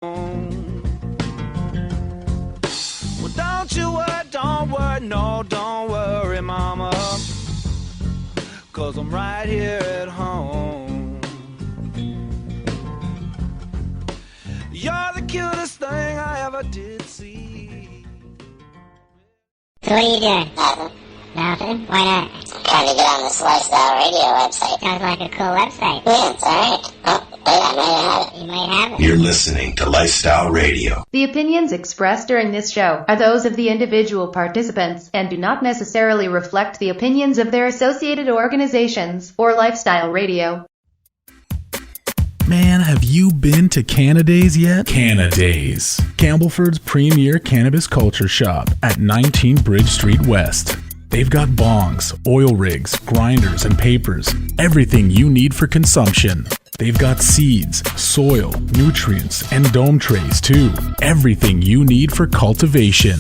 Well, don't worry, no, don't worry, mama, 'cause I'm right here at home. You're the cutest thing I ever did see. So what are you doing? Nothing. Nothing? Why not? Trying to get on this Lifestyle Radio website. Sounds like a cool website. Yeah, it's alright. Oh, wait, I might have it. You might have it. You're listening to Lifestyle Radio. The opinions expressed during this show are those of the individual participants and do not necessarily reflect the opinions of their associated organizations or Lifestyle Radio. Man, have you been to Canadays yet? Canadays, Campbellford's premier cannabis culture shop at 19 Bridge Street West. They've got bongs, oil rigs, grinders, and papers. Everything you need for consumption. They've got seeds, soil, nutrients, and dome trays too. Everything you need for cultivation.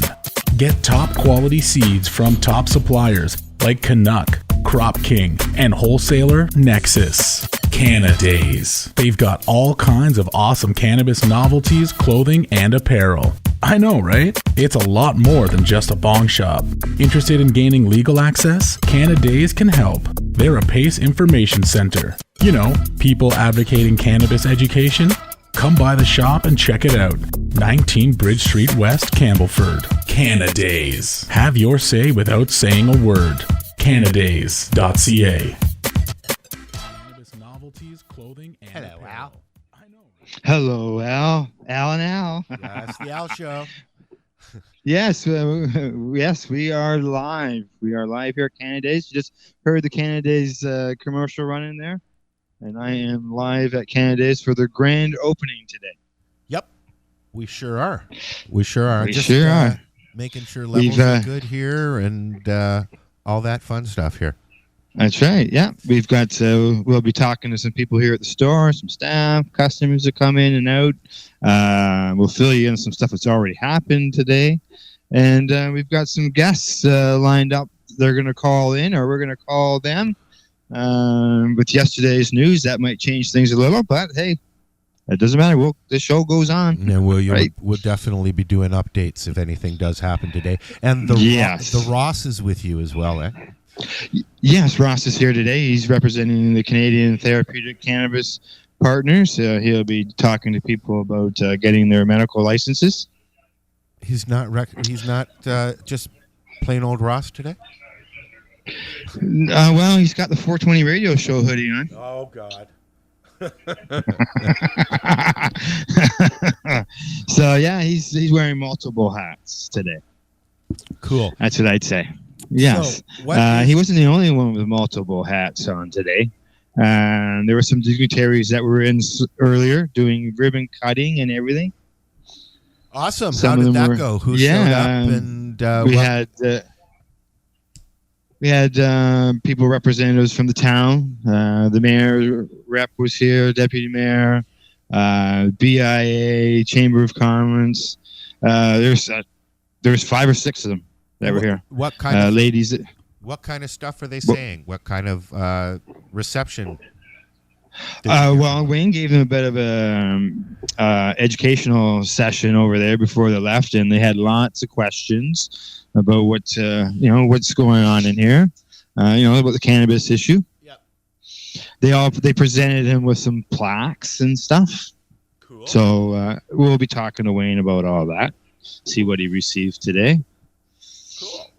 Get top quality seeds from top suppliers like Canuck, Crop King, and wholesaler Nexus. Canadays. They've got all kinds of awesome cannabis novelties, clothing, and apparel. I know, right? It's a lot more than just a bong shop. Interested in gaining legal access? Canadays can help. They're a PACE information center. You know, people advocating cannabis education. Come by the shop and check it out. 19 Bridge Street West, Campbellford. Canadays. Have your say without saying a word. Canadays.ca. Cannabis novelties, clothing, and Hello, apparel. Al. I know. Hello, Al. Al and Al. That's the Al Show. Yes, yes, we are live. We are live here at Canadays. You just heard the Canadays commercial running there. And I am live at Canadays for their grand opening today. Yep, we sure are. We sure are. We sure are. Making sure levels are good here and all that fun stuff here. That's right. Yeah, we've got. We'll be talking to some people here at the store, some staff, customers that come in and out. We'll fill you in some stuff that's already happened today, and we've got some guests lined up. They're going to call in, or we're going to call them. With yesterday's news, that might change things a little, but hey, it doesn't matter. The show goes on. And right? we'll definitely be doing updates if anything does happen today. And the Ross is with you as well, eh? Yes, Ross is here today. He's representing the Canadian Therapeutic Cannabis Partners. He'll be talking to people about getting their medical licenses. He's not just plain old Ross today? Well, he's got the 420 radio show hoodie on. Oh, God. So, yeah, he's wearing multiple hats today. Cool. That's what I'd say. Yes. So he wasn't the only one with multiple hats on today. There were some dignitaries that were in earlier doing ribbon cutting and everything. Awesome. How did that go? Who showed up? And We had people, representatives from the town. The mayor rep was here, deputy mayor, BIA, Chamber of Commerce. There's 5 or 6 of them that were here. What kind of ladies? What kind of stuff are they saying? What kind of reception? Well, Wayne gave them a bit of a educational session over there before they left, and they had lots of questions about what's going on in here, about the cannabis issue. Yep. They presented him with some plaques and stuff. Cool. So we'll be talking to Wayne about all that. See what he received today. Cool.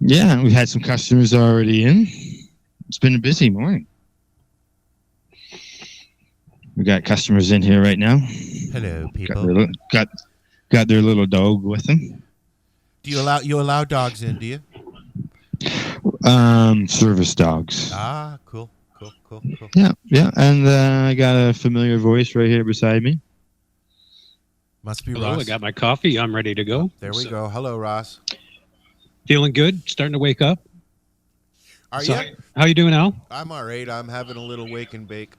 Yeah, we've had some customers already in. It's been a busy morning. We got customers in here right now. Hello, people. Got their little dog with them. Do you allow dogs in? Do you? Service dogs. Ah, cool. Yeah, and I got a familiar voice right here beside me. Must be Hello, Ross. I got my coffee. I'm ready to go. There we go. Hello, Ross. Feeling good? Starting to wake up? Are you? How you doing, Al? I'm all right. I'm having a little wake and bake.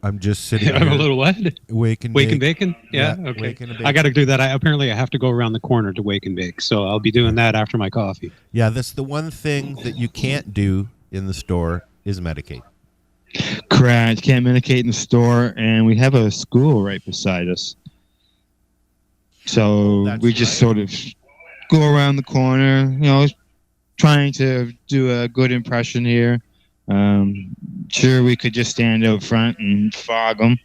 I'm just sitting I'm here. a little what? Wake and bacon? Yeah, Yeah, okay. wake and bake. I got to do that. Apparently, I have to go around the corner to wake and bake, so I'll be doing that after my coffee. Yeah, that's the one thing that you can't do in the store is medicate. Correct. Can't medicate in the store, and we have a school right beside us. So we just sort of go around the corner, trying to do a good impression here. Sure, we could just stand out front and fog them,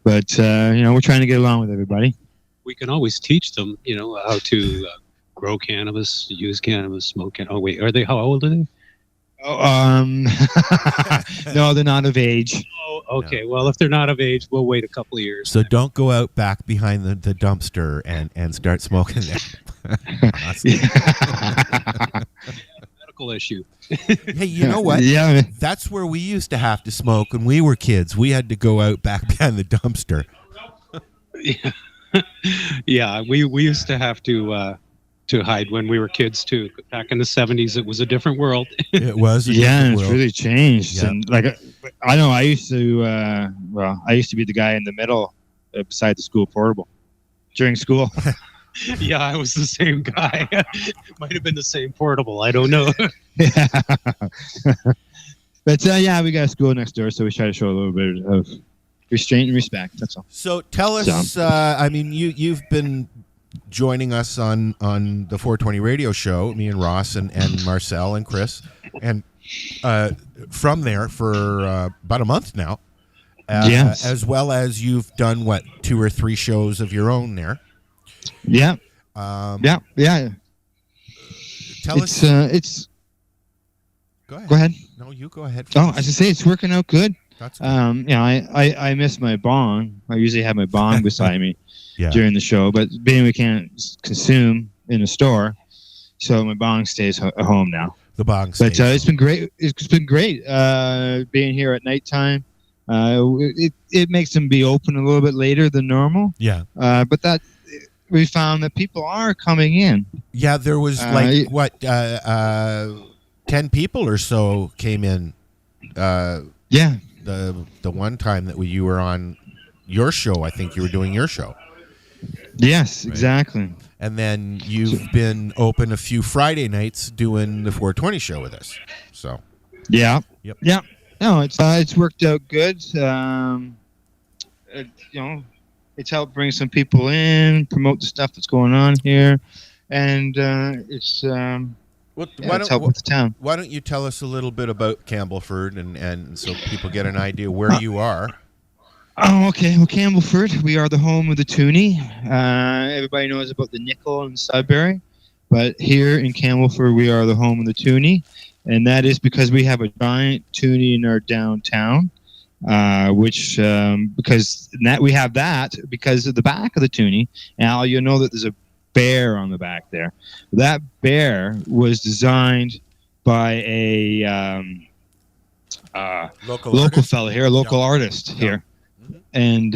but we're trying to get along with everybody. We can always teach them, how to grow cannabis, use cannabis, smoke cannabis. Oh wait, are they? How old are they? No, they're not of age. Oh, okay. No. Well, if they're not of age, we'll wait a couple of years. So don't go out back behind the dumpster and start smoking there. Medical issue. Hey, you know what? Yeah. That's where we used to have to smoke when we were kids. We had to go out back behind the dumpster. Yeah. Yeah, we used to have to hide when we were kids too. Back in the 70s, it was a different world. It was. It's really changed. Yep. And I know I used to. I used to be the guy in the middle beside the school portable during school. Yeah, I was the same guy. Might have been the same portable. I don't know. Yeah. But we got a school next door, so we try to show a little bit of restraint and respect. That's all. So tell us. You've been joining us on the 420 radio show, me and Ross and Marcel and Chris, and from there for about a month now. Yes. As well as you've done 2 or 3 shows of your own there. Yeah. Yeah. Tell us. It's. Go ahead. No, you go ahead. Oh, as I say, it's working out good. That's good. I miss my bong. I usually have my bong beside me during the show, but being we can't consume in the store, so my bong stays at home now. The bong stays. But it's been great. It's been great being here at nighttime. It makes them be open a little bit later than normal. Yeah. But that we found that people are coming in. Yeah, there was 10 people or so came in. Yeah. The one time that you were on your show, I think you were doing your show. Yes, right. Exactly. And then you've been open a few Friday nights doing the 420 show with us. So. Yeah. Yep. Yeah. No, it's worked out good. It's helped bring some people in, promote the stuff that's going on here, and it's helped with the town. Why don't you tell us a little bit about Campbellford and so people get an idea where you are? Oh, okay. Well, Campbellford, we are the home of the toonie. Everybody knows about the nickel in Sudbury, but here in Campbellford, we are the home of the toonie, and that is because we have a giant toonie in our downtown. Because we have that because of the back of the toonie. Now you'll know that there's a bear on the back there. That bear was designed by a local fella here, a local artist here, and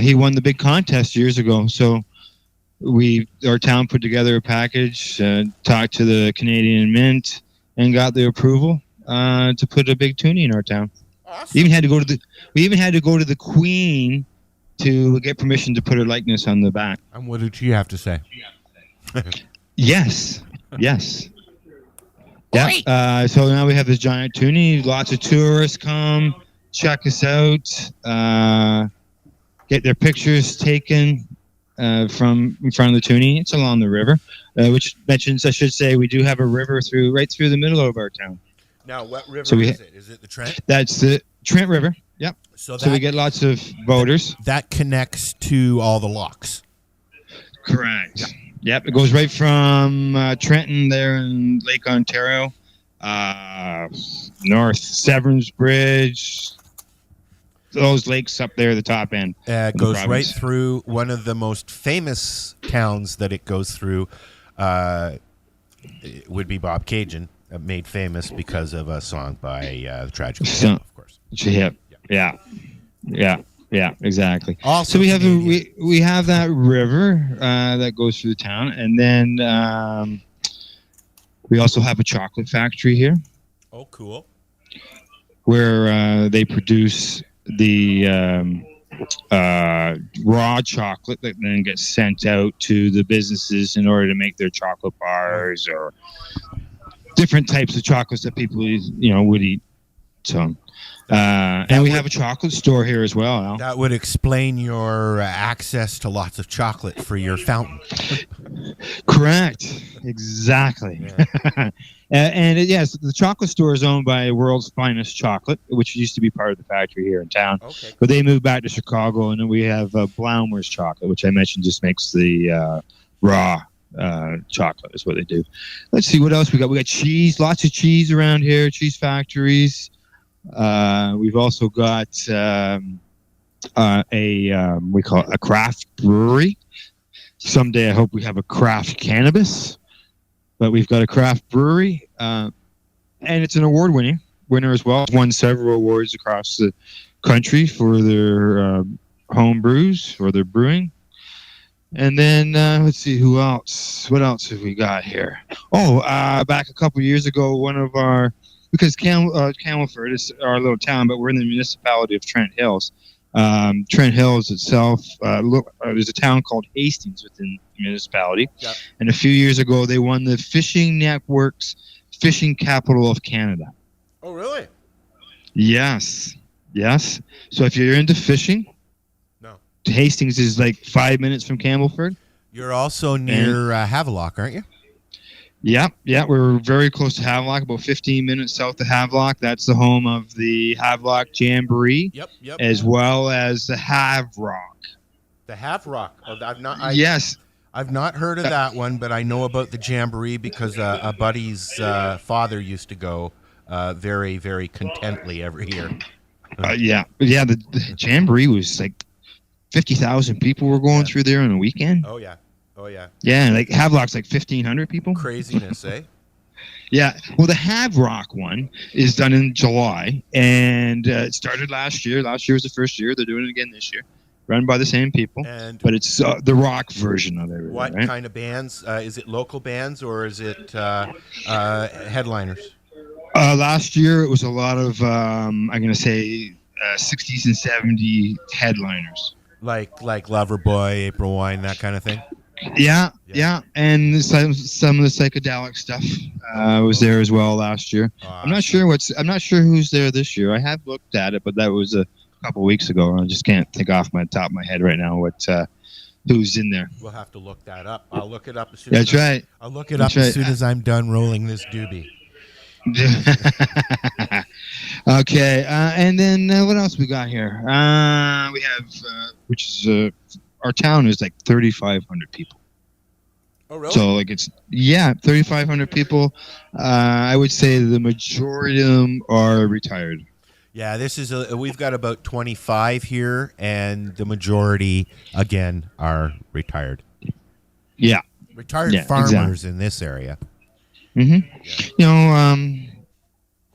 he won the big contest years ago. So our town put together a package, talked to the Canadian Mint, and got the approval to put a big toonie in our town. Awesome. We even had to go to the Queen to get permission to put her likeness on the back. And what did she have to say? Yes. Yeah. So now we have this giant toonie. Lots of tourists come, check us out, get their pictures taken from in front of the toonie. It's along the river, which mentions, I should say, we do have a river right through the middle of our town. Now, what river is it? Is it the Trent? That's the Trent River. Yep. So we get lots of boaters. That connects to all the locks. Correct. Yep. It goes right from Trenton there in Lake Ontario, north Severn's Bridge, those lakes up there at the top end. It goes right through one of the most famous towns that it goes through. It would be Bob Cajun. Made famous because of a song by the Tragic Hip, of course. Yeah, exactly. Also, so we have we have that river that goes through the town, and then we also have a chocolate factory here. Oh, cool! Where they produce the raw chocolate that then gets sent out to the businesses in order to make their chocolate bars or different types of chocolates that people would eat. So And we have a chocolate store here as well, Al. That would explain your access to lots of chocolate for your fountain. Correct. Exactly. Yeah. Yes, the chocolate store is owned by World's Finest Chocolate, which used to be part of the factory here in town. Okay. But they moved back to Chicago, and then we have Blaumer's Chocolate, which I mentioned just makes the raw chocolate is what they do. Let's see what else we got. We got cheese, lots of cheese around here, cheese factories. We've also got we call it a craft brewery. Someday I hope we have a craft cannabis, but we've got a craft brewery, and it's an winner as well. It's won several awards across the country for their home brews or their brewing. And then let's see who else. What else have we got here? Oh, back a couple years ago, one of our because Camelford is our little town, but we're in the municipality of Trent Hills. Trent Hills itself, there's a town called Hastings within the municipality. Yep. And a few years ago, they won the Fishing Network's Fishing Capital of Canada. Oh, really? Yes. So if you're into fishing, no. Hastings is like 5 minutes from Camelford. You're also near Havelock, aren't you? Yeah, we're very close to Havelock, about 15 minutes south of Havelock. That's the home of the Havelock Jamboree, Yep. as well as the Havrock. The Havrock. Oh, Yes. I've not heard of that one, but I know about the Jamboree because a buddy's father used to go very, very contently every year. The Jamboree was like 50,000 people were going through there on a weekend. Oh, yeah. Yeah, like Havelock's like 1,500 people. Craziness, eh? Yeah. Well, the Havrock one is done in July, and it started last year. Last year was the first year. They're doing it again this year. Run by the same people, but it's the rock version of it. What kind of bands? Is it local bands or is it headliners? Last year, it was a lot of, I'm going to say, 60s and 70s headliners. Like Loverboy, April Wine, that kind of thing? Yeah. And some of the psychedelic stuff was there as well last year. I'm not sure who's there this year. I have looked at it, but that was a couple weeks ago. I just can't think off my top of my head right now who's in there. We'll have to look that up. I'll look it up as soon. That's right. I'll look it up as soon as I'm done rolling this doobie. Okay, and then what else we got here? We have, which is our town is like 3,500 people. Oh, really? So like 3,500 people. I would say the majority of them are retired. Yeah, this is we've got about 25 here, and the majority again are retired. Yeah, retired farmers in this area. Mm-hmm. Yeah.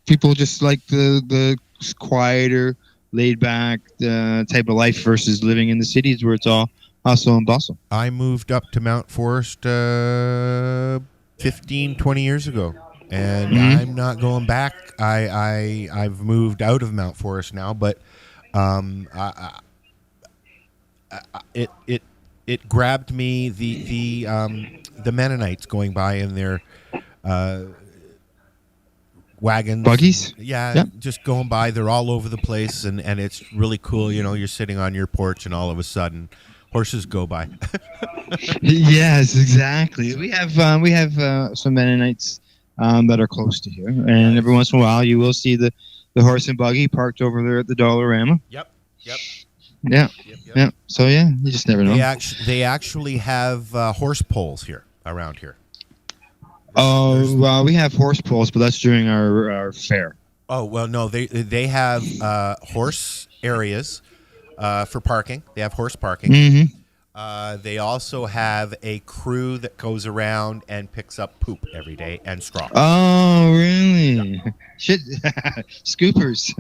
People just like the quieter, laid back type of life versus living in the cities where it's all hustle and bustle. I moved up to Mount Forest 15, 20 years ago, and I'm not going back. I've moved out of Mount Forest now, but it grabbed me the Mennonites going by in their wagons, buggies, just going by. They're all over the place, and it's really cool. You know, you're sitting on your porch, and all of a sudden, horses go by. Yes, exactly. We have some Mennonites that are close to here, and every once in a while, you will see the horse and buggy parked over there at the Dollarama. Yep. Yeah. So you just never know. They actually have horse poles here around here. Oh, well, we have horse poles, but that's during our fair. Oh, well, no, they have horse areas for parking. They have horse parking. Mm-hmm. They also have a crew that goes around and picks up poop every day and straw. Oh, really? Yeah. Shit, scoopers.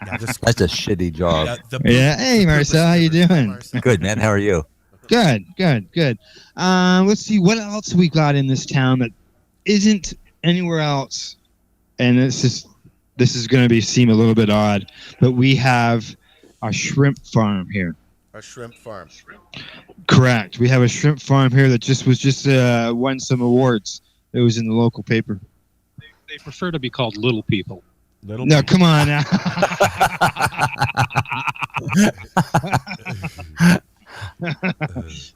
That's a shitty job. Hey, Marcel, how you doing? Good, man. How are you? Good. Let's see what else we got in this town that isn't anywhere else, and this is going to seem a little bit odd, but we have a shrimp farm here. A shrimp farm. Correct. We have a shrimp farm here that just won some awards. It was in the local paper. They prefer to be called little people. No, come on now.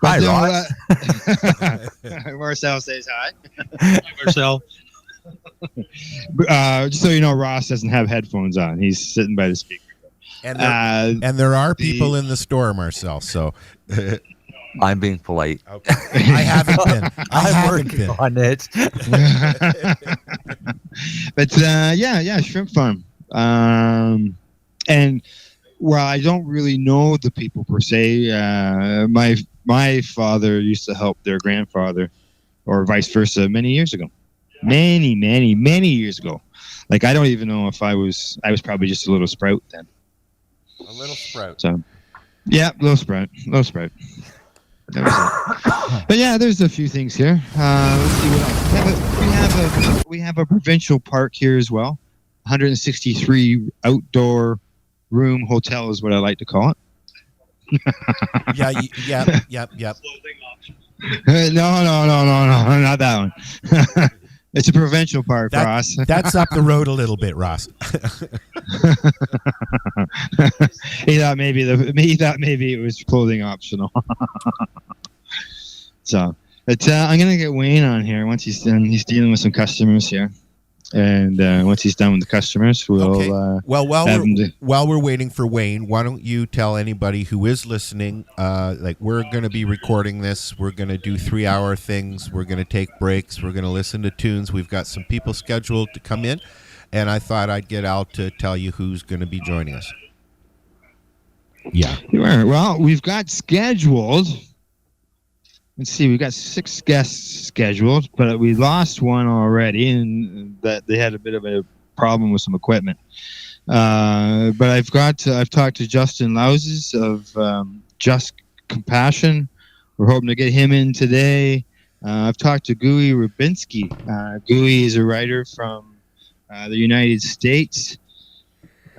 Hi, Ross. Marcel says hi. Hi, Marcel. Just so you know, Ross doesn't have headphones on. He's sitting by the speaker. And there are people in the store, Marcel. So I'm being polite. okay. I haven't been. I'm working on it. But yeah, shrimp farm. And well, I don't really know the people per se. My father used to help their grandfather, or vice versa, many years ago. Many years ago. Like, I don't even know if I was probably just a little sprout then. A little sprout. So, yeah, little sprout. That was it. But yeah, there's a few things here. Let's see what else. We have a provincial park here as well. 163 outdoor room hotel is what I like to call it. Yep. No, not that one. It's a provincial park, Ross. That's up the road a little bit, Ross. He thought maybe it was clothing optional. So, but I'm gonna get Wayne on here once he's done. He's dealing with some customers here, and once he's done with the customers, we'll. Okay. Well, while we're waiting for Wayne, why don't you tell anybody who is listening? Like, we're going to be recording this. We're going to do 3-hour things. We're going to take breaks. We're going to listen to tunes. We've got some people scheduled to come in, and I thought I'd get out to tell you who's going to be joining us. Yeah. Well, we've got scheduled. Let's see, we've got 6 guests scheduled, but we lost one already, and that they had a bit of a problem with some equipment. But I've talked to Justin Louses of Just Compassion. We're hoping to get him in today. I've talked to Gooey Rubinski. Gooey is a writer from the United States.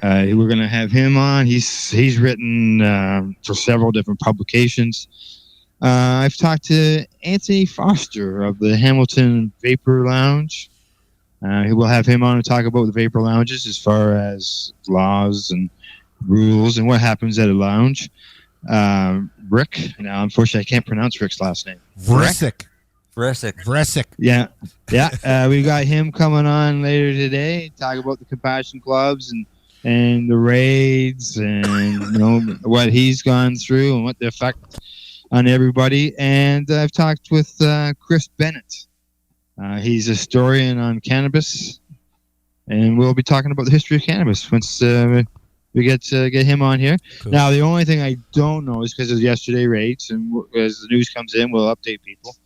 We're going to have him on. He's written for several different publications. I've talked to Anthony Foster of the Hamilton Vapor Lounge. We'll have him on to talk about the vapor lounges as far as laws and rules and what happens at a lounge. Rick, now unfortunately I can't pronounce Rick's last name. Vresic. Yeah. We got him coming on later today. Talk about the Compassion Clubs and the raids and what he's gone through and what the effect on everybody. And I've talked with Chris Bennett. He's a historian on cannabis, and we'll be talking about the history of cannabis once we get him on here. Cool. Now, the only thing I don't know is because of yesterday raids, and as the news comes in, we'll update people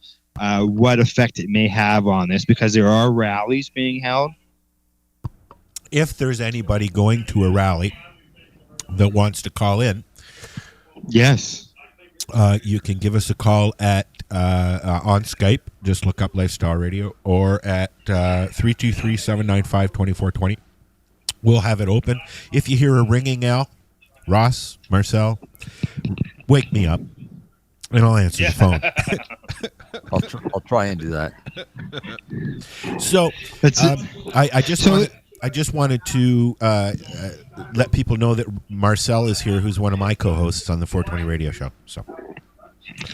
what effect it may have on this, because there are rallies being held. If there's anybody going to a rally that wants to call in, yes. You can give us a call at on Skype. Just look up Lifestyle Radio, or at 323-795-2420. We'll have it open. If you hear a ringing, Al, Ross, Marcel, wake me up, and I'll answer the phone. I'll try and do that. So, I just wanted to let people know that Marcel is here, who's one of my co-hosts on the 420 Radio Show. So,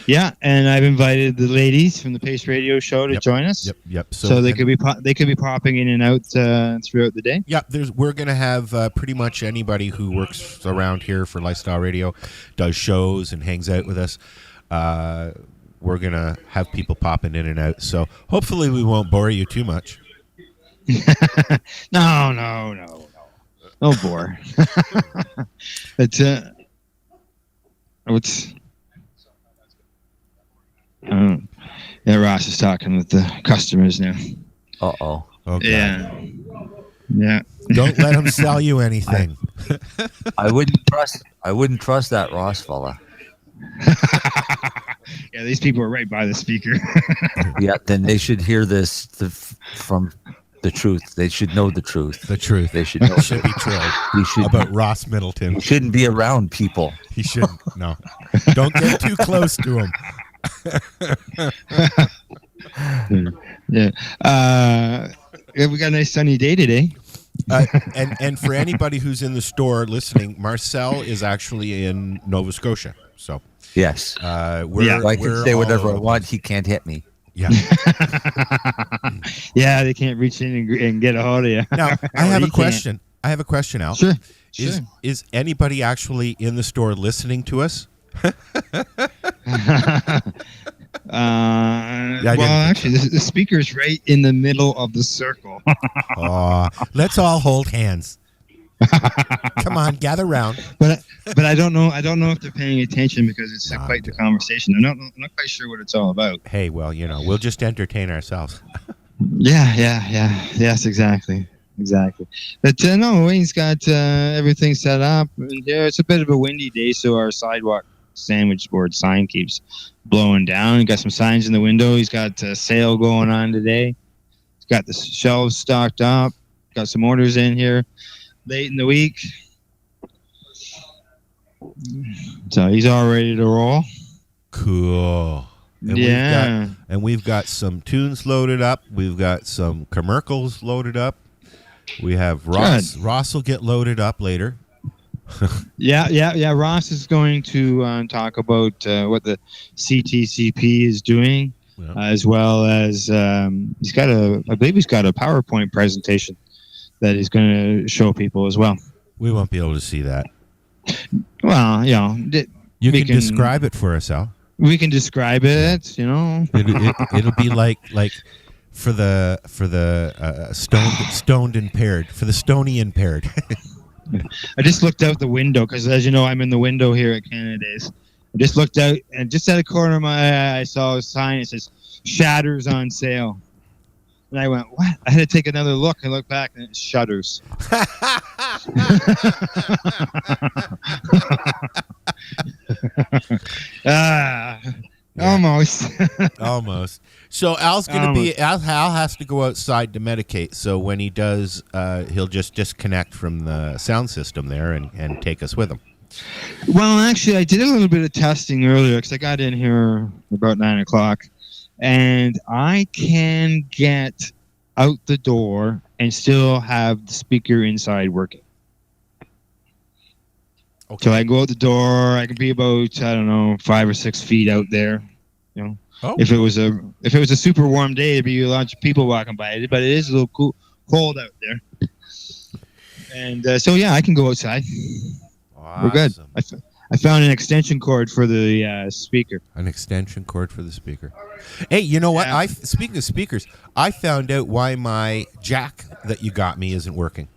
yeah, and I've invited the ladies from the Pace Radio Show to join us. Yep. So they could be popping in and out throughout the day. Yeah, we're going to have pretty much anybody who works around here for Lifestyle Radio, does shows and hangs out with us. We're going to have people popping in and out. So hopefully we won't bore you too much. No bore. It's Ross is talking with the customers now. Uh-oh. Okay. Yeah. Don't let him sell you anything. I wouldn't trust that Ross fella. Yeah, these people are right by the speaker. Yeah, then they should hear this from the truth. They should know the truth. The truth. They should know. Should be true. About Ross Middleton. He shouldn't be around people. He shouldn't. No. Don't get too close to him. Yeah. We got a nice sunny day today. And for anybody who's in the store listening, Marcel is actually in Nova Scotia. So Yes. we're I can we're say all whatever I over. want. He can't hit me. Yeah. Yeah, they can't reach in and get a hold of you. Now I Or have he a question. I have a question, Al. Sure. Is anybody actually in the store listening to us? Well, actually, the speaker's right in the middle of the circle. Let's all hold hands. Come on, gather round. But I don't know. I don't know if they're paying attention because it's quite the conversation. I'm not quite sure what it's all about. Hey, well, we'll just entertain ourselves. Yeah. Yes, exactly. But no, Wayne's got everything set up. And yeah, it's a bit of a windy day, so our sidewalk sandwich board sign keeps blowing down. He got some signs in the window. He's got a sale going on today. He's got the shelves stocked up. Got some orders in here late in the week. So he's all ready to roll. Cool. And we've got some tunes loaded up. We've got some commercials loaded up. We have Ross. Good. Ross will get loaded up later. Yeah. Ross is going to talk about what the CTCP is doing, as well as I believe he's got a PowerPoint presentation that he's going to show people as well. We won't be able to see that. Well, you can describe it for us, Al. We can describe it. It'll be like for the stoned impaired, for the stony impaired. I just looked out the window because, as you know, I'm in the window here at Canada Days. I just looked out, and just at the corner of my eye, I saw a sign that says "Shatters on sale." And I went, "What?" I had to take another look and look back, and it's Shutters. Almost. Almost. So Al has to go outside to medicate. So when he does, he'll just disconnect from the sound system there and take us with him. Well, actually, I did a little bit of testing earlier because I got in here about 9 o'clock, and I can get out the door and still have the speaker inside working. Okay. So I go out the door. I can be about 5 or 6 feet out there. Oh. If it was a super warm day, there'd be a lot of people walking by. But it is a little cold out there. And so I can go outside. Awesome. We're good. I found an extension cord for the speaker. An extension cord for the speaker. Hey, you know what? Yeah. Speaking of speakers, I found out why my jack that you got me isn't working.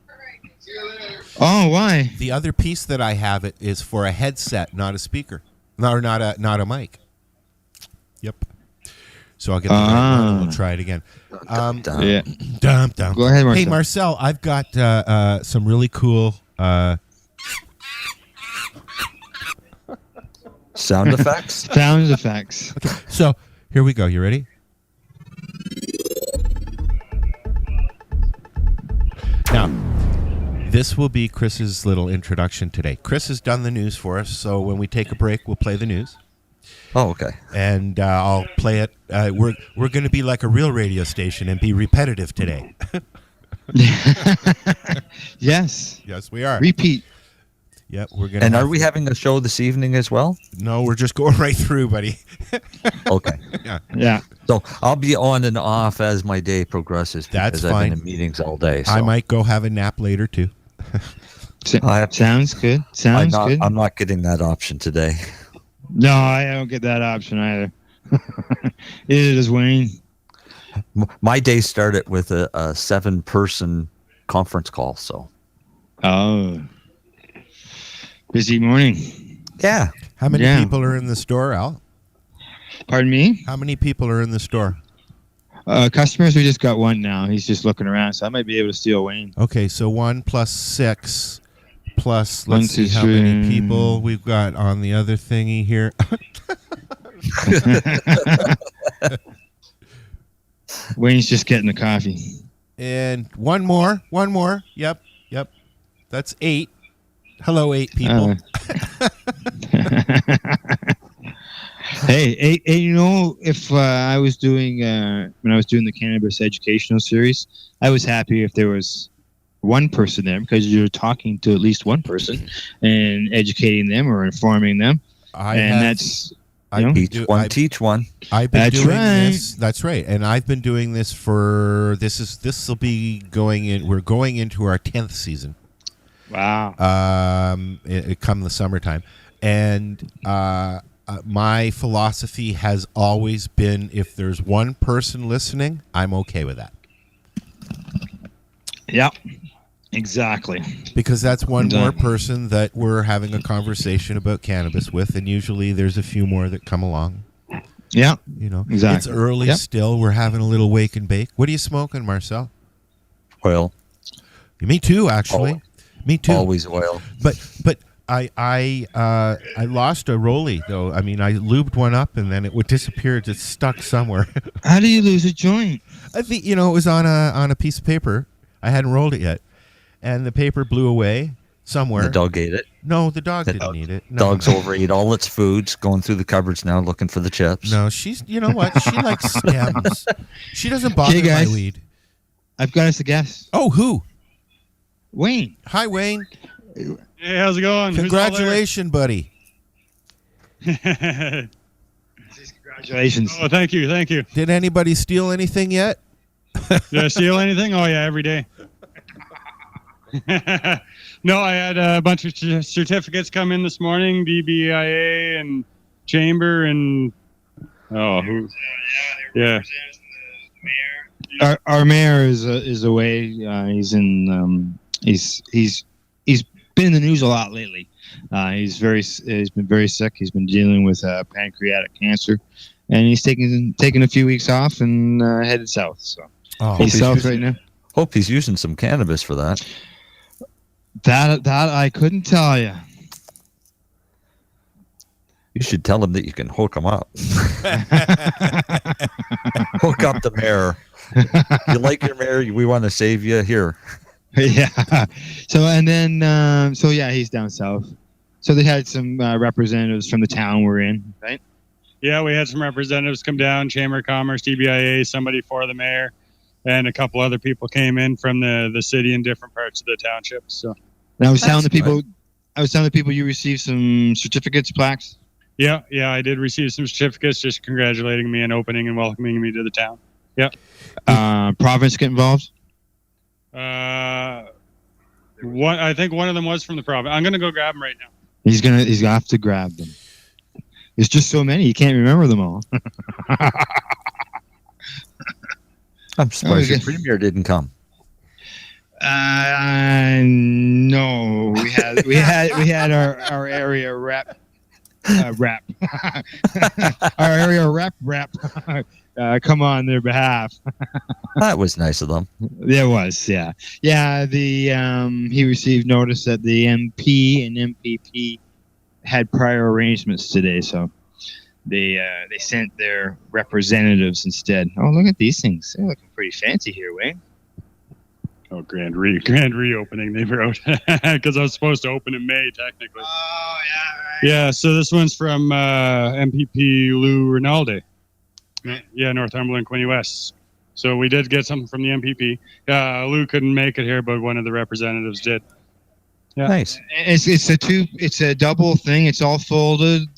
Oh, why? The other piece that I have it is for a headset, not a speaker, not a mic. Yep. So I'll get the right one and we'll try it again. Yeah. Dum. Go ahead, Marcel. Hey, Marcel, I've got some really cool Sound effects? Sound effects. Okay, so here we go. You ready? Now, this will be Chris's little introduction today. Chris has done the news for us, so when we take a break, we'll play the news. Oh, okay. And I'll play it. We're going to be like a real radio station and be repetitive today. Yes. Yes, we are. Repeat. Yep, we're going. And are we having a show this evening as well? No, we're just going right through, buddy. Okay. Yeah. So I'll be on and off as my day progresses. That's because fine. I've been in meetings all day. So I might go have a nap later too. Sounds good. Sounds good. I'm not getting that option today. No, I don't get that option either. It is Wayne. My day started with a 7-person conference call. So. Oh. Busy morning. Yeah. How many people are in the store, Al? Pardon me? How many people are in the store? Customers, we just got one now. He's just looking around, so I might be able to steal Wayne. Okay, so 1 plus 6 plus, let's see how many people we've got on the other thingy here. Wayne's just getting the coffee. And one more. Yep. That's 8. Hello, 8 people. Hey, if I was doing when I was doing the cannabis educational series, I was happy if there was one person there because you're talking to at least one person and educating them or informing them. Teach one. I've been That's doing right. this. That's right. And I've been doing this for this will be going in. We're going into our 10th season. Wow. It come the summertime, and my philosophy has always been: if there's one person listening, I'm okay with that. Yeah. Exactly. Because that's one more person that we're having a conversation about cannabis with, and usually there's a few more that come along. Yeah. Exactly. It's early still. We're having a little wake and bake. What are you smoking, Marcel? Oil. Me too, actually. Me too. Always oil. But I lost a rollie though. I mean, I lubed one up and then it would disappear. It just stuck somewhere. How do you lose a joint? I think it was on a piece of paper. I hadn't rolled it yet, and the paper blew away somewhere. The dog ate it. No, the dog didn't eat it. No. Dog's overate all its foods, going through the cupboards now looking for the chips. No, she's. You know what? She likes stems. She doesn't bother my weed. I've got us a guest. Oh, who? Wayne. Hi, Wayne. Hey, how's it going? Congratulations, buddy. Congratulations. Oh, thank you. Did anybody steal anything yet? Did I steal anything? Oh, yeah, every day. No, I had a bunch of certificates come in this morning, BBIA and Chamber and... Yeah. Our mayor is away. He's in... He's been in the news a lot lately. He's been very sick. He's been dealing with pancreatic cancer, and he's taking a few weeks off and headed south. So he's south right now. Hope he's using some cannabis for that. That I couldn't tell you. You should tell him that you can hook him up. Hook up the mayor. You like your mayor? We want to save you here. Yeah. So he's down south. So they had some representatives from the town we're in, right? Yeah, we had some representatives come down, Chamber of Commerce, DBIA, somebody for the mayor, and a couple other people came in from the city in different parts of the township. So and I was telling the people you received some certificates, plaques. Yeah, I did receive some certificates just congratulating me and opening and welcoming me to the town. Yeah. Province get involved? I think one of them was from the province. I'm gonna go grab them right now. He's gonna have to grab them. There's just so many, you can't remember them all. I'm surprised your premier didn't come. No, we had our area rep. Our area rep come on their behalf. That was nice of them. It was, yeah. He received notice that the MP and MPP had prior arrangements today, so they sent their representatives instead. Oh, look at these things! They're looking pretty fancy here, Wayne. Oh, grand reopening they wrote because I was supposed to open in May technically. Oh yeah, right. Yeah, so this one's from MPP Lou Rinaldi. Yeah, Northumberland, Quinte West. So we did get something from the MPP. Lou couldn't make it here, but one of the representatives did. Yeah. Nice. It's a double thing. It's all folded,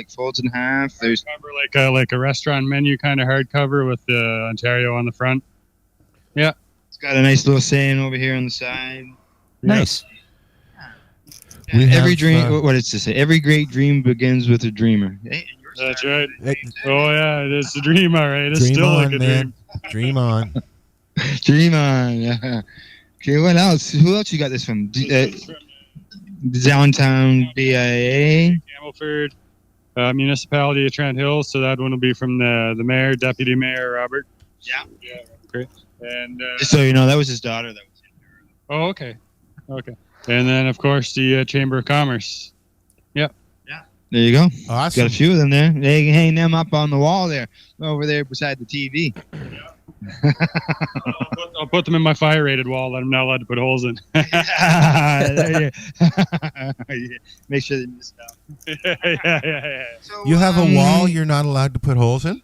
folds in half. There's hardcover, like a restaurant menu kind of hardcover with the Ontario on the front. Yeah. It's got a nice little saying over here on the side. Nice. Every dream. What does it say? Every great dream begins with a dreamer. Hey, that's right. Oh yeah, it's a dream. All right, it's dream still on, like a man. dream. Dream on. Dream on. Yeah. Okay, what else? Who else you got this from? Downtown BIA. Campbellford, Municipality of Trent Hills. So that one will be from the mayor, Deputy Mayor Robert. Yeah. Yeah. Great. And just so you know, that was his daughter. That was in there. Oh, okay. And then of course the Chamber of Commerce. Yep. Yeah. There you go. Awesome. Got a few of them there. They can hang them up on the wall there, over there beside the TV. Yeah. I'll put them in my fire-rated wall that I'm not allowed to put holes in. Make sure they miss out. Yeah. So, you have a wall you're not allowed to put holes in?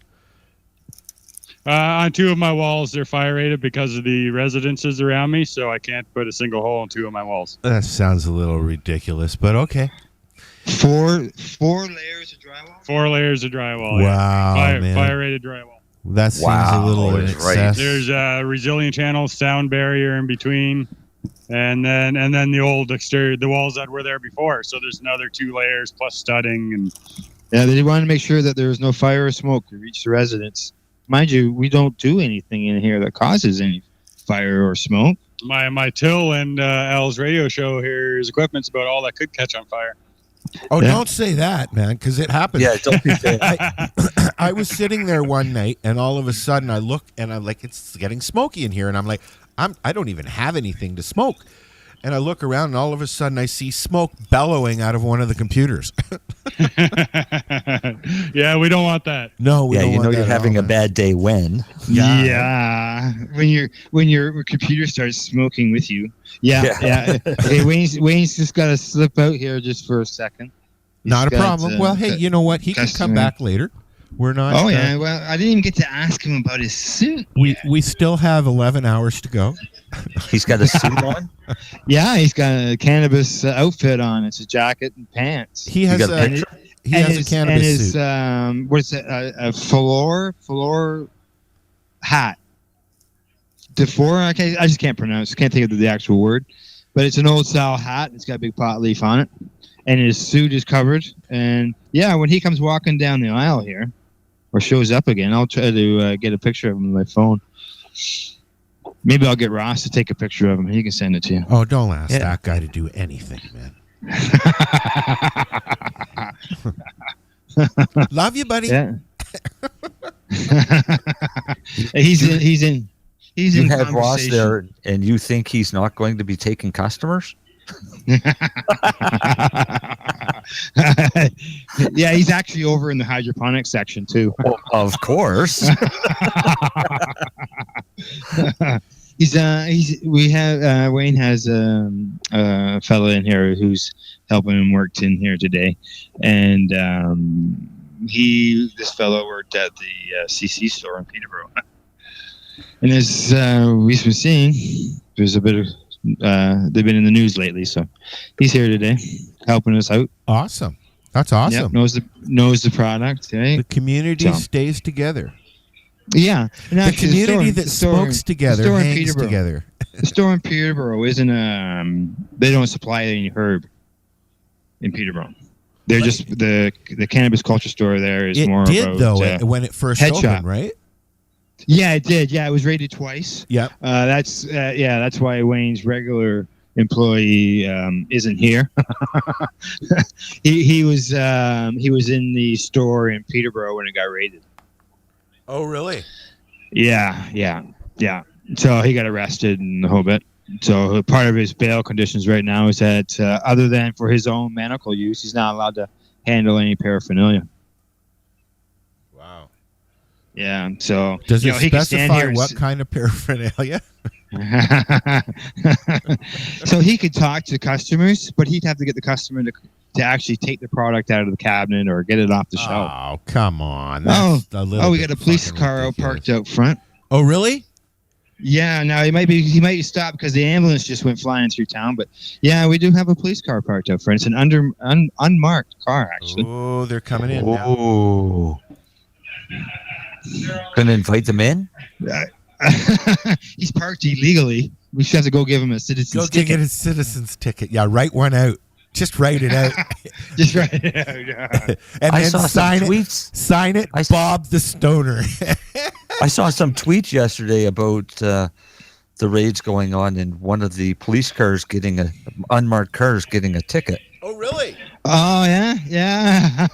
On 2 of my walls, they're fire rated because of the residences around me, so I can't put a single hole in 2 of my walls. That sounds a little ridiculous, but okay. 4 layers of drywall. 4 layers of drywall. Wow, man. Fire rated drywall. That seems a little in excess. There's a resilient channel, sound barrier in between, and then the old exterior, the walls that were there before. So there's another 2 layers plus studding and. Yeah, they wanted to make sure that there was no fire or smoke to reach the residents. Mind you, we don't do anything in here that causes any fire or smoke. My till and Al's radio show here is equipment's about all that could catch on fire. Oh, don't say that, man, because it happens. Yeah, don't be saying I was sitting there one night, and all of a sudden I look, and I'm like, it's getting smoky in here, and I'm like, I don't even have anything to smoke. And I look around, and all of a sudden I see smoke bellowing out of one of the computers. Yeah, we don't want that. No, we don't want that you're having a bad day when. Yeah. When your computer starts smoking with you. Yeah. Hey, Wayne's just got to slip out here just for a second. Not a problem. Well, hey, you know what? He can come back later. We're not. Oh yeah. Well, I didn't even get to ask him about his suit. We still have 11 hours to go. He's got a suit on. Yeah, he's got a cannabis outfit on. It's a jacket and pants. He has a cannabis suit. What is it? A floor hat. I just can't pronounce. Can't think of the actual word, but it's an old style hat. It's got a big pot leaf on it, and his suit is covered. And yeah, when he comes walking down the aisle here, or shows up again, I'll try to get a picture of him on my phone. Maybe I'll get Ross to take a picture of him. He can send it to you. Oh, don't ask that guy to do anything, man. Love you, buddy. Yeah. He's in. You have Ross there, and you think he's not going to be taking customers? Yeah, he's actually over in the hydroponics section too. Well, of course. Wayne has a fellow in here who's helping him worked in here today, and this fellow worked at the CC store in Peterborough. And as we've been seeing, there's a bit of they've been in the news lately, so he's here today helping us out. Awesome. That's awesome. Yep, knows the product. Right? The community stays together. Yeah, and the community that smokes together hangs together. The store in Peterborough isn't they don't supply any herb in Peterborough. They're just the cannabis culture store there is more about when it first opened, right? Yeah, it did. Yeah, it was rated twice. Yep. That's why Wayne's regular employee isn't here. he was in the store in Peterborough when it got raided. Oh, really? Yeah. So he got arrested and the whole bit. So part of his bail conditions right now is that other than for his own medical use, he's not allowed to handle any paraphernalia. Wow. Yeah. So does it specify what kind of paraphernalia? So he could talk to customers, but he'd have to get the customer to actually take the product out of the cabinet or get it off the shelf. Oh, come on. We got a police car parked out front. Oh, really? Yeah, now he might stop because the ambulance just went flying through town, but yeah, we do have a police car parked out front. It's an unmarked car, actually. Oh, they're coming in now. Oh. Gonna invite them in? He's parked illegally. We should have to go give him a citizen's ticket. Go get a citizen's ticket. Yeah, write one out. Just write it out. Just write it out. Yeah. And I then saw sign some it. tweets. Sign it. Bob the Stoner. I saw some tweets yesterday about the raids going on, and one of the police cars unmarked cars getting a ticket. Oh, really? Oh, yeah.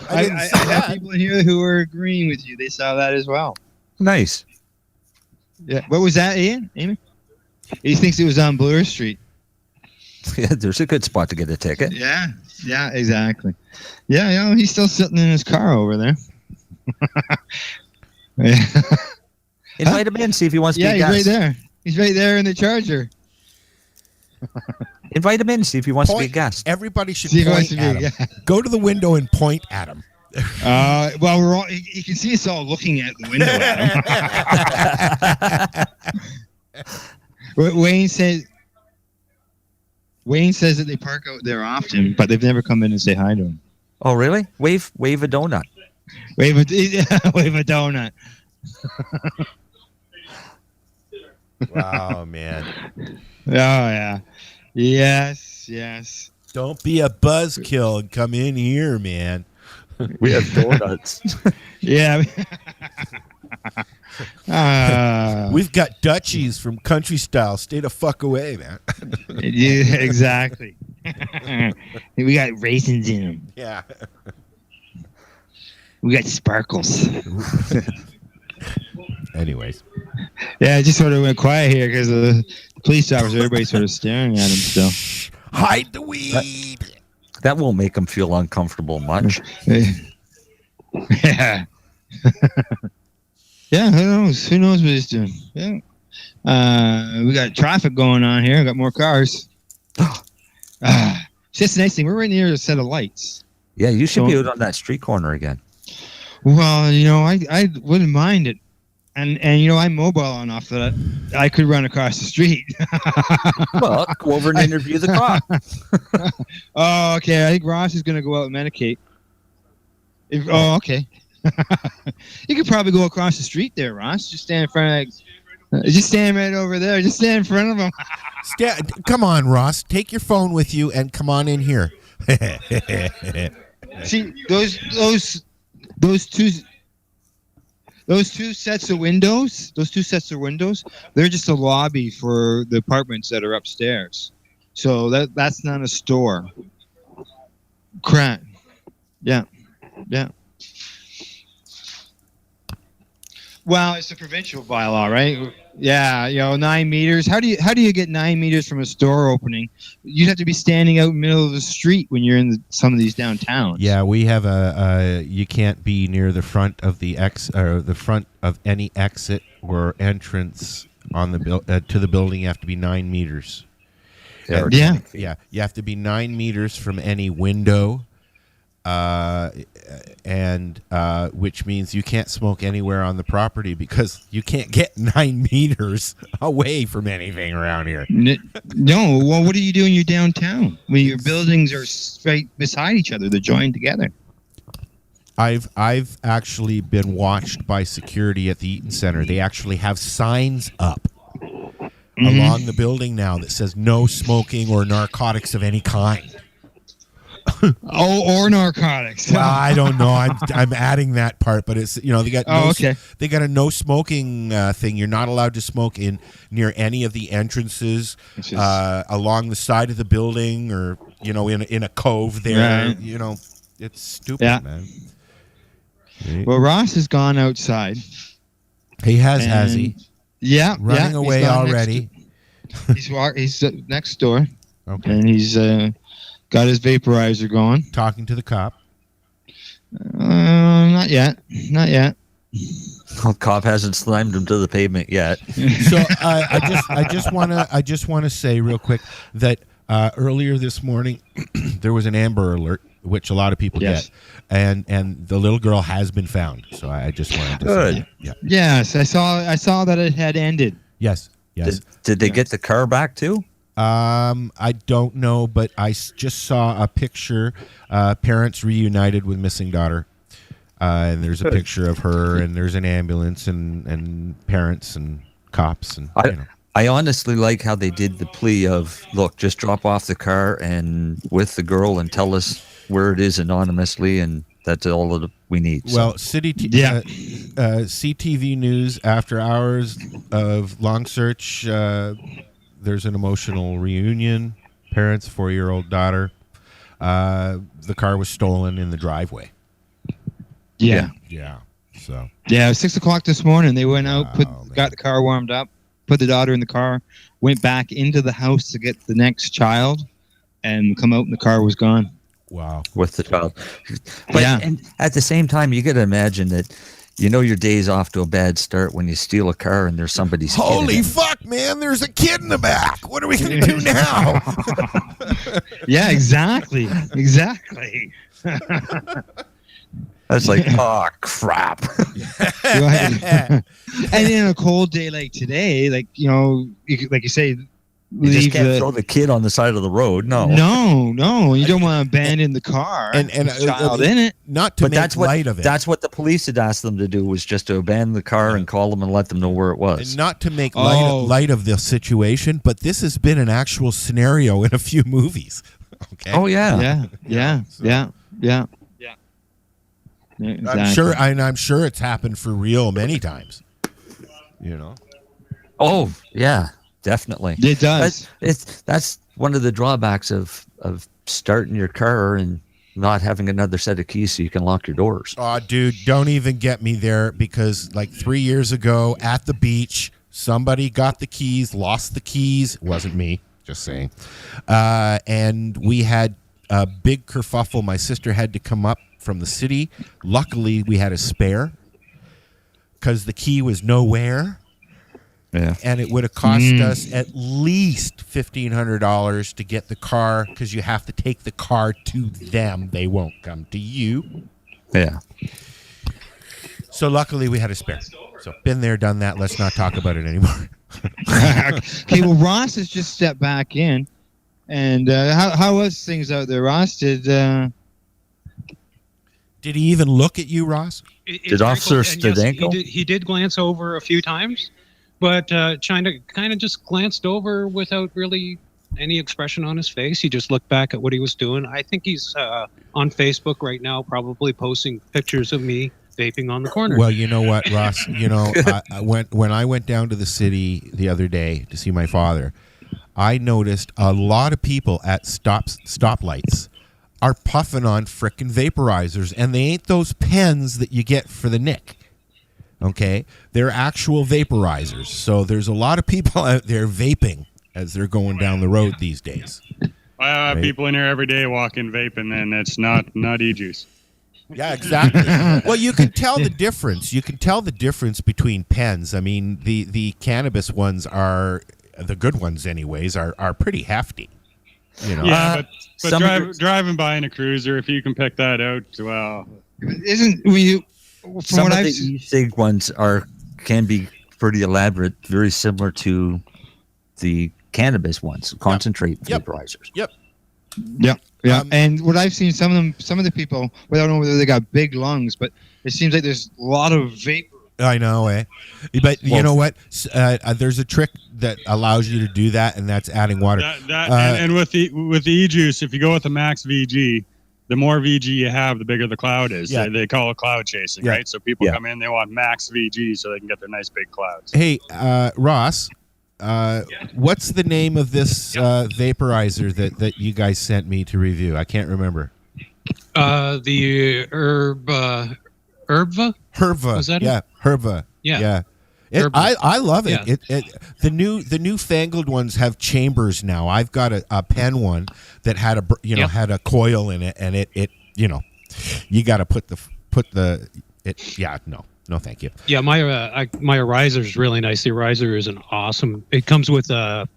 I didn't see that. Have people in here who are agreeing with you. They saw that as well. Nice. Yeah. What was that, Ian? Amy? He thinks it was on Bloor Street. Yeah, there's a good spot to get a ticket. Yeah, exactly. Yeah, he's still sitting in his car over there. Invite him in, see if he wants to be a guest. He's right there. He's right there in the Charger. Invite him in, see if he wants to be a guest. Everybody should point at him. Go to the window and point at him. Well, we're all. You can see us all looking at the window at him. Wayne says that they park out there often, but they've never come in and say hi to him. Oh, really? Wave a donut. Wave a donut. Wow, man. Oh yeah. Yes. Don't be a buzzkill and come in here, man. We have donuts. Yeah. We've got Dutchies from Country Style. Stay the fuck away, man. Yeah, exactly. We got raisins in them. Yeah. We got sparkles. Anyways. Yeah, I just sort of went quiet here because the police officer, everybody's sort of staring at him still. Hide the weed. That won't make him feel uncomfortable much. Yeah. Yeah, who knows? Who knows what he's doing? Yeah. We got traffic going on here. We got more cars. It's just a nice thing. We're right near a set of lights. Yeah, you should be out on that street corner again. Well, I wouldn't mind it. And I'm mobile enough that I could run across the street. Well, go over and interview the cop. Oh, okay. I think Ross is going to go out and medicate. Okay. You could probably go across the street there, Ross. Just stand in front of just stand right over there. Just stand in front of him. Come on, Ross. Take your phone with you and come on in here. See, those two sets of windows, they're just a lobby for the apartments that are upstairs. So that's not a store. Correct. Yeah. Well, it's a provincial bylaw, right? Yeah, 9 meters. How do you get 9 meters from a store opening? You'd have to be standing out in the middle of the street when you're in some of these downtowns. Yeah, we have you can't be near the front of the the front of any exit or entrance on the to the building. You have to be 9 meters. Yeah. You have to be 9 meters from any window. And which means you can't smoke anywhere on the property because you can't get 9 meters away from anything around here. No, well, what are you doing? You're downtown when your buildings are right beside each other. They're joined together. I've actually been watched by security at the Eaton Center. They actually have signs up along the building now that says no smoking or narcotics of any kind. Or narcotics. Well, I don't know. I'm adding that part, but it's they got they got a no smoking thing. You're not allowed to smoke near any of the entrances along the side of the building or in a cove there. Right. It's stupid, man. Right. Well, Ross has gone outside. He has he? Yeah, running away already. He's next door. Okay, and he's got his vaporizer going. Talking to the cop. Not yet. Well, cop hasn't slammed him to the pavement yet. So I just want to say real quick that earlier this morning there was an Amber Alert, which a lot of people get, and the little girl has been found. So I just wanted to say that. Yeah. Yes, I saw that it had ended. Yes. Did they get the car back too? I don't know, but I just saw a picture. Parents reunited with missing daughter, and there's a picture of her, and there's an ambulance, and parents and cops, and I honestly like how they did the plea of, look, just drop off the car and with the girl and tell us where it is anonymously, and that's all that we need. Well, CTV News after hours of long search. There's an emotional reunion. Parents, 4-year-old daughter. The car was stolen in the driveway. Yeah. So. Yeah, it was 6:00 this morning. They went out, got the car warmed up, put the daughter in the car, went back into the house to get the next child, and come out and the car was gone. Wow. With the child. But, and at the same time, you got to imagine that, your day's off to a bad start when you steal a car and there's somebody's kid. Holy fuck, man, there's a kid in the back. What are we going to do now? Yeah, exactly. That's like, oh crap. And in a cold day like today, like like you say, You just can't throw the kid on the side of the road. No, you don't want to abandon the car and child in it. Not to make light of it. That's what the police had asked them to do, was just to abandon the car and call them and let them know where it was. And not to make light of the situation, but this has been an actual scenario in a few movies. Okay. Oh yeah. Yeah. Exactly. I'm sure it's happened for real many times. Oh yeah, definitely. It does. That's one of the drawbacks of starting your car and not having another set of keys so you can lock your doors. Oh, dude, don't even get me there, because like 3 years ago at the beach, somebody got the keys, lost the keys. It wasn't me, just saying. And we had a big kerfuffle. My sister had to come up from the city. Luckily, we had a spare because the key was nowhere. Yeah. And it would have cost us at least $1,500 to get the car, because you have to take the car to them. They won't come to you. Yeah. So luckily we had a spare. So been there, done that. Let's not talk about it anymore. Okay, well, Ross has just stepped back in. And how was things out there, Ross? Did he even look at you, Ross? Did Officer Stadenko? Yes, he did glance over a few times, but China kind of just glanced over without really any expression on his face. He just looked back at what he was doing. I think he's on Facebook right now, probably posting pictures of me vaping on the corner. Well, you know what, Ross? When I went down to the city the other day to see my father, I noticed a lot of people at stoplights are puffing on frickin' vaporizers, and they ain't those pens that you get for the nick. Okay? They're actual vaporizers. So there's a lot of people out there vaping as they're going down the road these days. I have people in here every day walking vaping, and it's not e-juice. Yeah, exactly. Well, you can tell the difference. You can tell the difference between pens. I mean, the cannabis ones are, the good ones anyways, are pretty hefty. Yeah, but driving by in a cruiser, if you can pick that out, well, isn't when you from some what of I've the e-cig ones can be pretty elaborate, very similar to the cannabis ones, concentrate vaporizers. Yep. Yeah. And what I've seen, some of the people, well, I don't know whether they got big lungs, but it seems like there's a lot of vapor. I know, But you know what? There's a trick that allows you to do that, and that's adding water. And with the e-juice, if you go with the max VG, the more VG you have, the bigger the cloud is. Yeah. They call it cloud chasing, right? So people come in, they want max VG so they can get their nice big clouds. Hey, Ross, what's the name of this vaporizer that you guys sent me to review? I can't remember. The Herbva? Herva. Was that it? Herva. Yeah. I love it. Yeah. The newfangled ones have chambers now. I've got a pen one that had had a coil in it, and it you got to put the no thank you. Yeah, my Arizer is really nice. The Arizer is an awesome. It comes with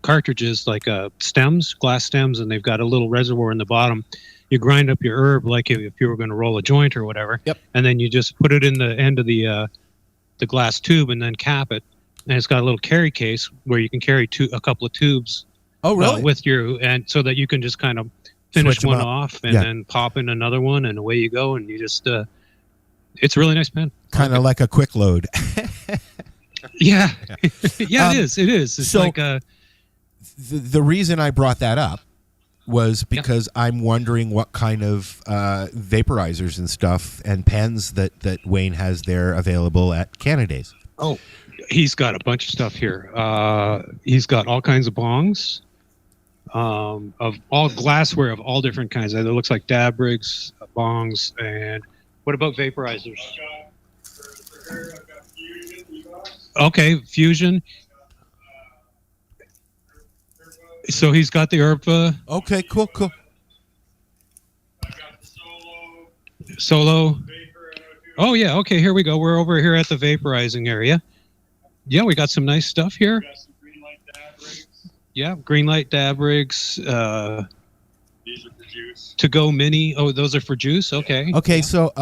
cartridges like stems, glass stems, and they've got a little reservoir in the bottom. You grind up your herb like if you were going to roll a joint or whatever. Yep. And then you just put it in the end of the glass tube and then cap it. And it's got a little carry case where you can carry a couple of tubes. Oh, really? With you, and so that you can just kind of finish Switch 'em one up. off and then pop in another one, and away you go. And you just it's a really nice pen. Kind of like a quick load. Yeah. Yeah, it is. It is. It's so like the reason I brought that up was because I'm wondering what kind of vaporizers and stuff and pens that Wayne has there available at Canada's. Oh, he's got a bunch of stuff here. He's got all kinds of bongs, of all glassware of all different kinds. It looks like dab rigs, bongs, and what about vaporizers? Okay, Fusion. So he's got the Herba. Okay, cool. Solo. Oh yeah, okay, here we go. We're over here at the vaporizing area. Yeah, we got some nice stuff here. Yeah, green light dab rigs. To-go mini. Oh, those are for juice. Okay. Okay, so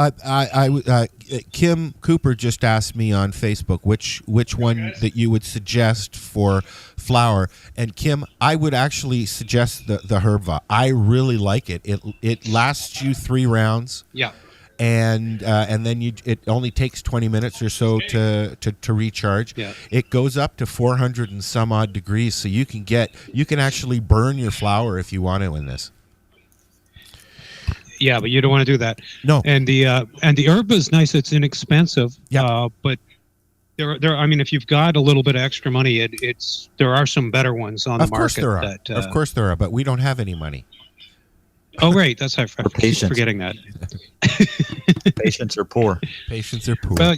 Kim Cooper just asked me on Facebook which one that you would suggest for flour, and Kim, I would actually suggest the Herbva. I really like it. It lasts you 3 rounds. Yeah. And then it only takes 20 minutes or so to recharge. Yeah. It goes up to 400 and some odd degrees, so you can actually burn your flour if you want to in this. Yeah, but you don't want to do that. No. And the herb is nice. It's inexpensive. Yeah. But there. I mean, if you've got a little bit of extra money, there are some better ones on the market. Of course there are. Of course there are. But we don't have any money. Oh, right. That's how I'm patients. forgetting that. Patients are poor. Patients are poor. Well,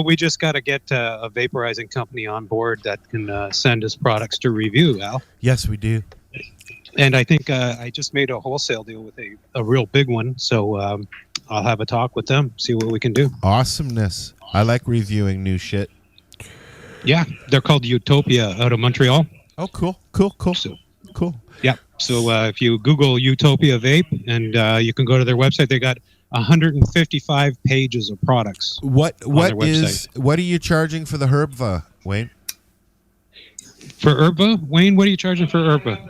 we just got to get a vaporizing company on board that can send us products to review, Al. Yes, we do. And I think I just made a wholesale deal with a real big one, so I'll have a talk with them, see what we can do. Awesomeness. I like reviewing new shit. Yeah, they're called Utopia out of Montreal. Oh, cool. So, cool. Yeah, so if you Google Utopia Vape, and you can go to their website, they got 155 pages of products. What are you charging for the Herbva, Wayne? For Herba? Wayne, what are you charging for Herba?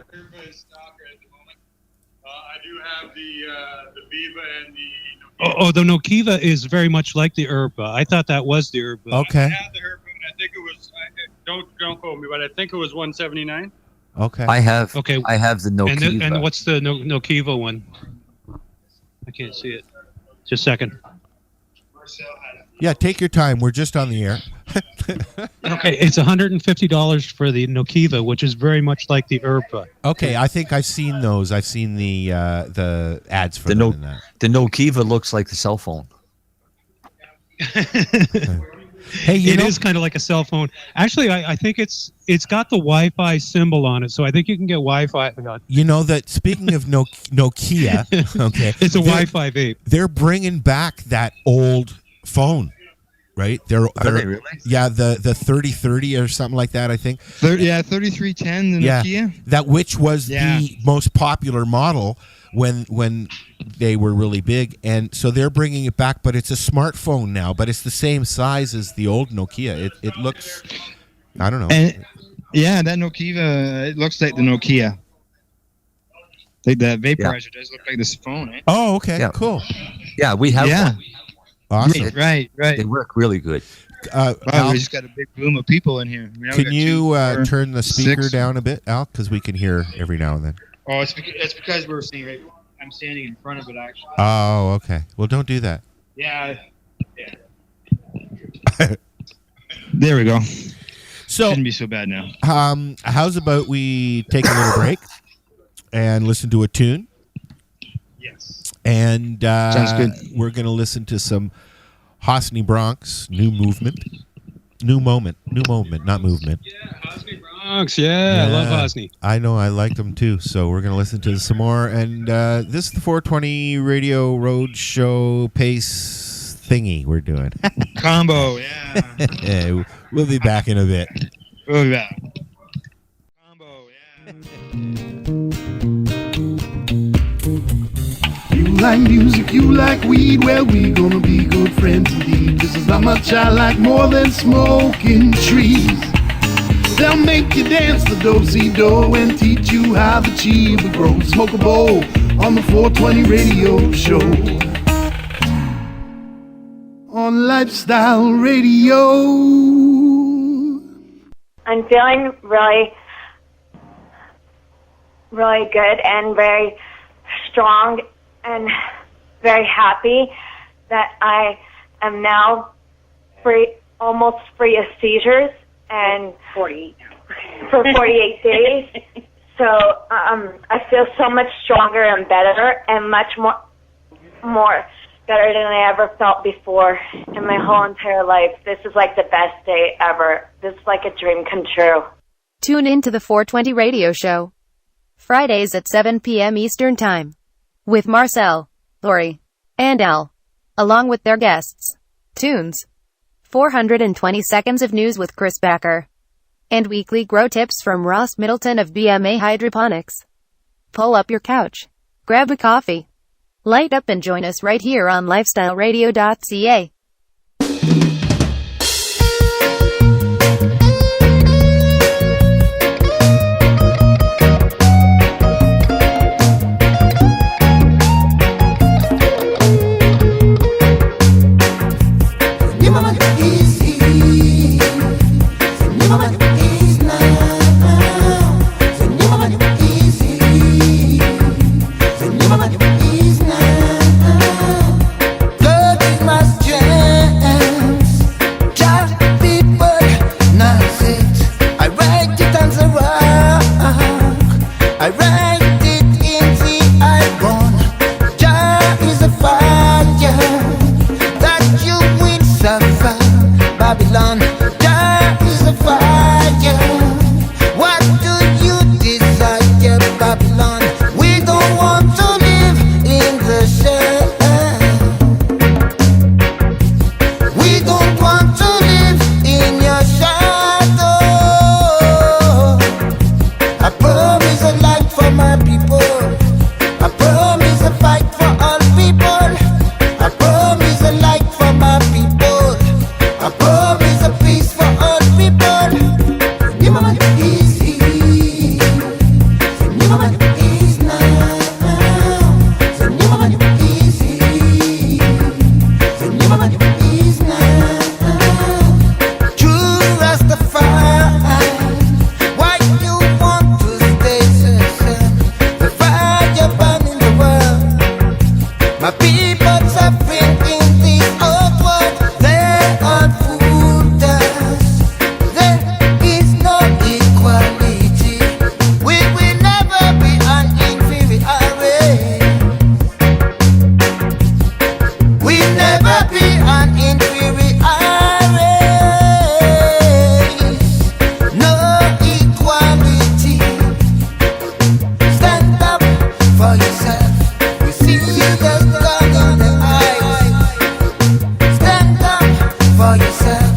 The Nokiva is very much like the Herba. I thought that was the Herba. Okay. I had the Herba, and I think it was. Don't quote me, but I think it was $179. Okay. I have the Nokiva. And what's the Nokiva one? I can't see it. Just a second. Yeah, take your time. We're just on the air. Okay, it's $150 for the Nokiva, which is very much like the Herba. Okay, I think I've seen those. I've seen the ads for them in that. The Nokiva looks like the cell phone. Hey, it is kind of like a cell phone. Actually, I think it's got the Wi-Fi symbol on it, so I think you can get Wi-Fi. You know that speaking of Nokia, okay, it's a Wi-Fi vape. They're bringing back that old phone, right? Are they really? Yeah, the 3030 or something like that. I think. 3310. The Nokia. That which was the most popular model when they were really big, and so they're bringing it back, but it's a smartphone now, but it's the same size as the old Nokia. It looks, I don't know. And that Nokiva, it looks like the Nokia. Like the vaporizer does look like this phone. Eh? Oh, okay, cool. Yeah, we have one. Awesome. Right. They work really good. Wow, we just got a big boom of people in here. Can you turn the speaker down a bit, Al? Because we can hear every now and then. Oh, it's because we're seeing it. I'm standing in front of it, actually. Oh, okay. Well, don't do that. Yeah. There we go. So shouldn't be so bad now. How's about we take a little break and listen to a tune? Yes. And sounds good. We're going to listen to some Hosni Bronx, New Moment, not movement. Yeah, Hosni Bronx. Yeah, I love Hosni. I know, I like them too. So we're going to listen to some more. And this is the 420 Radio Road Show Pace thingy we're doing. Combo, yeah. We'll be back in a bit. We'll be back. Combo, yeah. You like music, you like weed, well, we gonna be good friends indeed. This is how much I like more than smoking trees. They'll make you dance the do-si-do and teach you how the chiba grows. Smoke a bowl on the 420 radio show. On Lifestyle Radio. I'm feeling really, really good and very strong and very happy that I am now almost free of seizures and 48 for 48 days. So I feel so much stronger and better and much more better than I ever felt before in my whole entire life. This is like the best day ever. This is like a dream come true. Tune in to the 420 Radio Show. Fridays at 7 p.m. Eastern Time. With Marcel, Lori, and Al. Along with their guests. Tunes. 420 seconds of news with Chris Backer. And weekly grow tips from Ross Middleton of BMA Hydroponics. Pull up your couch. grab a coffee, light up and join us right here on lifestyleradio.ca. Babylon, there is a fire. What do you desire, Babylon? We don't want to live in the shade. We don't want to live in your shadow. I promise a light for my people. I promise a fight for all people. I promise a light for my people. I promise a peace for all people. Your mama is here. Your mama is now. Your mama is here. Your mama is now. True Rastafari, why you want to stay so sad? The fire burning the world. My people suffering in this old world. They are food dust. There is no equality. We will never be an inferior race. We'll never be an inferior race. No equality. Stand up for yourself. We see the God in the eyes. Stand up for yourself,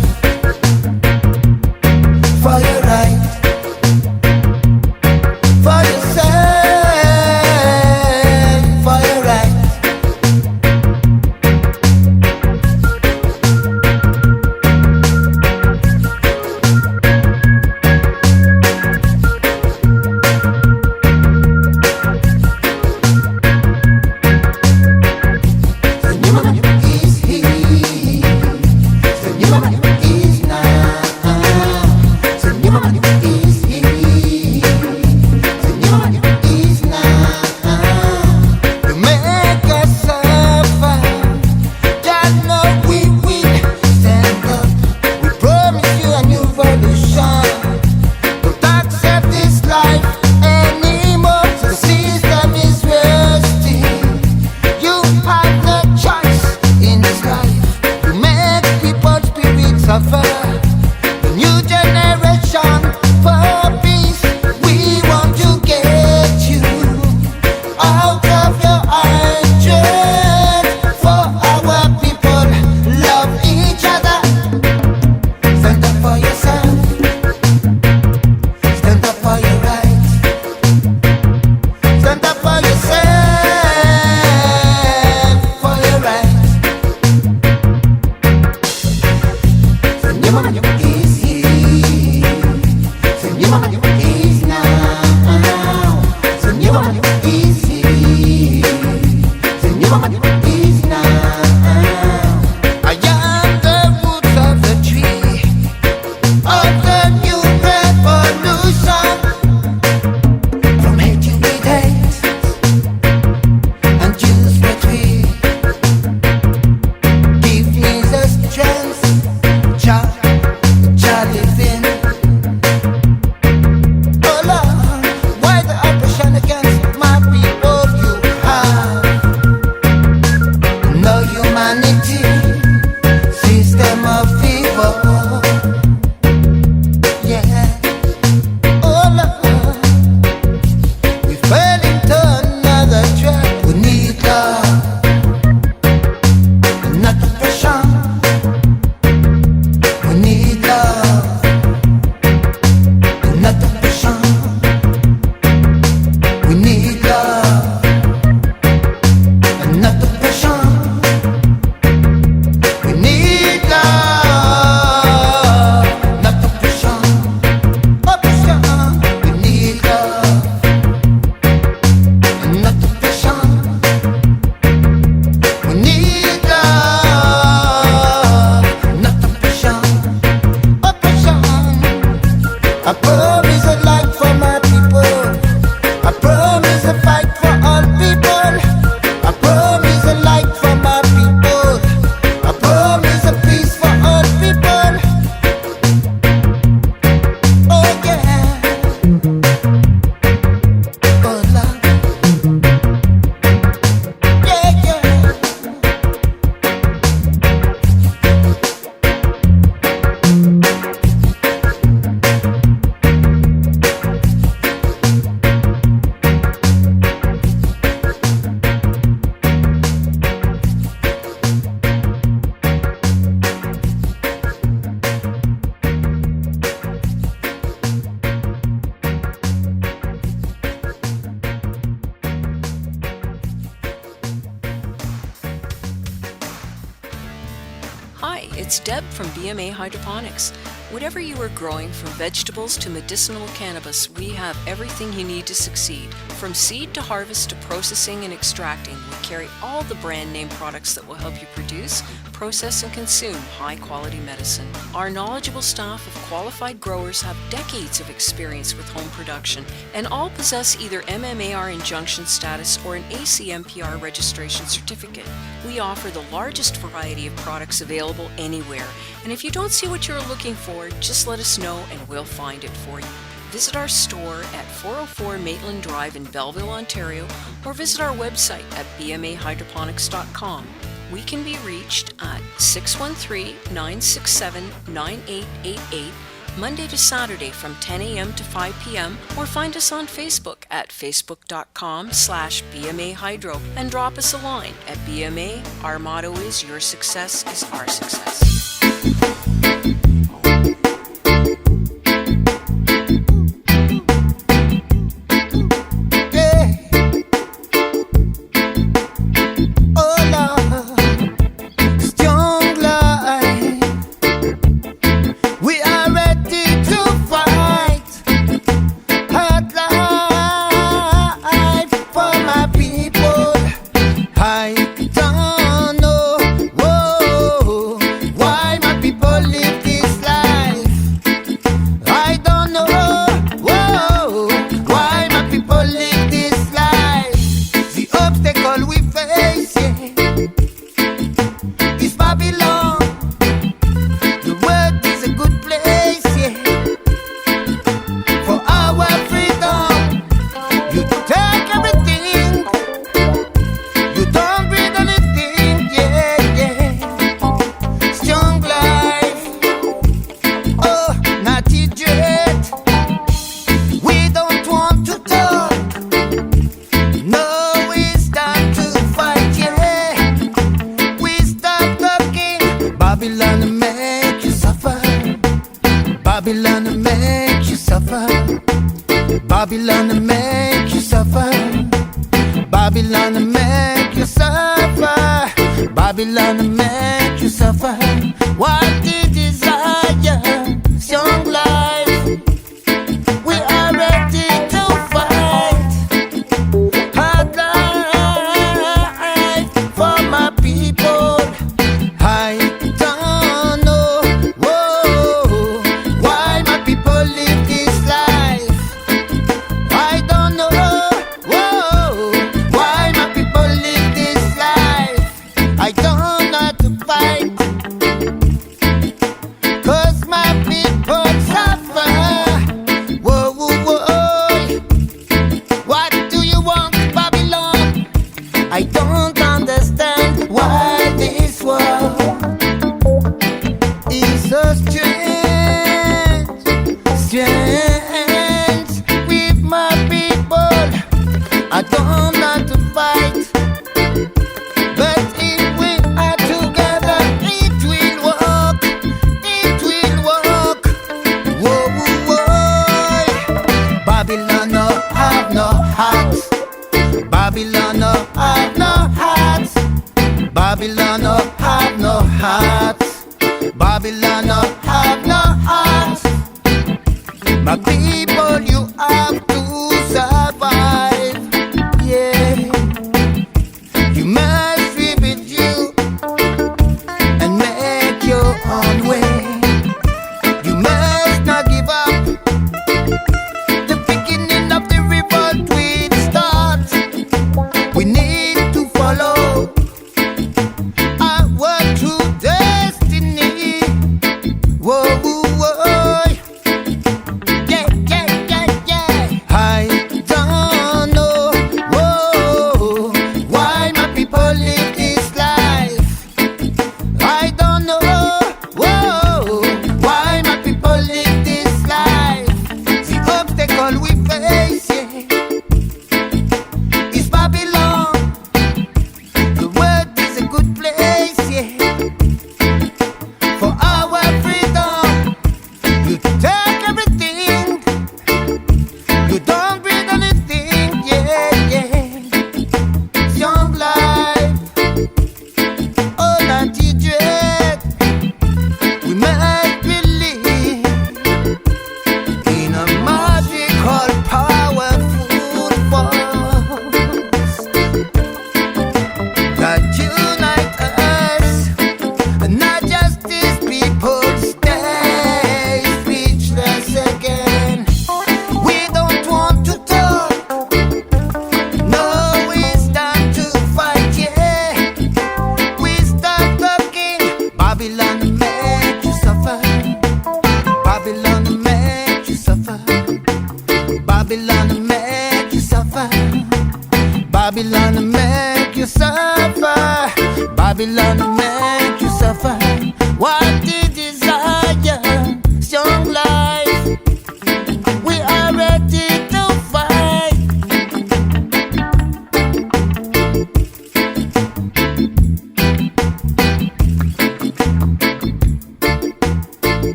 for your right, for yourself, for your right. Your mama is here. Your mama is now. Your mama is here. Your mama is now. You make us suffer. Just know we will stand up. We promise you a new revolution. Don't accept this life anymore. The system is resting. You have no choice in this life. You make people's spirits suffer. The new generation for peace. We want to get you out of your hatred. For our people love each other. Stand up for yourself. Stand up for your rights. Stand up for yourself, for your rights. Your mama is here. Your mama is now. Your mama is here. Your mama is now. I am the roots of the tree of the new revolution. From hate to hate and choose between. Give me the strength, Jah, I promise a life for my people. I promise a fight for all people. I promise a light for my people. I promise a peace for all people. Oh yeah. Oh Lord. Yeah, yeah. Hi, it's Deb from BMA Hydroponics. Whatever you are growing, from vegetables to medicinal cannabis, we have everything you need to succeed. From seed to harvest to processing and extracting, we carry all the brand name products that will help you produce, process, and consume high quality medicine. Our knowledgeable staff of qualified growers have decades of experience with home production, and all possess either MMAR injunction status or an ACMPR registration certificate. We offer the largest variety of products available anywhere, and if you don't see what you're looking for, just let us know and we'll find it for you. Visit our store at 404 Maitland Drive in Belleville, Ontario, or visit our website at bmahydroponics.com. We can be reached at 613-967-9888, Monday to Saturday from 10 a.m. to 5 p.m. or find us on Facebook at facebook.com/BMAHydro and drop us a line. At BMA, our motto is your success is our success. Babylon to make you suffer. Babylon to make you suffer. Babylon to make you suffer. What you desire, young life. We are ready to fight. Hard life for my people. I don't know why my people live this life. I don't know why my people live this life. I don't know how to fight, 'cause my people suffer. What do you want, Babylon? I don't understand why this world is so strange, strange with my people. I don't know how to fight, but if we are together, it will work. It will work. Babylon no have no heart. Babylon no have no heart. Babylon no have no heart. Babylon no have no heart. My people, you have to survive. Yeah, you must rebuild you and make your own way. You must not give up. Babylon make you suffer. What the desire? Strong life. We are ready to fight.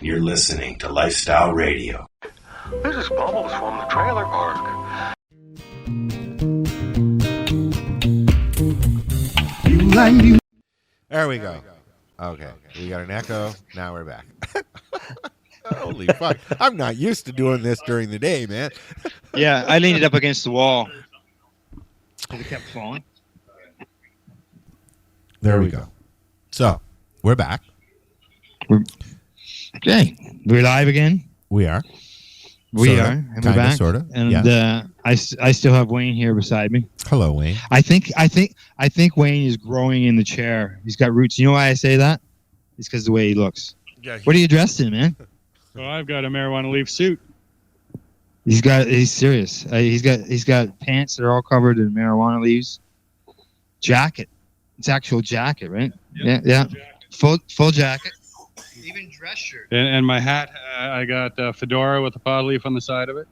You're listening to Lifestyle Radio. This is Bubbles from the trailer park. There we go. Okay, we got an echo. Now we're back. Holy fuck! I'm not used to doing this during the day, man. Yeah, I leaned it up against the wall. It kept falling. There we go. So we're back. Okay, we're live again. We are. We Sorta, are. And we're kinda, back. sorta, And yeah. I still have Wayne here beside me. Hello, Wayne. I think Wayne is growing in the chair. He's got roots. You know why I say that? It's because of the way he looks. Yeah, What are you dressed in, man? So I've got a marijuana leaf suit. He's serious. He's got pants that are all covered in marijuana leaves. Jacket. It's actual jacket, right? Yeah. Full jacket. Even dress shirt. And my hat, I got a fedora with a pod leaf on the side of it.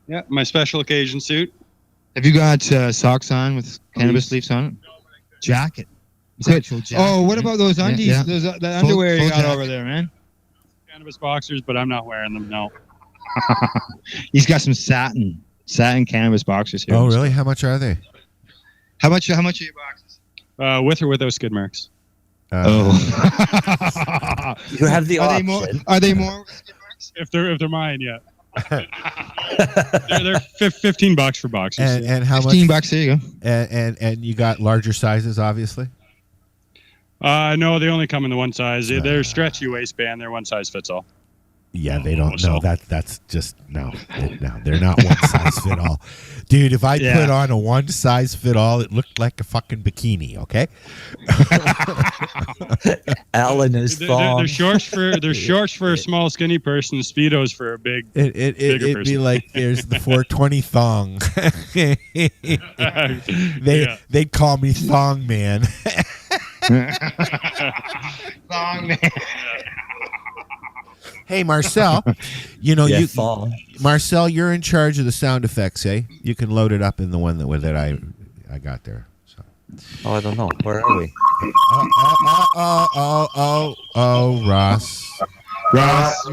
Yeah, my special occasion suit. Have you got socks on with cannabis leaves on it? Jacket. It's actual jacket. Oh, what about those undies? Yeah. Those the underwear you got jacket. over there, man? Cannabis boxers, but I'm not wearing them, no. He's got some satin cannabis boxers here. Oh, really? How much are they? How much are your boxes? With or without skid marks. Oh. You have the Are they more? If they're mine, yeah. they're $15 for boxers. And how much? $15. There you go. And you got larger sizes, obviously. No, they only come in the one size. They're stretchy waistband. They're one size fits all. Yeah, they don't. No, that's just no. They're not one size fit all, dude. If I put on a one size fit all, it looked like a fucking bikini. Okay. Alan is They're shorts for a small skinny person. Speedos for a big bigger It'd person. be like there's the 420 thong. They'd call me thong man. Thong man. Hey, Marcel, Marcel, you're in charge of the sound effects, eh? You can load it up in the one that I got there. So. Oh, I don't know. Where are we? Ross. Ross.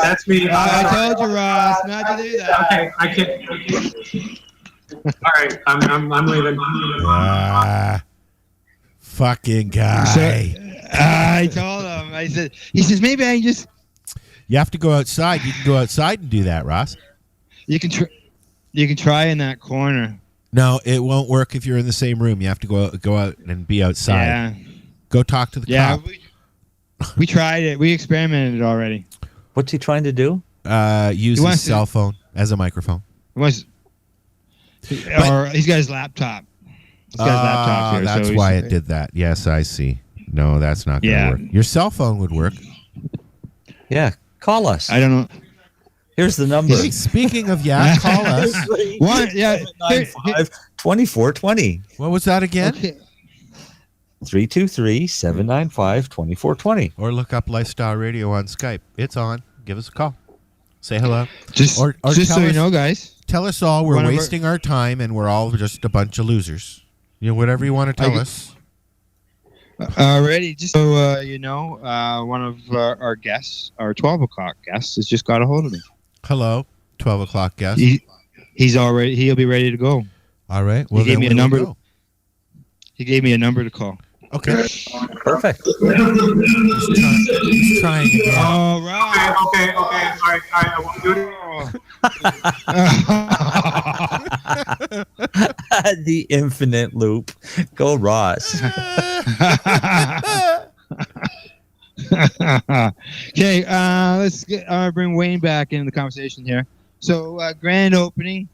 That's me. I told you, Ross, not to do that. Okay, I can't. All right, I'm leaving. Fucking guy. I told him. He says maybe I can just. You have to go outside. You can go outside and do that, Ross. You can try in that corner. No, it won't work if you're in the same room. You have to go out and be outside. Yeah. Go talk to the cop. We tried it. We experimented already. What's he trying to do? Use his cell phone as a microphone. He's got his laptop. He's got his laptop here. That's why it did that. Yes, I see. No, that's not going to work. Your cell phone would work. Yeah, call us. I don't know. Here's the number. Hey, speaking of call us. 2420. What was that again? 323-795-2420. Or look up Lifestyle Radio on Skype. It's on. Give us a call. Say hello. Just so you know, guys. Tell us all we're wasting our time and we're all just a bunch of losers. You know, whatever you want to tell us. Already, just so one of our guests, our 12 o'clock guests, has just got a hold of me. Hello, 12 o'clock guest. He'll be ready to go. All right. Well, he gave me a number. He gave me a number to call. Okay. Perfect. He's trying again. All right. Okay. All right. I won't do it. The infinite loop. Go, Ross. Okay, let's bring Wayne back into the conversation here. So, grand opening,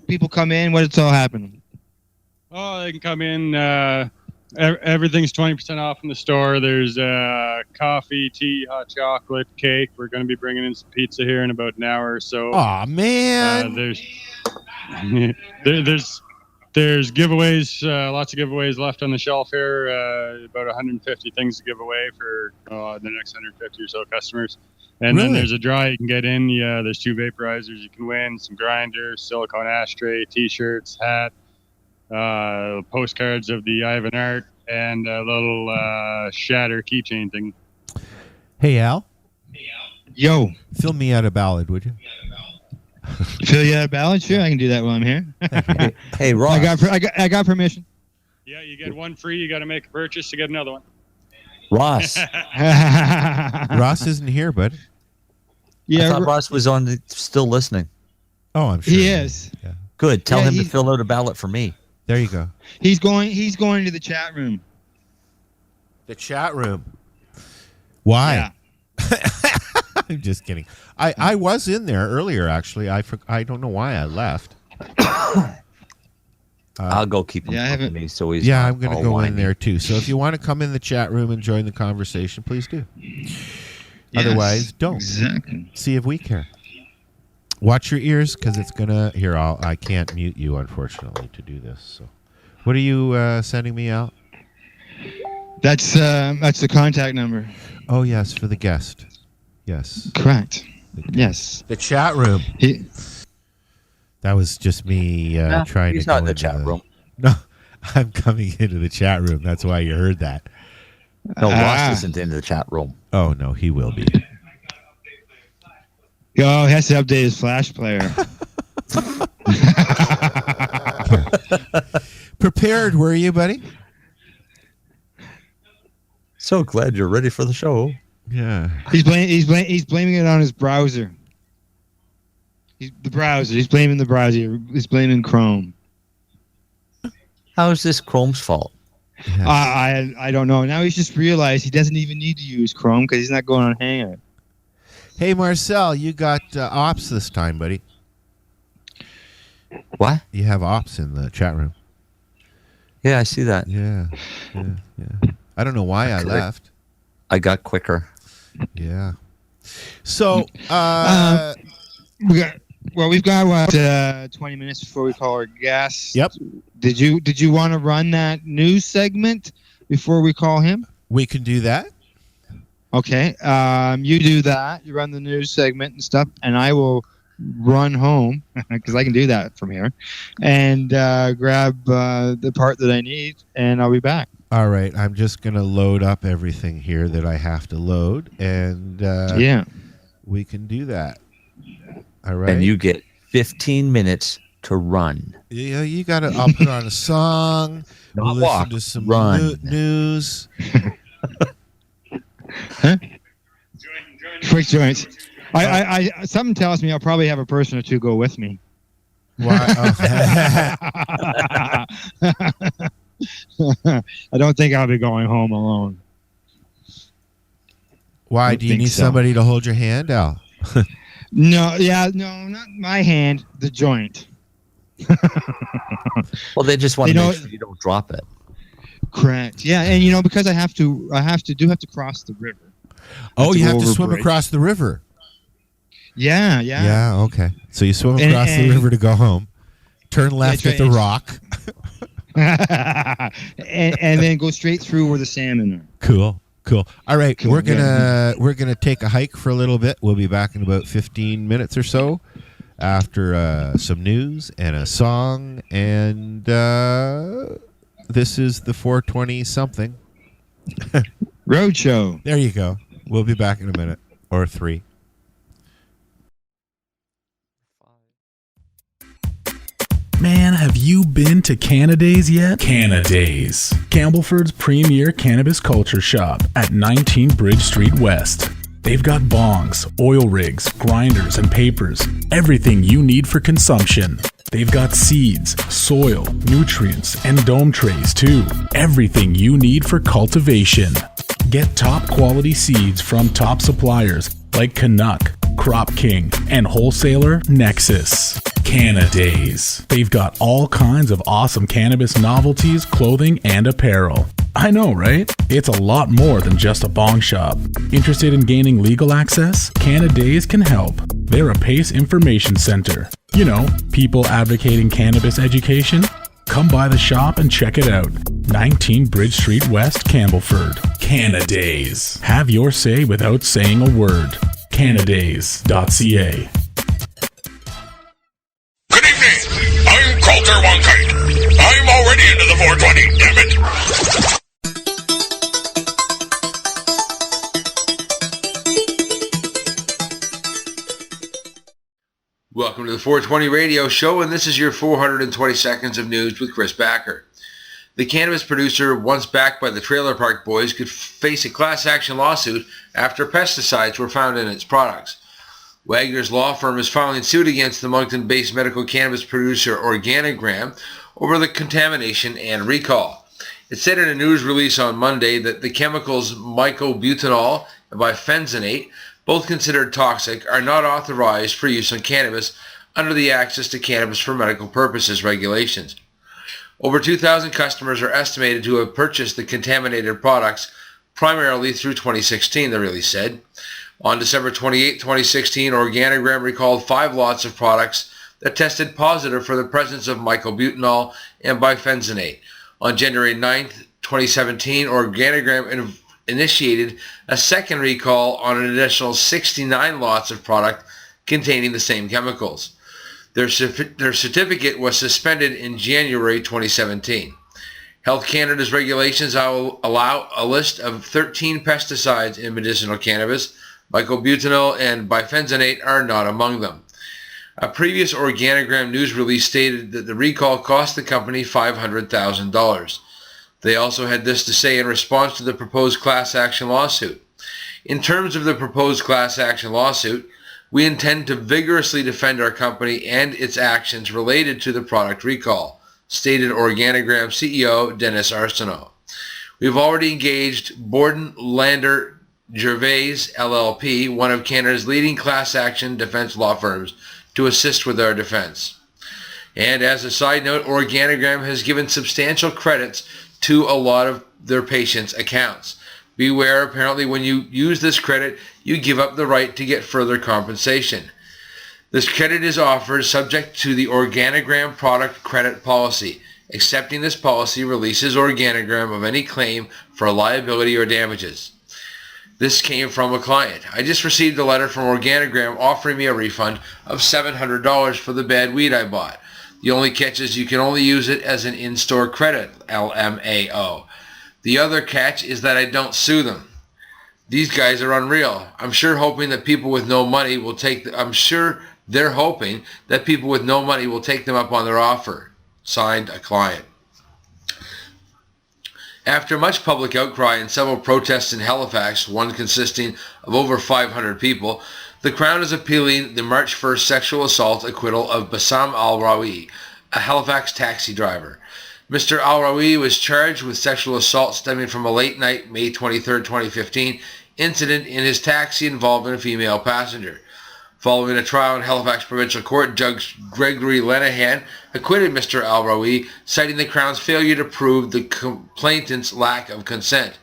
people come in. What's all happening? Oh, they can come in. Everything's 20% off in the store. There's coffee, tea, hot chocolate, cake. We're going to be bringing in some pizza here in about an hour or so. Aw, man. There's giveaways, lots of giveaways left on the shelf here. About 150 things to give away for the next 150 or so customers. And then there's a draw you can get in. Yeah, there's 2 vaporizers you can win, some grinders, silicone ashtray, T-shirts, hat, postcards of the Ivan art, and a little shatter keychain thing. Hey, Al. Yo. Fill me out a ballad, would you? Fill you out a ballad? Sure, I can do that while I'm here. Hey, Ross. I got permission. Yeah, you get one free. You got to make a purchase to get another one. Ross. Ross isn't here, bud. Yeah, I thought Ross was still listening. Oh, I'm sure. He is. Yeah. Good. Tell him to fill out a ballot for me. There you go. He's going to the chat room. The chat room. Why? Yeah. I'm just kidding. I was in there earlier, actually. I don't know why I left. I'll go keep him company. So he's I'm going to go in there too. So if you want to come in the chat room and join the conversation, please do. Yes, Otherwise, don't. Exactly. See if we care. Watch your ears, because it's gonna. Here, I can't mute you, unfortunately, to do this. So, what are you sending me out? That's the contact number. Oh yes, for the guest. Yes. Correct. Yes. The chat room. That was just me trying to. He's not go in the into chat room. No, I'm coming into the chat room. That's why you heard that. No, Ross isn't in the chat room. Oh no, he will be. Oh, he has to update his Flash player. Prepared, were you, buddy? So glad you're ready for the show. Yeah. He's blaming it on his browser. The browser. He's blaming the browser. He's blaming Chrome. How is this Chrome's fault? Yeah. I don't know. Now he's just realized he doesn't even need to use Chrome because he's not going on Hangout. Hey, Marcel, you got ops this time, buddy. What? You have ops in the chat room. Yeah, I see that. Yeah. I don't know why I left. I got quicker. Yeah. So, we've got 20 minutes before we call our guest. Yep. Did you want to run that news segment before we call him? We can do that. Okay. You do that. You run the news segment and stuff, and I will run home because I can do that from here and grab the part that I need, and I'll be back. All right. I'm just going to load up everything here that I have to load, and we can do that. All right. And you get 15 minutes to run. Yeah, you got to. I'll put on a song. Not listen walk, to some run. news. Huh? Quick joints. I something tells me I'll probably have a person or two go with me. Why? I don't think I'll be going home alone. Why? Do you need somebody to hold your hand, Al? No, not my hand. The joint. Well, they just want to make sure you don't drop it. Correct. Yeah, and because I have to cross the river. Oh, you have to over swim bridge. across the river. Yeah. Yeah. Okay. So you swim across the river to go home. Turn left at the rock. and then go straight through where the salmon are. Cool. All right, Cool. we're gonna take a hike for a little bit. We'll be back in about 15 minutes or so after some news and a song, and this is the 420 something Roadshow. There you go. We'll be back in a minute or 3. Man, have you been to Canadays yet? Canadays, Campbellford's premier cannabis culture shop at 19 Bridge Street West. They've got bongs, oil rigs, grinders, and papers. Everything you need for consumption. They've got seeds, soil, nutrients, and dome trays too. Everything you need for cultivation. Get top quality seeds from top suppliers like Canuck, Crop King, and wholesaler Nexus. Canadays. They've got all kinds of awesome cannabis novelties, clothing, and apparel. I know, right? It's a lot more than just a bong shop. Interested in gaining legal access? Canadays can help. They're a PACE information center. You know, people advocating cannabis education. Come by the shop and check it out. 19 Bridge Street West, Campbellford. Canadays. Have your say without saying a word. Canadays.ca. I'm Coulter Wonkite. I'm already into the 420, damn it. Welcome to the 420 Radio Show, and this is your 420 seconds of news with Chris Backer. The cannabis producer, once backed by the Trailer Park Boys, could face a class action lawsuit after pesticides were found in its products. Wagner's law firm is filing suit against the Moncton-based medical cannabis producer Organigram over the contamination and recall. It said in a news release on Monday that the chemicals mycobutanol and bifenthonate, both considered toxic, are not authorized for use on cannabis under the Access to Cannabis for Medical Purposes regulations. Over 2,000 customers are estimated to have purchased the contaminated products primarily through 2016, the release said. On December 28, 2016, Organigram recalled 5 lots of products that tested positive for the presence of mycobutanol and bifenthonate. On January 9, 2017, Organigram initiated a second recall on an additional 69 lots of product containing the same chemicals. Their certificate was suspended in January 2017. Health Canada's regulations allow a list of 13 pesticides in medicinal cannabis. Mycobutanol and bifenthonate are not among them. A previous Organigram news release stated that the recall cost the company $500,000. They also had this to say in response to the proposed class action lawsuit. In terms of the proposed class action lawsuit, we intend to vigorously defend our company and its actions related to the product recall, stated Organigram CEO Dennis Arsenault. We've already engaged Borden Lander Gervais LLP, one of Canada's leading class action defense law firms, to assist with our defense. And as a side note, Organigram has given substantial credits to a lot of their patients' accounts. Beware, apparently when you use this credit, you give up the right to get further compensation. This credit is offered subject to the Organigram product credit policy. Accepting this policy releases Organigram of any claim for liability or damages. This came from a client. I just received a letter from Organigram offering me a refund of $700 for the bad weed I bought. The only catch is you can only use it as an in-store credit, LMAO. The other catch is that I don't sue them. These guys are unreal. I'm sure hoping that people with no money will take I'm sure they're hoping that people with no money will take them up on their offer. Signed, a client. After much public outcry and several protests in Halifax, one consisting of over 500 people, the Crown is appealing the March 1st sexual assault acquittal of Bassam Al-Rawi, a Halifax taxi driver. Mr. Al-Rawi was charged with sexual assault stemming from a late night, May 23, 2015, incident in his taxi involving a female passenger. Following a trial in Halifax Provincial Court, Judge Gregory Lenahan acquitted Mr. Al-Rawi, citing the Crown's failure to prove the complainant's lack of consent.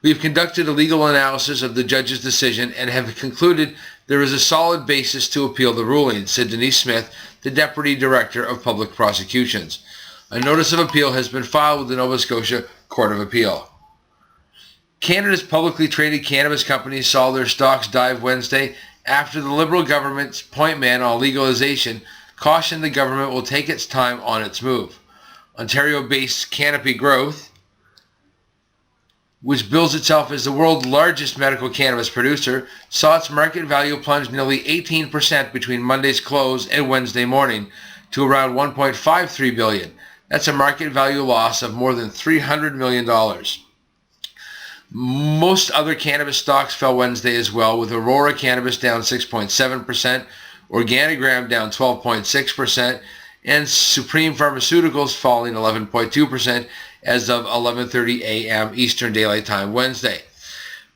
We have conducted a legal analysis of the judge's decision and have concluded there is a solid basis to appeal the ruling, said Denise Smith, the Deputy Director of Public Prosecutions. A notice of appeal has been filed with the Nova Scotia Court of Appeal. Canada's publicly traded cannabis companies saw their stocks dive Wednesday after the Liberal government's point man on legalization cautioned the government will take its time on its move. Ontario-based Canopy Growth, which bills itself as the world's largest medical cannabis producer, saw its market value plunge nearly 18% between Monday's close and Wednesday morning to around $1.53 billion. That's a market value loss of more than $300 million. Most other cannabis stocks fell Wednesday as well, with Aurora Cannabis down 6.7%, Organigram down 12.6%, and Supreme Pharmaceuticals falling 11.2% as of 11:30 a.m. Eastern Daylight Time Wednesday.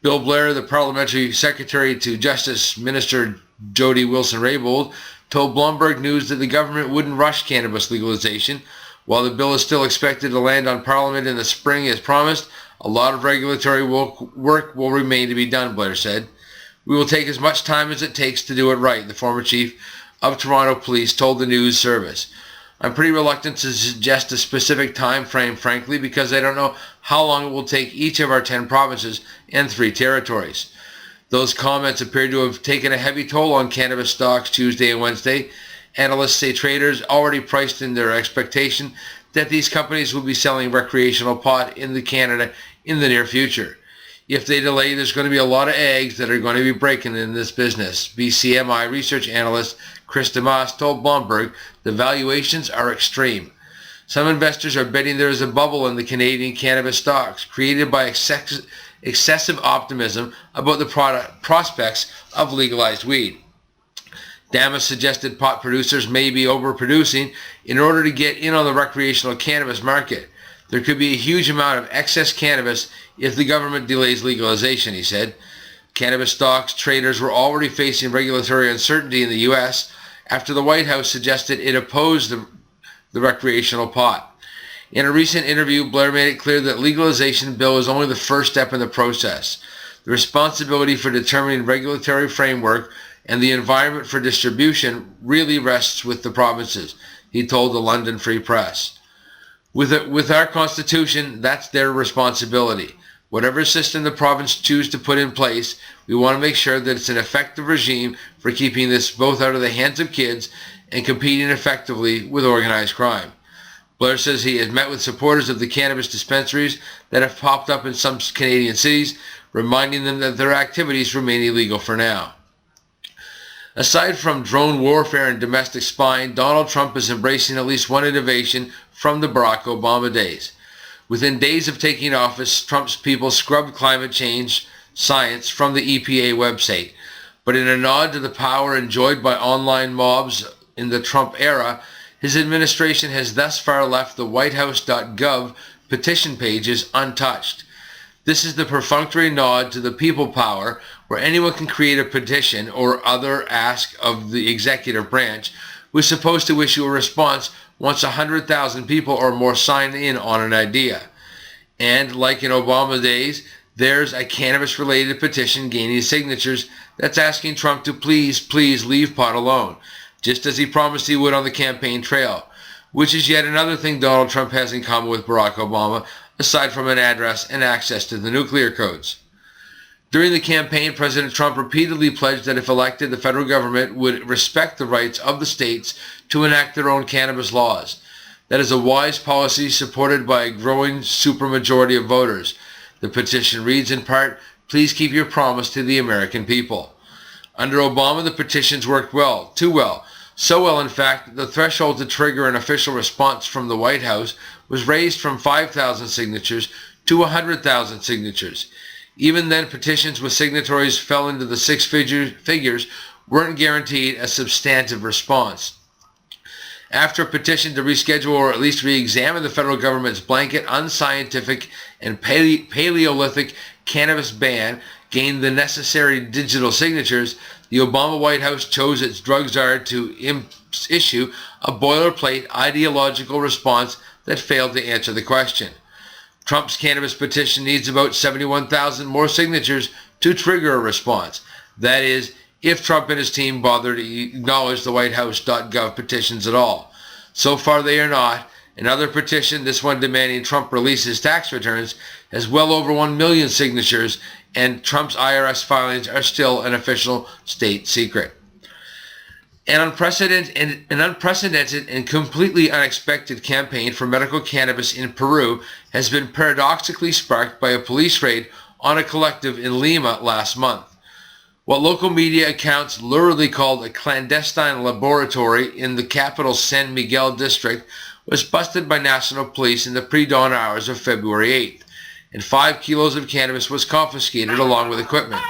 Bill Blair, the parliamentary secretary to Justice Minister Jody Wilson-Raybould, told Bloomberg News that the government wouldn't rush cannabis legalization. While the bill is still expected to land on Parliament in the spring as promised, a lot of regulatory work will remain to be done, Blair said. We will take as much time as it takes to do it right, the former chief of Toronto Police told the news service. I'm pretty reluctant to suggest a specific time frame, frankly, because I don't know how long it will take each of our 10 provinces and 3 territories. Those comments appear to have taken a heavy toll on cannabis stocks Tuesday and Wednesday. Analysts say traders already priced in their expectation that these companies will be selling recreational pot in Canada in the near future. If they delay, there's going to be a lot of eggs that are going to be breaking in this business. BCMI research analyst Chris DeMoss told Bloomberg the valuations are extreme. Some investors are betting there is a bubble in the Canadian cannabis stocks created by excessive optimism about the prospects of legalized weed. Damas suggested pot producers may be overproducing in order to get in on the recreational cannabis market. There could be a huge amount of excess cannabis if the government delays legalization, he said. Cannabis stocks traders were already facing regulatory uncertainty in the U.S. after the White House suggested it opposed the recreational pot. In a recent interview, Blair made it clear that legalization bill is only the first step in the process. The responsibility for determining regulatory framework and the environment for distribution really rests with the provinces, he told the London Free Press. With our constitution, that's their responsibility. Whatever system the province choose to put in place, we want to make sure that it's an effective regime for keeping this both out of the hands of kids and competing effectively with organized crime. Blair says he has met with supporters of the cannabis dispensaries that have popped up in some Canadian cities, reminding them that their activities remain illegal for now. Aside from drone warfare and domestic spying, Donald Trump is embracing at least one innovation from the Barack Obama days. Within days of taking office, Trump's people scrubbed climate change science from the EPA website. But in a nod to the power enjoyed by online mobs in the Trump era, his administration has thus far left the whitehouse.gov petition pages untouched. This is the perfunctory nod to the people power where anyone can create a petition or other ask of the executive branch, who is supposed to issue a response once 100,000 people or more sign in on an idea. And like in Obama days, there's a cannabis-related petition gaining signatures that's asking Trump to please leave pot alone, just as he promised he would on the campaign trail, which is yet another thing Donald Trump has in common with Barack Obama, aside from an address and access to the nuclear codes. During the campaign, President Trump repeatedly pledged that if elected, the federal government would respect the rights of the states to enact their own cannabis laws. That is a wise policy supported by a growing supermajority of voters. The petition reads in part, "Please keep your promise to the American people." Under Obama, the petitions worked well, too well. So well, in fact, that the threshold to trigger an official response from the White House was raised from 5,000 signatures to 100,000 signatures. Even then, petitions with signatories fell into the six figures weren't guaranteed a substantive response. After a petition to reschedule or at least re-examine the federal government's blanket, unscientific, and Paleolithic cannabis ban gained the necessary digital signatures, the Obama White House chose its drug czar to issue a boilerplate ideological response that failed to answer the question. Trump's cannabis petition needs about 71,000 more signatures to trigger a response. That is, if Trump and his team bother to acknowledge the whitehouse.gov petitions at all. So far they are not. Another petition, this one demanding Trump release his tax returns, has well over 1 million signatures, and Trump's IRS filings are still an official state secret. An unprecedented and completely unexpected campaign for medical cannabis in Peru has been paradoxically sparked by a police raid on a collective in Lima last month. What local media accounts luridly called a clandestine laboratory in the capital's San Miguel district was busted by national police in the pre-dawn hours of February 8th, and 5 kilos of cannabis was confiscated along with equipment.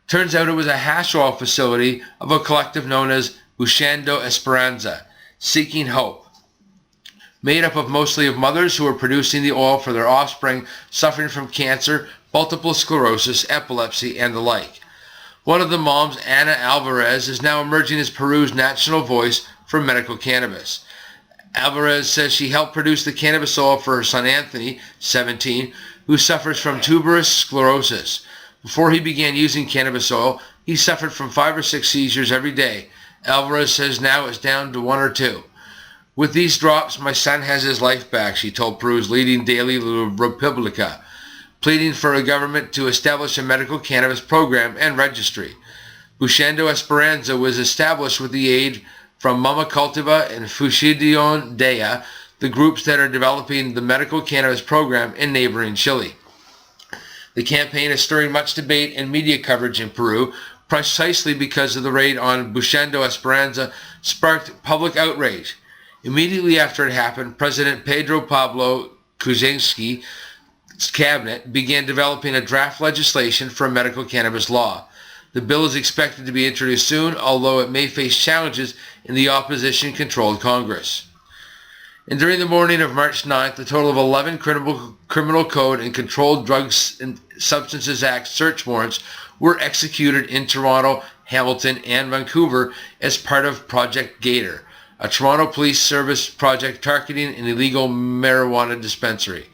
Turns out it was a hash oil facility of a collective known as Buscando Esperanza, Seeking Hope, made up of mostly of mothers who were producing the oil for their offspring suffering from cancer, multiple sclerosis, epilepsy, and the like. One of the moms, Ana Alvarez, is now emerging as Peru's national voice for medical cannabis. Alvarez says she helped produce the cannabis oil for her son Anthony, 17, who suffers from tuberous sclerosis. Before he began using cannabis oil, he suffered from 5 or 6 seizures every day. Alvarez says now it's down to 1 or 2. With these drops, my son has his life back, she told Peru's leading daily La Repubblica, pleading for a government to establish a medical cannabis program and registry. Buscando Esperanza was established with the aid from Mama Cultiva and Fusión Dea, the groups that are developing the medical cannabis program in neighboring Chile. The campaign is stirring much debate and media coverage in Peru, precisely because of the raid on Buscando Esperanza sparked public outrage. Immediately after it happened, President Pedro Pablo Kuczynski's cabinet began developing a draft legislation for a medical cannabis law. The bill is expected to be introduced soon, although it may face challenges in the opposition-controlled Congress. And during the morning of March 9th, a total of 11 Criminal Code and Controlled Drugs and Substances Act search warrants were executed in Toronto, Hamilton, and Vancouver as part of Project Gator, a Toronto Police Service project targeting an illegal marijuana dispensary.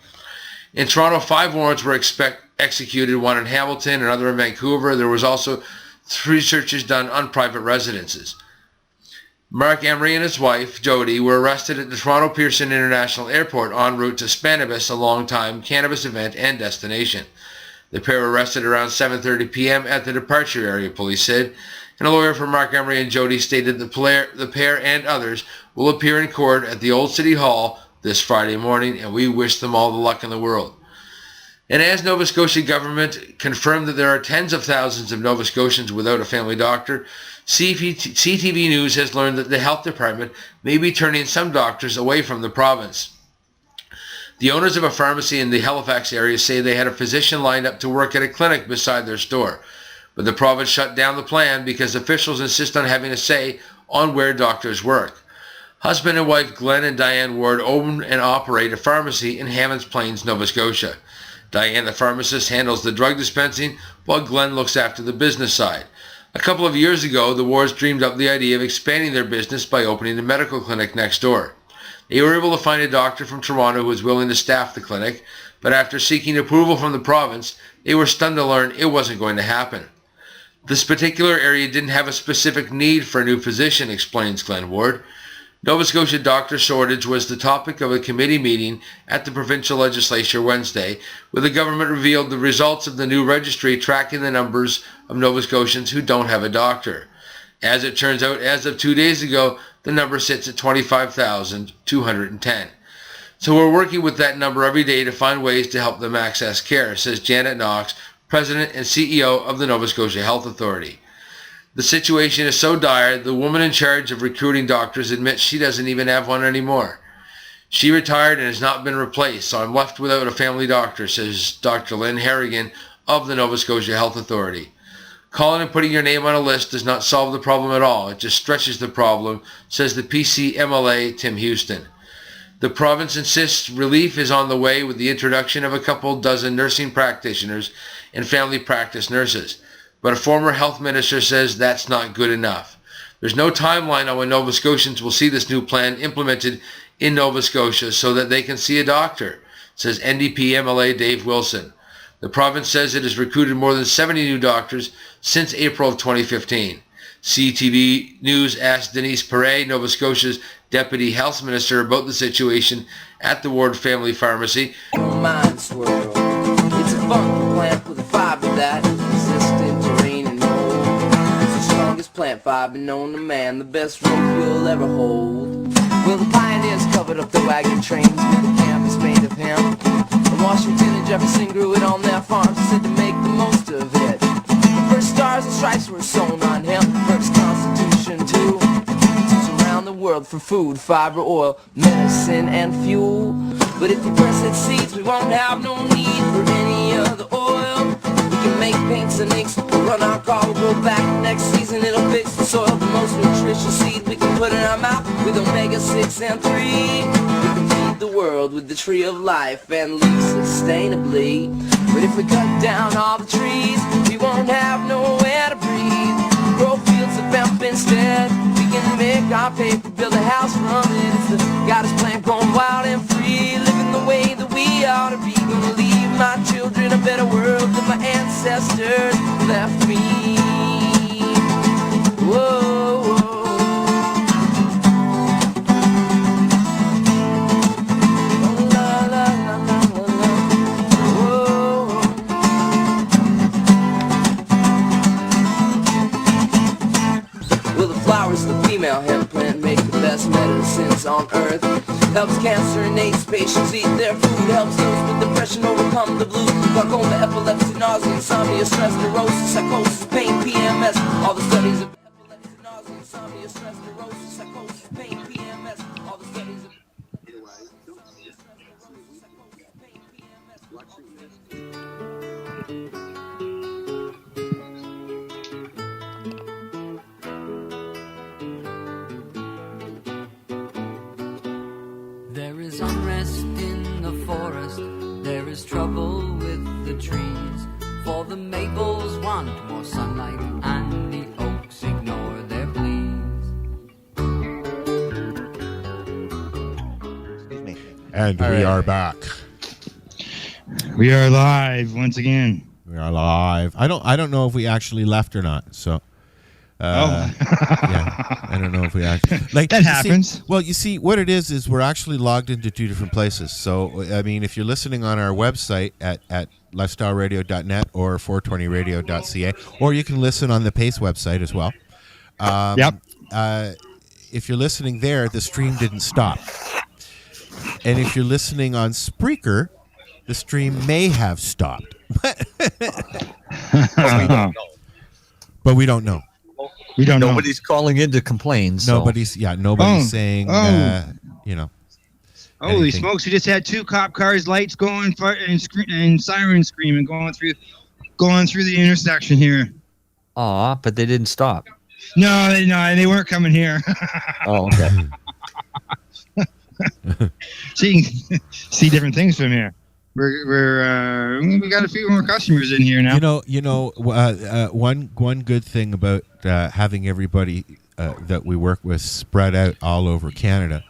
In Toronto, 5 warrants were executed, 1 in Hamilton, and another in Vancouver. There was also 3 searches done on private residences. Mark Emery and his wife, Jody, were arrested at the Toronto Pearson International Airport en route to Spanibus, a long-time cannabis event and destination. The pair were arrested around 7:30 p.m. at the departure area, police said, and a lawyer for Mark Emery and Jody stated the pair and others will appear in court at the Old City Hall this Friday morning, and we wish them all the luck in the world. And as Nova Scotia government confirmed that there are tens of thousands of Nova Scotians without a family doctor, CTV News has learned that the health department may be turning some doctors away from the province. The owners of a pharmacy in the Halifax area say they had a physician lined up to work at a clinic beside their store, but the province shut down the plan because officials insist on having a say on where doctors work. Husband and wife Glenn and Diane Ward own and operate a pharmacy in Hammonds Plains, Nova Scotia. Diane, the pharmacist, handles the drug dispensing, while Glenn looks after the business side. A couple of years ago, the Wards dreamed up the idea of expanding their business by opening a medical clinic next door. They were able to find a doctor from Toronto who was willing to staff the clinic, but after seeking approval from the province, they were stunned to learn it wasn't going to happen. This particular area didn't have a specific need for a new physician, explains Glenn Ward. Nova Scotia doctor shortage was the topic of a committee meeting at the provincial legislature Wednesday, where the government revealed the results of the new registry tracking the numbers of Nova Scotians who don't have a doctor. As it turns out, as of 2 days ago, the number sits at 25,210. So we're working with that number every day to find ways to help them access care, says Janet Knox, President and CEO of the Nova Scotia Health Authority. The situation is so dire, the woman in charge of recruiting doctors admits she doesn't even have one anymore. She retired and has not been replaced, so I'm left without a family doctor, says Dr. Lynn Harrigan of the Nova Scotia Health Authority. Calling and putting your name on a list does not solve the problem at all. It just stretches the problem, says the PCMLA Tim Houston. The province insists relief is on the way with the introduction of a couple dozen nursing practitioners and family practice nurses. But a former health minister says that's not good enough. There's no timeline on when Nova Scotians will see this new plan implemented in Nova Scotia so that they can see a doctor, says NDP MLA Dave Wilson. The province says it has recruited more than 70 new doctors since April of 2015. CTV News asked Denise Perret, Nova Scotia's Deputy Health Minister, about the situation at the Ward Family Pharmacy. Mind swirl. It's a funky plant with a fiber that is resistant to rain and mold. It's the strongest plant fiber known to man, the best rope you'll ever hold. Well, the pioneers covered up the wagon trains with the canvas made of hemp. And Washington and Jefferson grew it on their farms and said to make the most of it. The first stars and stripes were sewn on hemp, the first Constitution too. Around the world for food, fiber, oil, medicine, and fuel. But if we press its seeds, we won't have no need for any other oil. We can make paints and inks, we'll run our car, we'll go back next season, it'll fix the soil. The most nutritious seed we can put in our mouth with omega-6 and 3. We can feed the world with the tree of life and live sustainably. But if we cut down all the trees, we won't have nowhere to breathe. Grow fields of hemp instead. We can make our paper, build a house from it. It's the goddess plant going wild and free, living the way that we ought to be. Gonna leave my children a better world than my ancestors left me. Whoa, whoa. Flowers, the female hemp plant, make the best medicines on earth. Helps cancer and AIDS patients eat their food. Helps those with depression overcome the blues. Glaucoma, epilepsy, nausea, insomnia, stress, neurosis, psychosis, pain, PMS. All the studies of epilepsy, nausea, insomnia, stress, neurosis, psychosis, pain, PMS. All the studies of There is unrest in the forest, there is trouble with the trees, for the maples want more sunlight and the oaks ignore their pleas. And we are back. We are live once again. We are live. I don't know if we actually left or not. So, yeah, I don't know if we actually like that happens. You see, what it is we're actually logged into two different places. So, I mean, if you're listening on our website at lifestyleradio.net or 420radio.ca, or you can listen on the Pace website as well. If you're listening there, the stream didn't stop. And if you're listening on Spreaker, the stream may have stopped. But we don't know. We don't know. Nobody's calling in to complain. So. Nobody's saying, you know. Holy anything. smokes! We just had two cop cars, lights going, and sirens screaming, going through the intersection here. Aw, but they didn't stop. No, they weren't coming here. Oh, okay. See different things from here. We got a few more customers in here now. One good thing about having everybody that we work with spread out all over Canada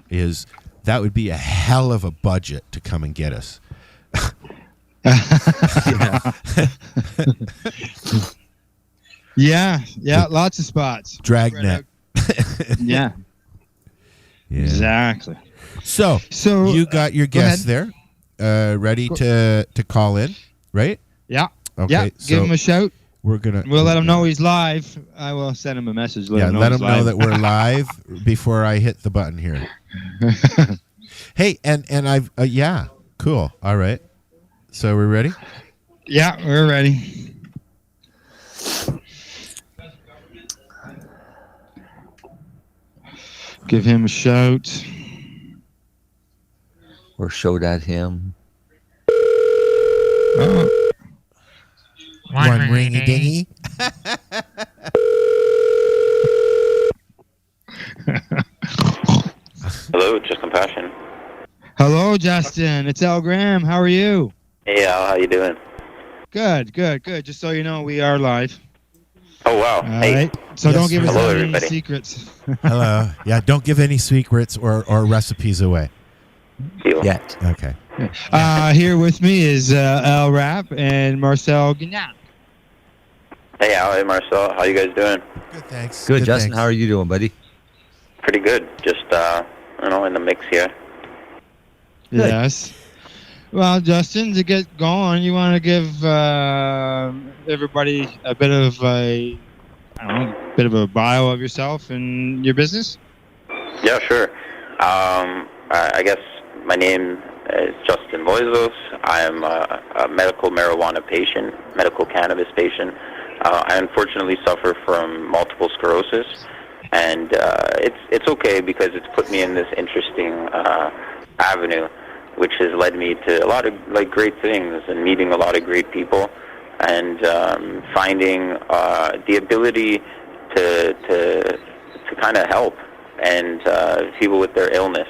is that would be a hell of a budget to come and get us. Yeah, lots of spots. Dragnet. Yeah. Exactly. So you got your guests there, ready to call in, right? Yeah. Okay. Yeah. Give him a shout. We'll let him know he's live. I will send him a message. Let him know that we're live before I hit the button here. Hey, and I've cool. All right. So we're ready? Yeah, we're ready. Give him a shout. Or shout at him. One ringy dingy. Hello, Just Compassion. Hello, Justin. It's Al Graham. How are you? Hey, Al. How you doing? Good. Just so you know, we are live. Oh, wow. All hey. right. So don't give us any everybody. secrets. Hello. Yeah, don't give any secrets or recipes away. Yet. Okay. Here with me is Al Rapp and Marcel Guignac. Hey, Al. Hey, Marcel. How you guys doing? Good, thanks. Good, Justin. Thanks. How are you doing, buddy? Pretty good. Just, in the mix here. Good. Yes. Well, Justin, to get going, you want to give everybody a bit of a bio of yourself and your business? Yeah, sure. I guess my name is Justin Voizos. I am a medical marijuana patient, medical cannabis patient. I unfortunately suffer from multiple sclerosis, and it's okay because it's put me in this interesting avenue, which has led me to a lot of great things and meeting a lot of great people, and finding the ability to kind of help and people with their illness.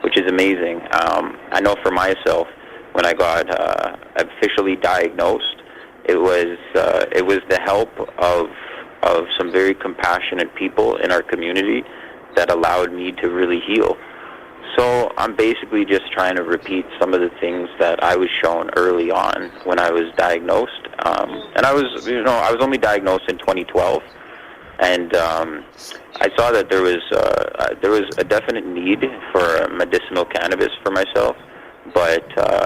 which is amazing. I know for myself, when I got officially diagnosed, it was the help of some very compassionate people in our community that allowed me to really heal. So I'm basically just trying to repeat some of the things that I was shown early on when I was diagnosed. And I was only diagnosed in 2012, and I saw that there was a definite need for medicinal cannabis for myself, but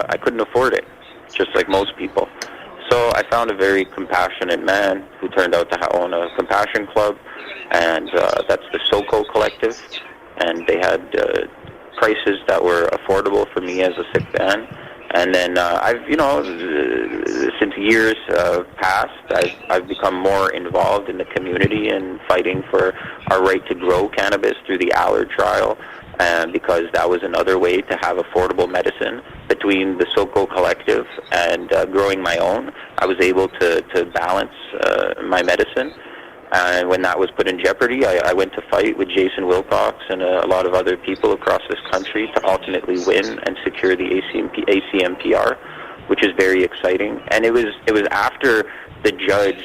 I couldn't afford it, just like most people. So I found a very compassionate man who turned out to own a compassion club, and that's the SoCo Collective, and they had prices that were affordable for me as a sick man. And then since years passed, I've become more involved in the community and fighting for our right to grow cannabis through the Allard trial, because that was another way to have affordable medicine. Between the SoCo Collective and growing my own, I was able to balance my medicine. And when that was put in jeopardy, I went to fight with Jason Wilcox and a lot of other people across this country to ultimately win and secure the ACMPR, which is very exciting. And it was after the judge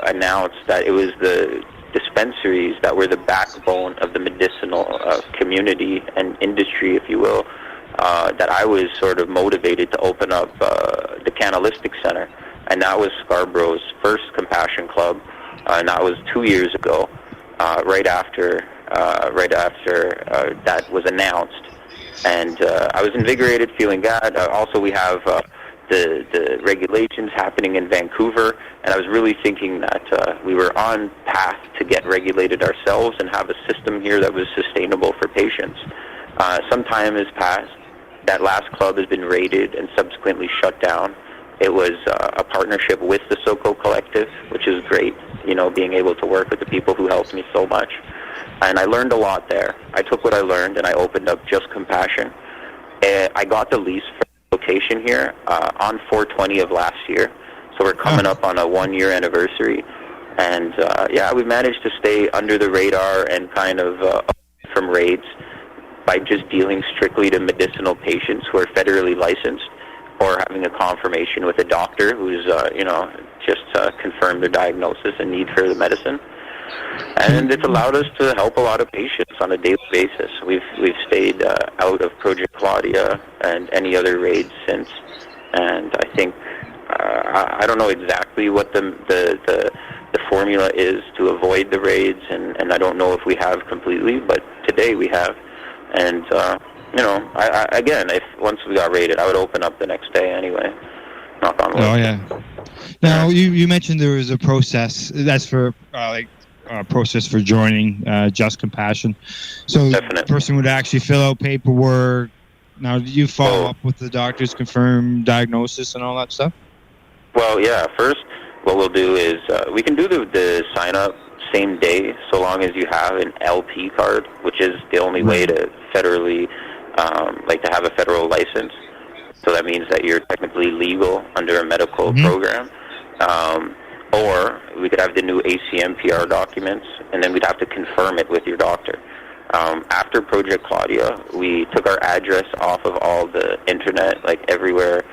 announced that it was the dispensaries that were the backbone of the medicinal community and industry, if you will, that I was sort of motivated to open up the Canalistic Center. And that was Scarborough's first compassion club. And that was 2 years ago, right after that was announced, and I was invigorated, feeling good. Also, we have the regulations happening in Vancouver, and I was really thinking that we were on path to get regulated ourselves and have a system here that was sustainable for patients. Some time has passed. That last club has been raided and subsequently shut down. It was a partnership with the SoCo Collective, which is great, being able to work with the people who helped me so much. And I learned a lot there. I took what I learned and I opened up Just Compassion. I got the lease for the location here on 4/20 of last year. So we're coming up on a 1-year anniversary. And we managed to stay under the radar and kind of from raids by just dealing strictly to medicinal patients who are federally licensed, or having a confirmation with a doctor who's, just confirmed their diagnosis and need for the medicine. And it's allowed us to help a lot of patients on a daily basis. We've stayed out of Project Claudia and any other raids since. And I think, I don't know exactly what the formula is to avoid the raids, and I don't know if we have completely, but today we have. And, if once we got raided, I would open up the next day anyway. Knock on wood. Oh, yeah. Now, you mentioned there was a process. That's for, process for joining Just Compassion. So the person would actually fill out paperwork. Now, do you follow up with the doctor's confirmed diagnosis and all that stuff? Well, yeah. First, what we'll do is we can do the sign-up same day, so long as you have an LP card, which is the only way to federally, to have a federal license. So that means that you're technically legal under a medical program. Or we could have the new ACMPR documents, and then we'd have to confirm it with your doctor. After Project Claudia, we took our address off of all the internet, like everywhere,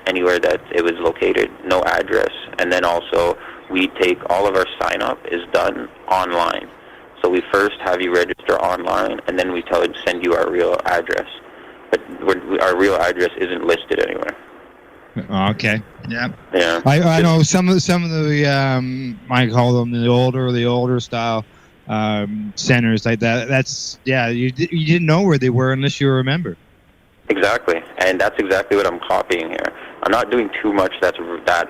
anywhere that it was located, no address. And then also, we take all of our sign-up is done online. So we first have you register online, and then we send you our real address. But our real address isn't listed anywhere. Okay. Yeah. Yeah. I know some of the I call them the older style centers like that. That's you didn't know where they were unless you remember. Exactly, and that's exactly what I'm copying here. I'm not doing too much that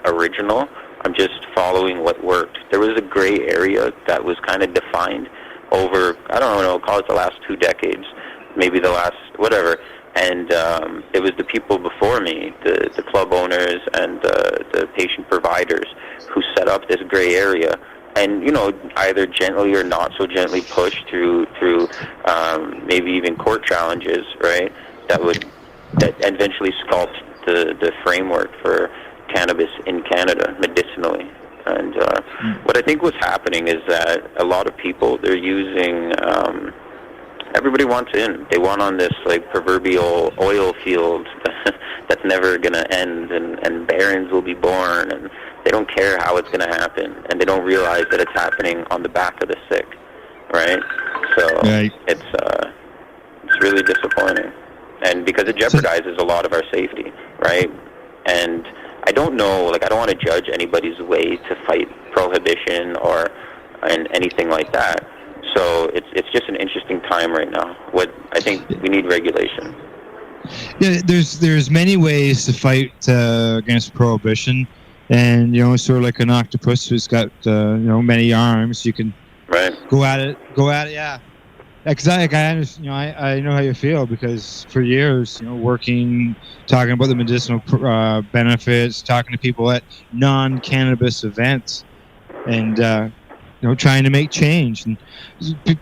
original. I'm just following what worked. There was a gray area that was kind of defined over, I don't know, call it the last 2 decades, maybe the last, whatever. And it was the people before me, the club owners and the patient providers, who set up this gray area. And, either gently or not so gently pushed through maybe even court challenges, right, that eventually sculpt the framework for cannabis in Canada medicinally. And what I think was happening is that a lot of people, they're using everybody wants in. They want on this like proverbial oil field that's never going to end, and barons will be born, and they don't care how it's going to happen, and they don't realize that it's happening on the back of the sick, right? So it's really disappointing, and because it jeopardizes a lot of our safety, right? And I don't know, like I don't want to judge anybody's way to fight prohibition and anything like that. So it's just an interesting time right now. What I think we need regulation. Yeah, there's many ways to fight against prohibition, and sort of like an octopus who's got many arms. You can go at it. Yeah. Because I understand, I know how you feel, because for years, working, talking about the medicinal benefits, talking to people at non-cannabis events, and trying to make change, and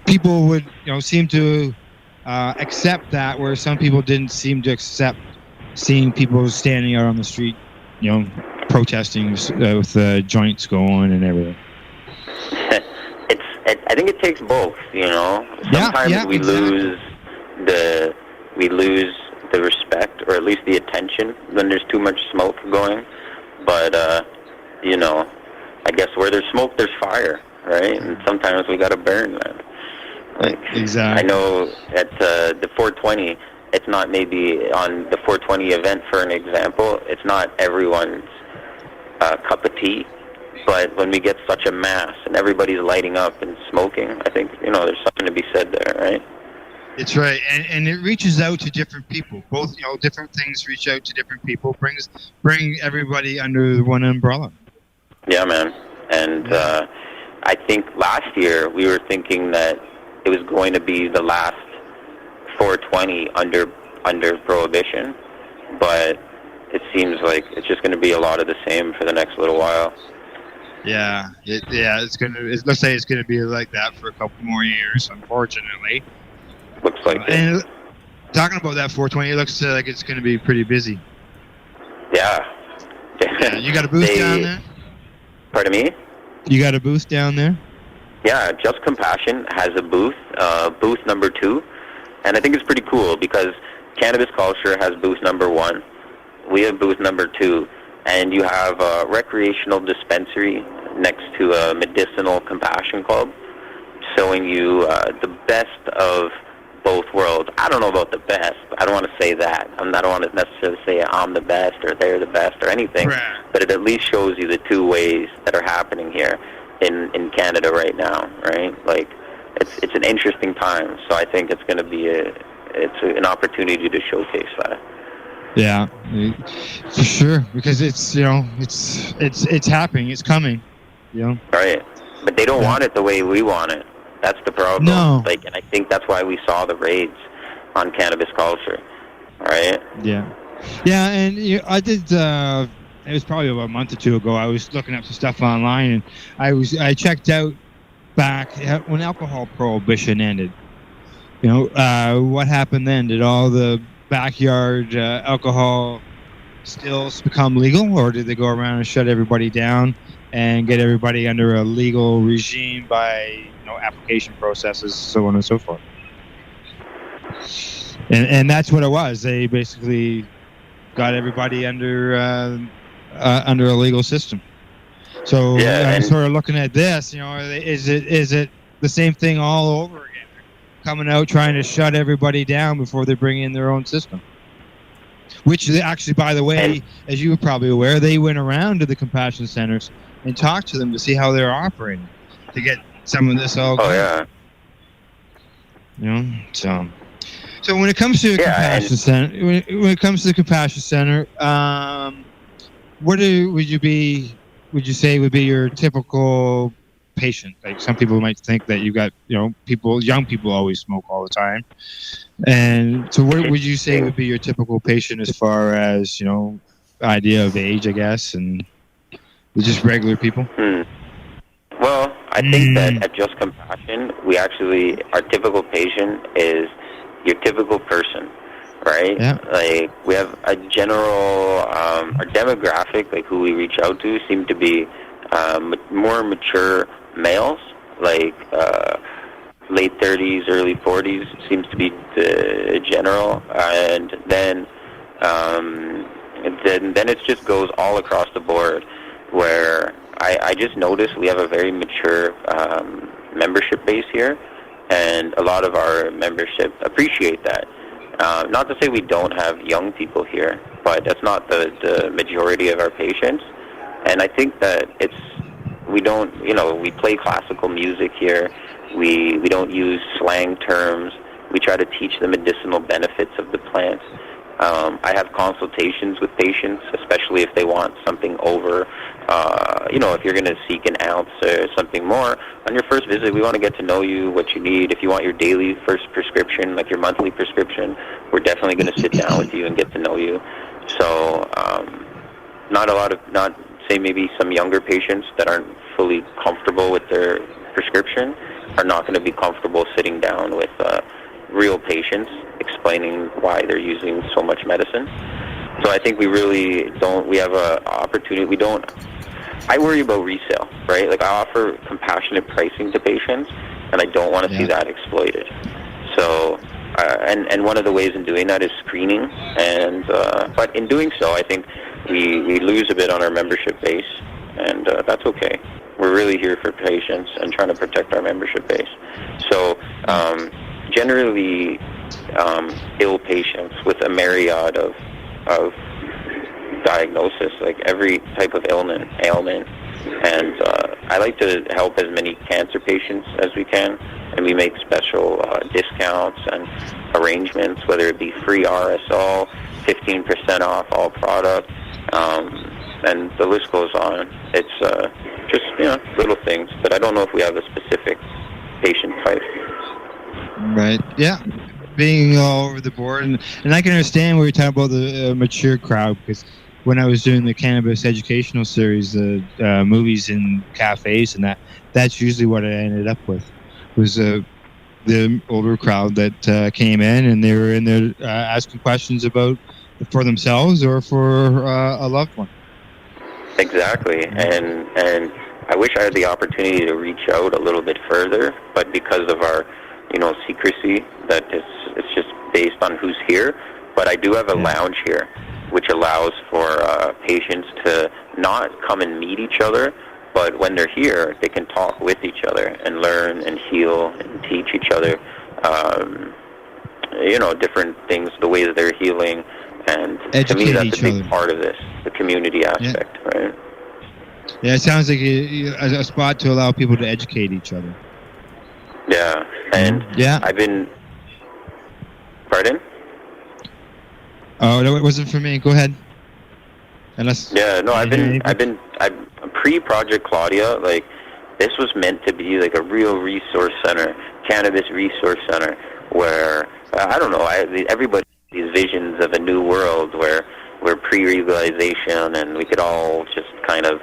people would seem to accept that, where some people didn't seem to accept seeing people standing out on the street, protesting with joints going and everything. I think it takes both, Sometimes we lose the respect, or at least the attention, when there's too much smoke going. But I guess where there's smoke, there's fire, right? And sometimes we gotta burn that. Like, exactly. I know at the 420, it's not maybe on the 420 event, for an example, it's not everyone's cup of tea. But when we get such a mass and everybody's lighting up and smoking, I think, there's something to be said there, right? It's right. And it reaches out to different people. Both, different things reach out to different people, bring everybody under one umbrella. Yeah, man. And I think last year we were thinking that it was going to be the last 420 under prohibition, but it seems like it's just going to be a lot of the same for the next little while. Yeah, let's say it's gonna be like that for a couple more years, unfortunately. Looks like it. And talking about that 420, it looks like it's gonna be pretty busy. Yeah. You got a booth down there? Pardon me? You got a booth down there? Yeah, Just Compassion has a booth, booth number 2, and I think it's pretty cool because Cannabis Culture has booth number 1. We have booth number 2. And you have a recreational dispensary next to a medicinal compassion club, showing you the best of both worlds. I don't know about the best. I don't want to say that. I don't want to necessarily say I'm the best or they're the best or anything. Right. But it at least shows you the two ways that are happening here in Canada right now, right? Like, it's an interesting time. So I think it's going to be an opportunity to showcase that. Yeah, for sure, because it's happening, it's coming, Right, but they don't want it the way we want it. That's the problem. No. Like, and I think that's why we saw the raids on Cannabis Culture, right? Yeah, and I did. It was probably about a month or two ago. I was looking up some stuff online, and I checked out back when alcohol prohibition ended. What happened then? Did all the backyard alcohol stills become legal, or did they go around and shut everybody down and get everybody under a legal regime by application processes, so on and so forth? And that's what it was. They basically got everybody under a legal system. So I'm sort of looking at this. Is it the same thing all over again? Coming out trying to shut everybody down before they bring in their own system. Which actually, by the way, as you were probably aware, they went around to the compassion centers and talked to them to see how they're operating to get some of this all going. So when it comes to a compassion center, when it comes to the compassion center, what would you say would be your typical patient? Like, some people might think that you got young people always smoke all the time, and so what would you say would be your typical patient as far as idea of age, I guess, and just regular people? Well, I think that at Just Compassion, our typical patient is your typical person, right? Yeah. Like, we have a general our demographic, like who we reach out to, seem to be more mature males, like late 30s, early 40s seems to be the general, and then it just goes all across the board. Where I just noticed we have a very mature membership base here, and a lot of our membership appreciate that. Not to say we don't have young people here, but that's not the majority of our patients. And I think that we don't, we play classical music here. We don't use slang terms. We try to teach the medicinal benefits of the plants. I have consultations with patients, especially if they want something over, if you're going to seek an ounce or something more. On your first visit, we want to get to know you, what you need. If you want your daily first prescription, like your monthly prescription, we're definitely going to sit down with you and get to know you. So not say maybe some younger patients that aren't fully comfortable with their prescription are not going to be comfortable sitting down with real patients explaining why they're using so much medicine. So I think we really don't, we have an opportunity, I worry about resale, right? Like I offer compassionate pricing to patients, and I don't want to see that exploited. So, and one of the ways in doing that is screening, and but in doing so, I think we lose a bit on our membership base, and that's okay. We're really here for patients and trying to protect our membership base. So, generally, ill patients with a myriad of diagnosis, like every type of ailment, and I like to help as many cancer patients as we can, and we make special discounts and arrangements, whether it be free RSO, 15% off all products, and the list goes on. It's just little things, but I don't know if we have a specific patient type. Right. Yeah. Being all over the board, and I can understand where you're talking about the mature crowd, because when I was doing the cannabis educational series, the movies in cafes and that's usually what I ended up with, was the older crowd that came in, and they were in there asking questions about for themselves or for a loved one. Exactly, and I wish I had the opportunity to reach out a little bit further, but because of our secrecy, that it's just based on who's here. But I do have a lounge here, which allows for patients to not come and meet each other, but when they're here, they can talk with each other and learn and heal and teach each other, different things, the way that they're healing. And to me, that's a big part of this, the community aspect, right? Yeah, it sounds like a spot to allow people to educate each other. Yeah, and I've been. Pardon? Oh, no, it wasn't for me. Go ahead. I've been pre-Project Claudia. Like, this was meant to be like a real resource center, cannabis resource center, where I don't know. Everybody has these visions of a new world where we're pre-legalization and we could all just kind of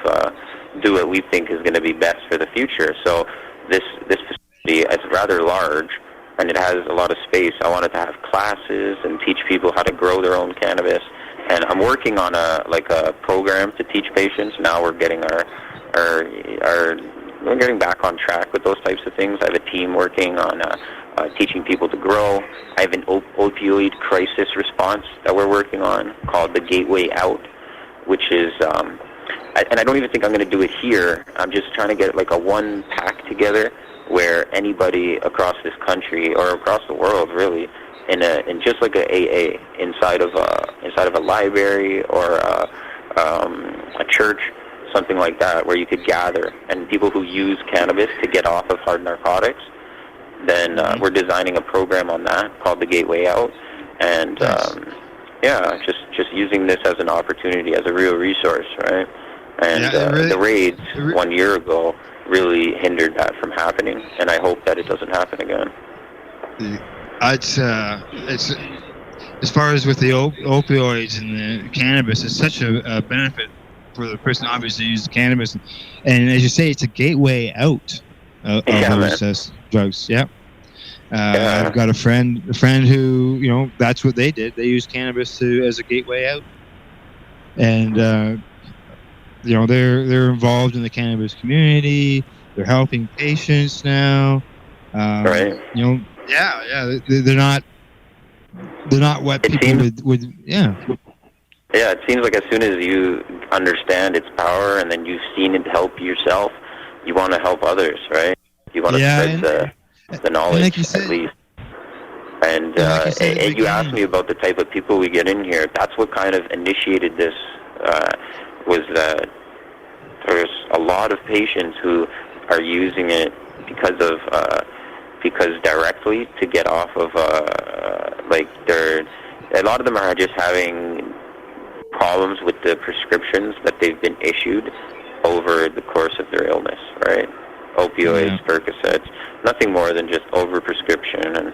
do what we think is going to be best for the future. So this facility is rather large, and it has a lot of space. I wanted to have classes and teach people how to grow their own cannabis. And I'm working on a program to teach patients. Now we're getting we're getting back on track with those types of things. I have a team working on teaching people to grow. I have an opioid crisis response that we're working on called the Gateway Out, which is, and I don't even think I'm going to do it here. I'm just trying to get like a one pack together where anybody across this country or across the world, really, in just like a AA inside of a library or a church, something like that, where you could gather, and people who use cannabis to get off of hard narcotics. Then we're designing a program on that called the Gateway Out, and just using this as an opportunity, as a real resource, right? And the raids 1 year ago really hindered that from happening, and I hope that it doesn't happen again. It's as far as with the opioids and the cannabis, it's such a benefit for the person obviously who uses cannabis, and as you say, it's a gateway out of those drugs. Yeah. I've got a friend who that's what they did. They used cannabis as a gateway out, and they're involved in the cannabis community. They're helping patients now. Right. You know, yeah. They're not what people would. Yeah. Yeah, it seems like as soon as you understand its power and then you've seen it help yourself, you want to help others, right? You want to spread the knowledge, like you said, at least. And like you said at the you asked me about the type of people we get in here. That's what kind of initiated this, was that there's a lot of patients who are using it because directly to get off of, a lot of them are just having problems with the prescriptions that they've been issued over the course of their illness, right? Opioids, Percocets, nothing more than just overprescription, and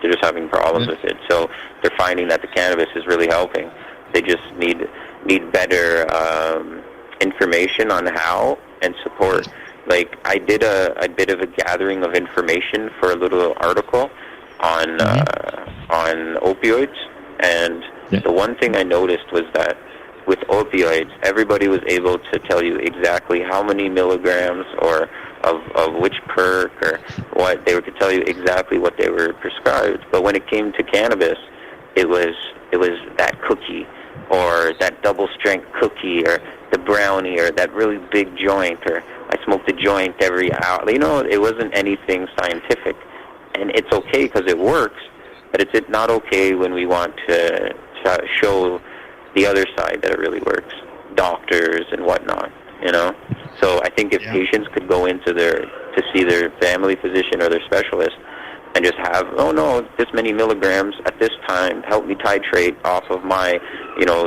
they're just having problems with it. So they're finding that the cannabis is really helping. They just need better information on how and support. Like, I did a bit of a gathering of information for a little article on opioids, and the one thing I noticed was that with opioids, everybody was able to tell you exactly how many milligrams or of which perk or what. They could tell you exactly what they were prescribed. But when it came to cannabis, it was that cookie or that double strength cookie or the brownie or that really big joint, or I smoked a joint every hour. You know, it wasn't anything scientific. And it's okay because it works, but it's not okay when we want to show the other side that it really works, doctors and whatnot, you know. So I think if patients could go into to see their family physician or their specialist and just have, oh no, this many milligrams at this time, help me titrate off of my,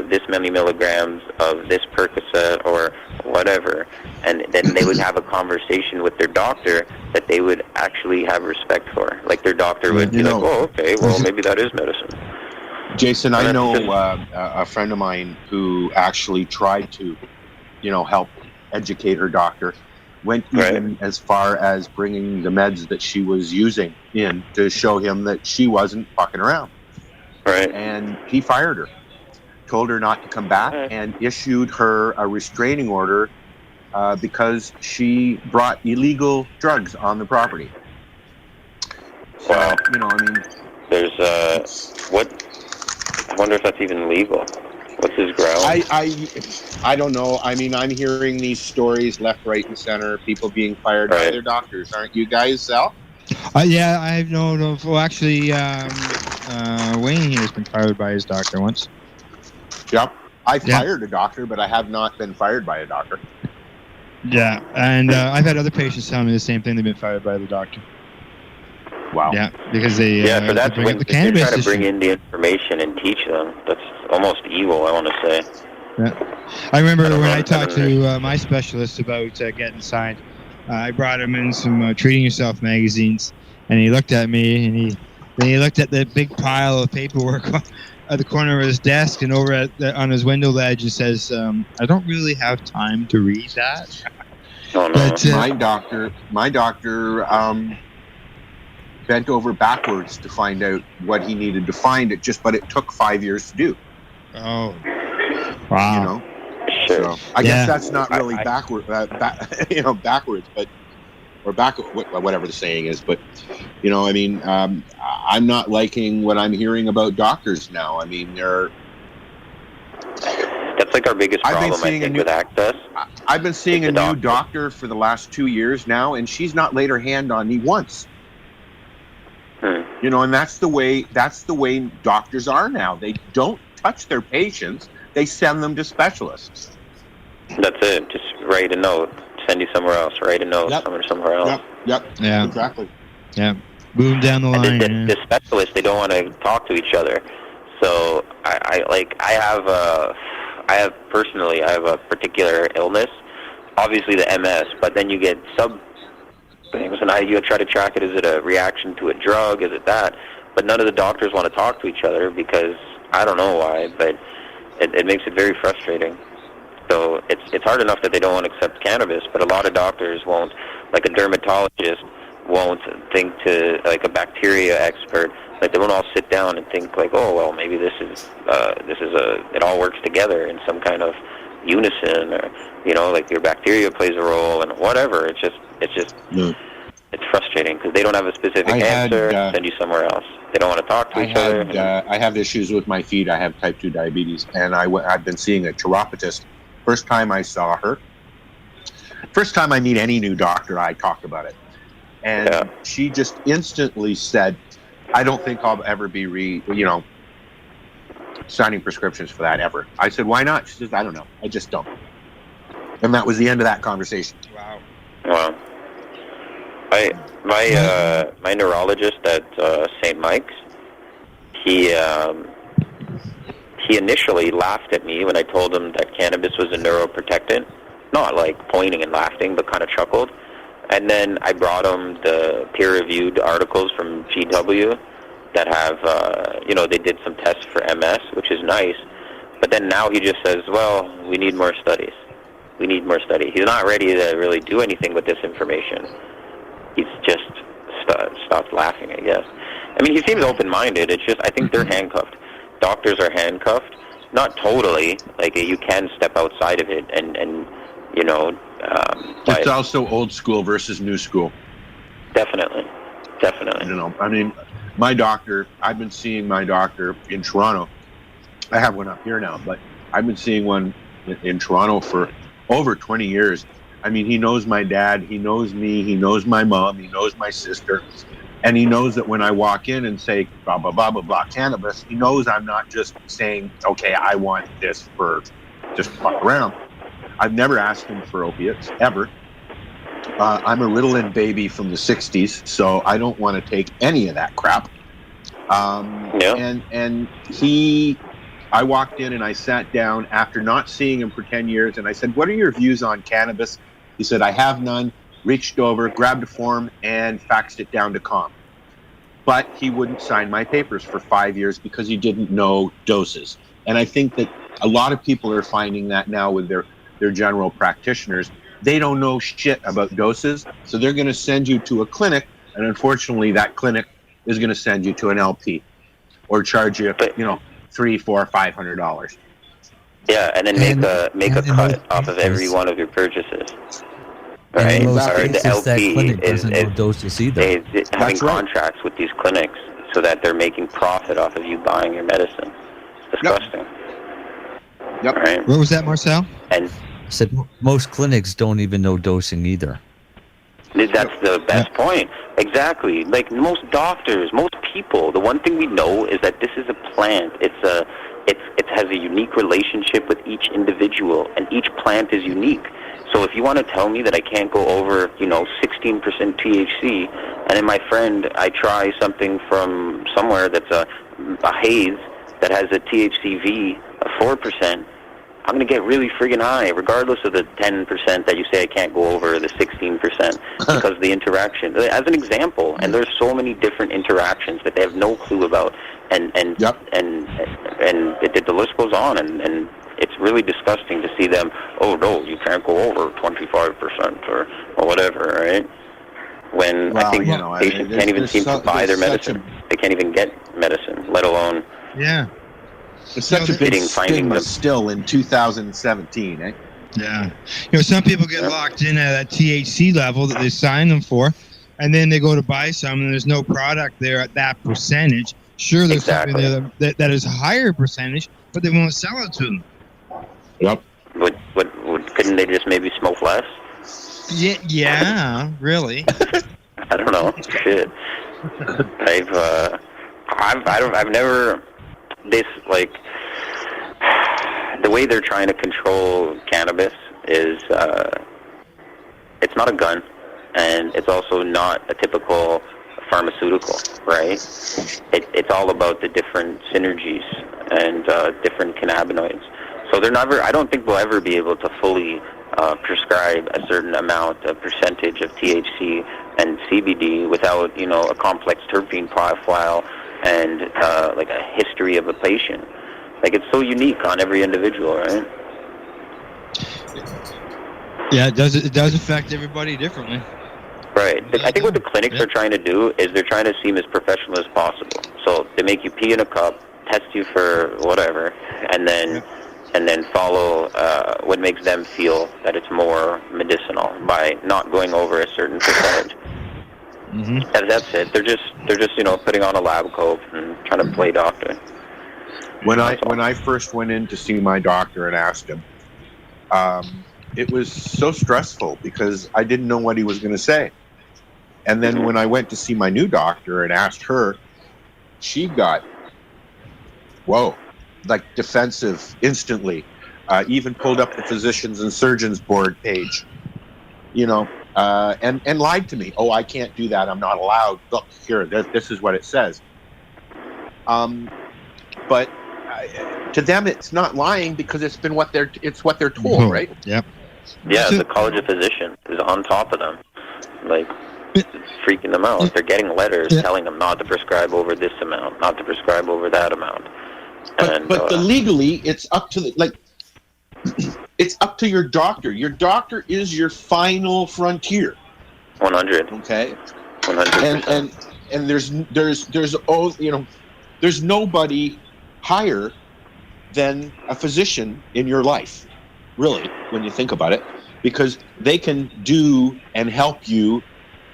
this many milligrams of this Percocet or whatever, and then they would have a conversation with their doctor that they would actually have respect for. Like their doctor would be like, oh, okay, well maybe that is medicine. Jason, I know a friend of mine who actually tried to, help educate her doctor. Went even as far as bringing the meds that she was using in to show him that she wasn't fucking around. Right. And he fired her, told her not to come back, and issued her a restraining order because she brought illegal drugs on the property. So, wow. There's I wonder if that's even legal. What's his ground? I don't know. I mean, I'm hearing these stories left, right, and center. People being fired by their doctors. Aren't you guys, Sal? Yeah, I've known of. Well, actually, Wayne here has been fired by his doctor once. Yep. I fired a doctor, but I have not been fired by a doctor. Yeah, and I've had other patients tell me the same thing. They've been fired by the doctor. Wow. Yeah, because they so that's bring when up the they're cannabis trying to bring issue. in the information and teach them. That's almost evil, I want to say. Yeah, I remember when I talked to my specialist about getting signed. I brought him in some Treating Yourself magazines, and he looked at me, and he looked at the big pile of paperwork at the corner of his desk and over on his window ledge, and says, "I don't really have time to read that." Oh, no. But my doctor bent over backwards to find out what he needed to find but it took 5 years to do. Oh, wow. So I guess that's not really backwards, but or whatever the saying is. But I'm not liking what I'm hearing about doctors now. I mean, that's like our biggest problem, I think, with access. I've been seeing a new doctor for the last 2 years now, and she's not laid her hand on me once. And that's the way doctors are now. They don't touch their patients. They send them to specialists. That's it. Just write a note. Send you somewhere else. Write a note. Somewhere else. Yep. Yeah. Exactly. Yeah. Move down the line. The specialists, they don't want to talk to each other. So I have a particular illness, obviously the MS, but then you get sub things, and you try to track it. Is it a reaction to a drug? Is it that? But none of the doctors want to talk to each other because I don't know why, but it makes it very frustrating. So it's hard enough that they don't want to accept cannabis, but a lot of doctors won't. Like a dermatologist won't think to, like a bacteria expert, like they won't all sit down and think like, oh well, maybe this is it all works together in some kind of unison, or like your bacteria plays a role and whatever. It's just It's frustrating because they don't have a specific answer. Send you somewhere else. They don't want to talk to each other. I have issues with my feet. I have type 2 diabetes, and I've been seeing a chiropodist. First time I saw her, first time I meet any new doctor, I talk about it. And she just instantly said, I don't think I'll ever be signing prescriptions for that ever. I said, why not? She says, I don't know. I just don't. And that was the end of that conversation. Wow. My neurologist at St. Mike's, he initially laughed at me when I told him that cannabis was a neuroprotectant. Not like pointing and laughing, but kind of chuckled. And then I brought him the peer-reviewed articles from GW that have, they did some tests for MS, which is nice. But then now he just says, well, we need more studies. We need more studies. He's not ready to really do anything with this information. He's just stopped laughing, I guess. I mean, he seems open-minded. It's just, I think they're handcuffed. Doctors are handcuffed. Not totally. Like, you can step outside of it and it's also old school versus new school. Definitely. I mean, my doctor, I've been seeing my doctor in Toronto. I have one up here now, but I've been seeing one in Toronto for over 20 years. I mean, he knows my dad, he knows me, he knows my mom, he knows my sister, and he knows that when I walk in and say, blah, blah, blah, blah, blah, cannabis, he knows I'm not just saying, okay, I want this for just fuck around. I've never asked him for opiates, ever. I'm a Ritalin baby from the 60s, so I don't want to take any of that crap. And I walked in and I sat down after not seeing him for 10 years, and I said, what are your views on cannabis? He said, I have none, reached over, grabbed a form, and faxed it down to COM. But he wouldn't sign my papers for 5 years because he didn't know doses. And I think that a lot of people are finding that now with their general practitioners. They don't know shit about doses, so they're going to send you to a clinic, and unfortunately that clinic is going to send you to an LP or charge you, $300, $400, $500. Yeah, and then make a cut off of every one of your purchases. Right? In most Or the cases, that LP clinic is doesn't know doses either. having contracts with these clinics so that they're making profit off of you buying your medicine. It's disgusting. Yep. Right? What was that, Marcel? And said most clinics don't even know dosing either. that's the best point. Exactly. Like most doctors, most people, the one thing we know is that this is a plant. It has a unique relationship with each individual, and each plant is unique. So if you want to tell me that I can't go over, 16% THC, and then my friend, I try something from somewhere that's a haze that has a THCV of 4%, I'm going to get really friggin' high, regardless of the 10% that you say I can't go over, the 16%, because of the interaction. As an example, and there's so many different interactions that they have no clue about, and the list goes on, and it's really disgusting to see them, oh no, you can't go over 25% or whatever, right? When I think patients can't even seem to buy their medicine. They can't even get medicine, let alone... Yeah. It's such a big stigma still in 2017, eh? Yeah. Some people get locked in at that THC level that they sign them for, and then they go to buy some, and there's no product there at that percentage. Sure, there's something there that is a higher percentage, but they won't sell it to them. Yep. Couldn't they just maybe smoke less? Yeah, really. I don't know. Shit. I've never... This, like, the way they're trying to control cannabis is, it's not a gun, and it's also not a typical pharmaceutical, right? It's all about the different synergies and different cannabinoids. So I don't think we'll ever be able to fully prescribe a certain amount, a percentage of THC and CBD without, a complex terpene profile and like a history of a patient. Like, it's so unique on every individual, right? Yeah, it does affect everybody differently. Right. I think what the clinics are trying to do is they're trying to seem as professional as possible. So they make you pee in a cup, test you for whatever, and then follow what makes them feel that it's more medicinal by not going over a certain percentage. That's it. They're just putting on a lab coat and trying to play doctor. When I first went in to see my doctor and asked him, it was so stressful because I didn't know what he was going to say. And then when I went to see my new doctor and asked her, she got, like defensive instantly. Even pulled up the physicians and surgeons board page, and lied to me. Oh, I can't do that. I'm not allowed. Look here, this is what it says. But to them, it's not lying because it's what they're told, right? Yep. Yeah, the College of Physicians is on top of them, like freaking them out. They're getting letters telling them not to prescribe over this amount, not to prescribe over that amount. But legally, it's up to it's up to your doctor. Your doctor is your final frontier. 100. Okay. 100%. And there's nobody higher than a physician in your life, really, when you think about it, because they can do and help you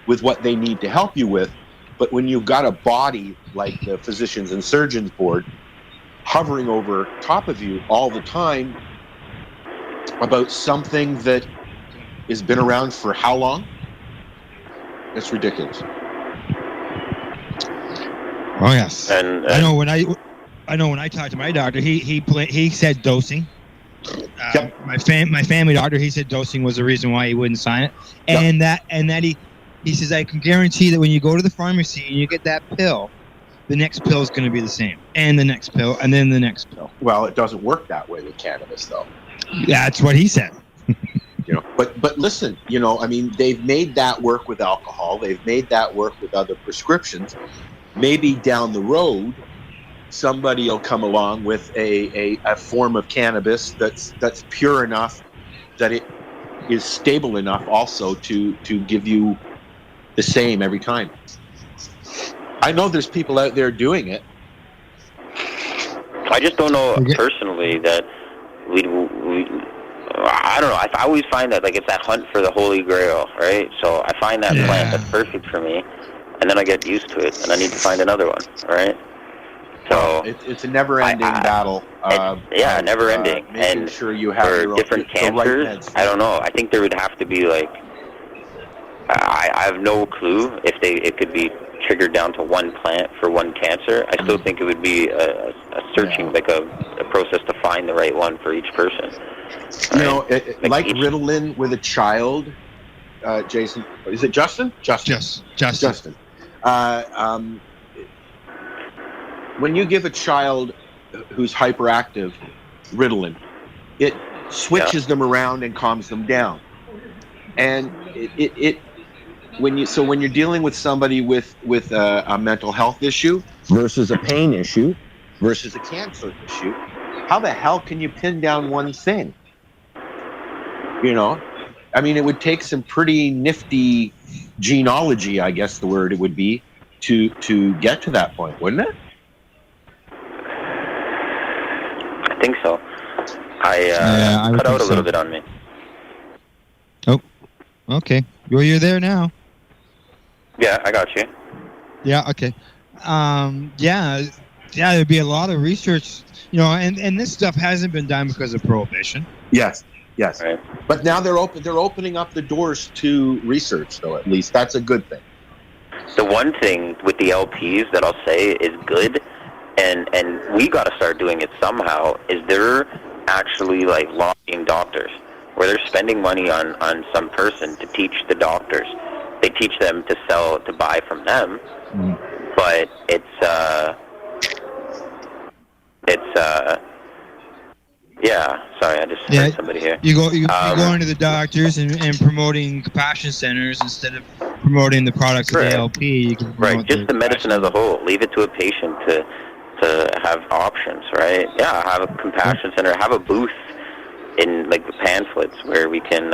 with what they need to help you with. But when you've got a body like the Physicians and Surgeons Board hovering over top of you all the time about something that has been around for how long? It's ridiculous. Oh yes, and I know when I talked to my doctor, he said dosing. My family doctor, he said dosing was the reason why he wouldn't sign it, and that he says I can guarantee that when you go to the pharmacy and you get that pill, the next pill is going to be the same, and the next pill, and then the next pill. Well, it doesn't work that way with cannabis, though. That's what he said. But listen, they've made that work with alcohol. They've made that work with other prescriptions. Maybe down the road, somebody will come along with a form of cannabis that's pure enough that it is stable enough also to give you the same every time. I know there's people out there doing it. I just don't know personally that I don't know. I always find that it's that hunt for the Holy Grail, right? So I find that plant that's perfect for me, and then I get used to it, and I need to find another one, right? So it's a never-ending battle. Never-ending. And sure you have for different cancers, I don't know. I think there would have to be I have no clue if it could be triggered down to one plant for one cancer. I still think it would be a searching, a process to find the right one for each person. Like Ritalin with a child, Jason. Is it Justin? Justin. When you give a child who's hyperactive Ritalin, it switches them around and calms them down. And when you're dealing with somebody with a mental health issue versus a pain issue versus a cancer issue, how the hell can you pin down one thing? It would take some pretty nifty genealogy, I guess the word it would be, to get to that point, wouldn't it? I think so. I cut out a little bit on me. Oh, okay. Well, you're there now. Yeah, I got you. Yeah, okay. There'd be a lot of research, and this stuff hasn't been done because of prohibition. Yes. Right. But now they're opening up the doors to research, though. At least that's a good thing. The one thing with the LPs that I'll say is good, and we got to start doing it somehow, is they're actually lobbying doctors, where they're spending money on some person to teach the doctors. They teach them to buy from them, but it's sorry, I just heard somebody here. You go into the doctors and promoting compassion centers instead of promoting the products of the LP. You can promote just the medicine as a whole. Leave it to a patient to have options, right? Yeah, have a compassion center, have a booth in the pamphlets where we can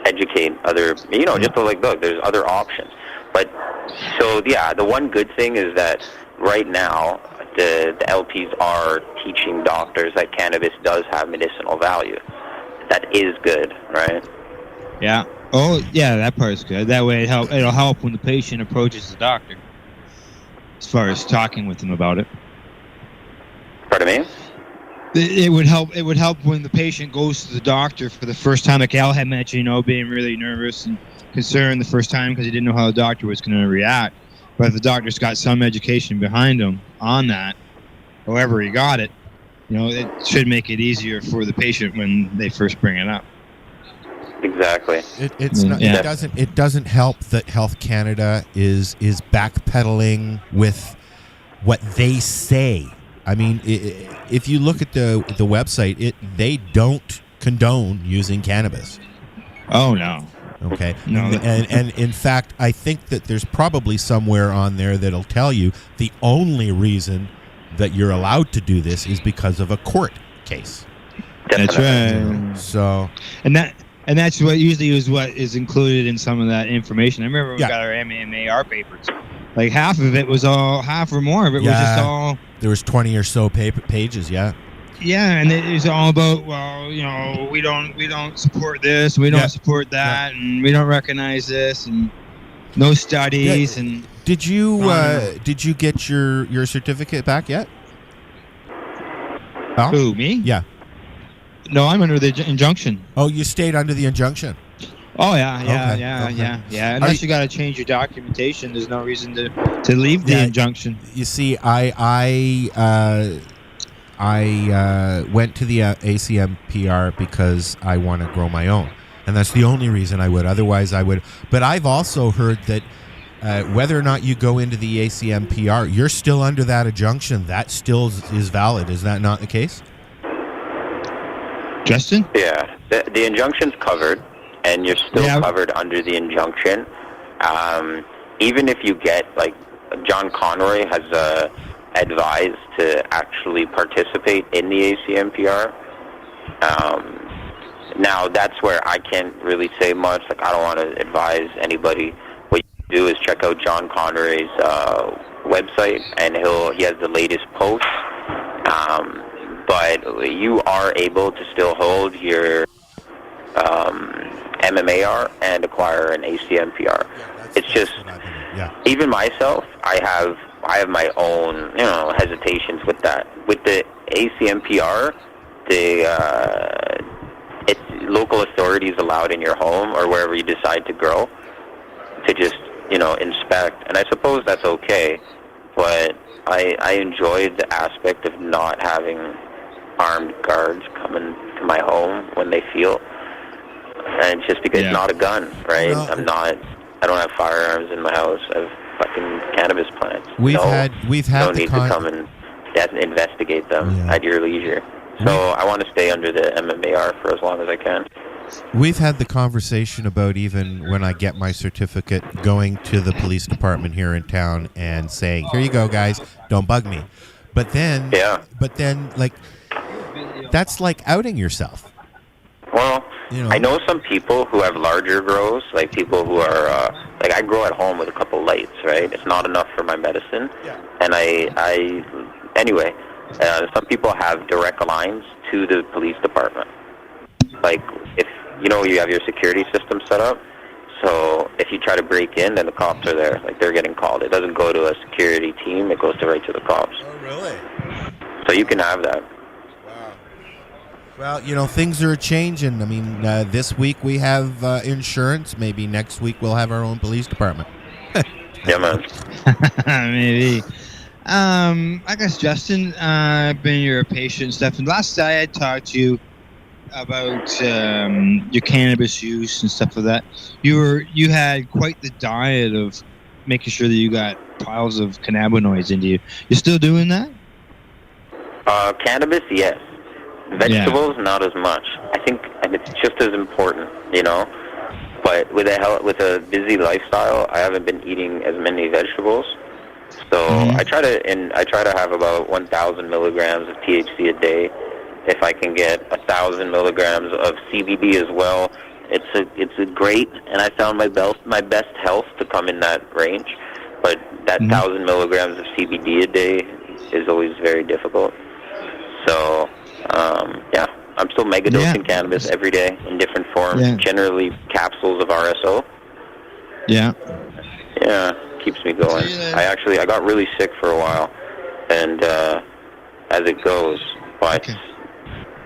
educate other, just to look, there's other options. But the one good thing is that right now the LPs are teaching doctors that cannabis does have medicinal value. That is good, right? Yeah. Oh, yeah, that part's good. That way it'll help when the patient approaches the doctor, as far as talking with them about it. Pardon me? It would help. It would help when the patient goes to the doctor for the first time. Like Al had mentioned, being really nervous and concerned the first time because he didn't know how the doctor was going to react. But if the doctor's got some education behind him on that, however he got it, it should make it easier for the patient when they first bring it up. Exactly. It's not. Yeah. It doesn't help that Health Canada is backpedaling with what they say. I mean, if you look at the website, they don't condone using cannabis. Oh no. Okay. No. And in fact, I think that there's probably somewhere on there that'll tell you the only reason that you're allowed to do this is because of a court case. That's right. So. And that's what usually is what is included in some of that information. I remember when we got our MMAR papers. Like half or more of it was just all. There was 20 or so pages. Yeah. Yeah, and it was all about we don't support this, we don't support that, and we don't recognize this, and no studies. And did you get your certificate back yet? Oh? Who, me? Yeah. No, I'm under the injunction. Oh, you stayed under the injunction. Oh yeah. Okay. Unless you got to change your documentation, there's no reason to leave the injunction. You see, I went to the ACMPR because I want to grow my own, and that's the only reason I would. Otherwise, I would. But I've also heard that whether or not you go into the ACMPR, you're still under that injunction. That still is valid. Is that not the case? Justin? Yeah, the injunction's covered, and you're still covered under the injunction. Even if you get, like, John Conroy has advised to actually participate in the ACMPR. Now, that's where I can't really say much. Like, I don't want to advise anybody. What you do is check out John Conroy's website, and he has the latest posts. But you are able to still hold your MMAR and acquire an ACMPR. It's just, even myself, I have my own, hesitations with that. With the ACMPR, it's local authorities allowed in your home or wherever you decide to grow to just, inspect. And I suppose that's okay, but I enjoyed the aspect of not having armed guards coming to my home when they feel. And just because it's not a gun, right? Well, I don't have firearms in my house. I have fucking cannabis plants. We've had no need to come and investigate them at your leisure. So I want to stay under the MMAR for as long as I can. We've had the conversation about, even when I get my certificate, going to the police department here in town and saying, "Here you go, guys, don't bug me." But then, like, that's like outing yourself. Well, I know some people who have larger grows, like people who are, like, I grow at home with a couple lights, right? It's not enough for my medicine. And anyway, some people have direct lines to the police department. Like, if, you have your security system set up, so if you try to break in, then the cops are there. Like, they're getting called. It doesn't go to a security team. It goes right to the cops. Oh, really? So you can have that. Well, things are changing. I mean, this week we have insurance. Maybe next week we'll have our own police department. Yeah, man. Maybe. I guess, Justin, I've been your patient and stuff. And last I had talked to you about your cannabis use and stuff like that. You had quite the diet of making sure that you got piles of cannabinoids into you. You still doing that? Cannabis, yes. Vegetables, not as much. I think it's just as important, But with a busy lifestyle, I haven't been eating as many vegetables. So I try to have about 1,000 milligrams of THC a day. If I can get 1,000 milligrams of CBD as well, it's a great. And I found my best health to come in that range. But that 1,000 milligrams of CBD a day is always very difficult. So I'm still megadosing cannabis every day in different forms, generally capsules of RSO. Yeah. Yeah, keeps me going. I got really sick for a while, and as it goes, but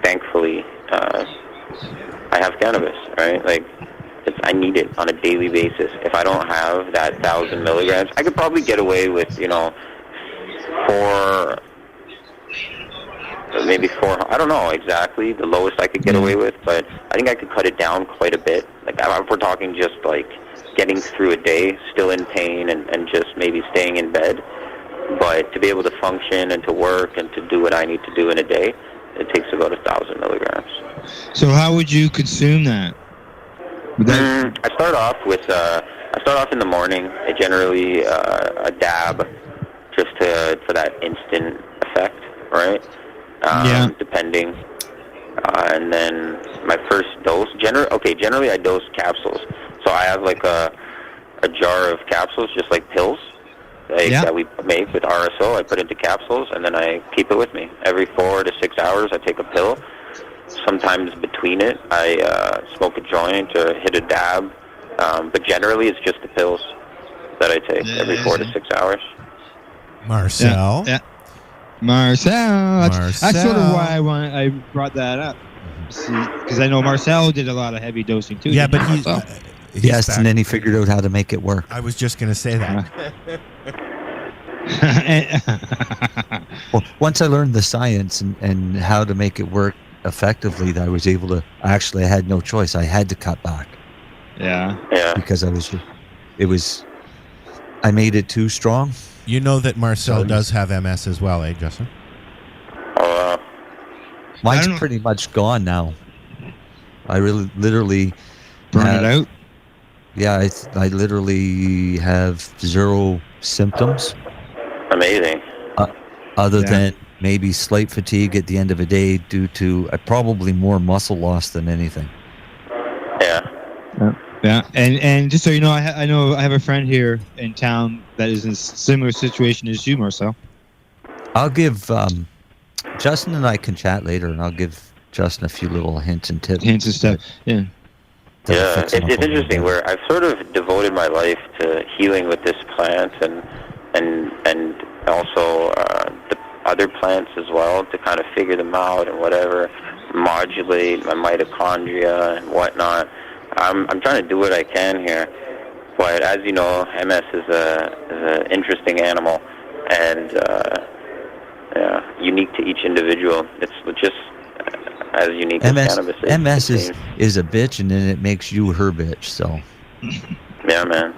thankfully I have cannabis, right? Like, I need it on a daily basis. If I don't have that 1,000 milligrams, I could probably get away with, maybe 4. I don't know exactly the lowest I could get away with, but I think I could cut it down quite a bit. Like, if we're talking just like getting through a day, still in pain, and just maybe staying in bed, but to be able to function and to work and to do what I need to do in a day, it takes about 1,000 milligrams. So how would you consume that? I start off in the morning. I generally a dab, just for that instant effect, right? Depending, and then my first dose. Generally I dose capsules. So I have like a jar of capsules, just like pills, that we make with RSO. I put into capsules, and then I keep it with me. Every 4 to 6 hours, I take a pill. Sometimes between it, I smoke a joint or hit a dab. But generally, it's just the pills that I take every 4 to 6 hours. Marcel. Marcel. That's sort of why I brought that up. Because I know Marcel did a lot of heavy dosing too. Yeah, but he's yes, back. and then he figured out how to make it work. I was just going to say that. Well, once I learned the science and how to make it work effectively, that I was able to. Actually, I had no choice. I had to cut back. Yeah. Because I made it too strong. You know that Marcel does have MS as well, eh, Justin? Mine's pretty much gone now. I literally burn it out. Yeah, I literally have 0 symptoms. Amazing. Other than maybe slight fatigue at the end of a day due to probably more muscle loss than anything. Yeah, and just so you know, I know I have a friend here in town that is in a similar situation as you, Marcel. I'll give Justin and I can chat later, and I'll give Justin a few little hints and tips. Hints and stuff. Yeah. Yeah, it's interesting where I've sort of devoted my life to healing with this plant and also the other plants as well, to kind of figure them out and whatever, modulate my mitochondria and whatnot. I'm trying to do what I can here, but as you know, MS is an interesting animal and unique to each individual. It's just as unique as cannabis is. MS is a bitch, and then it makes you her bitch. So. Yeah, man.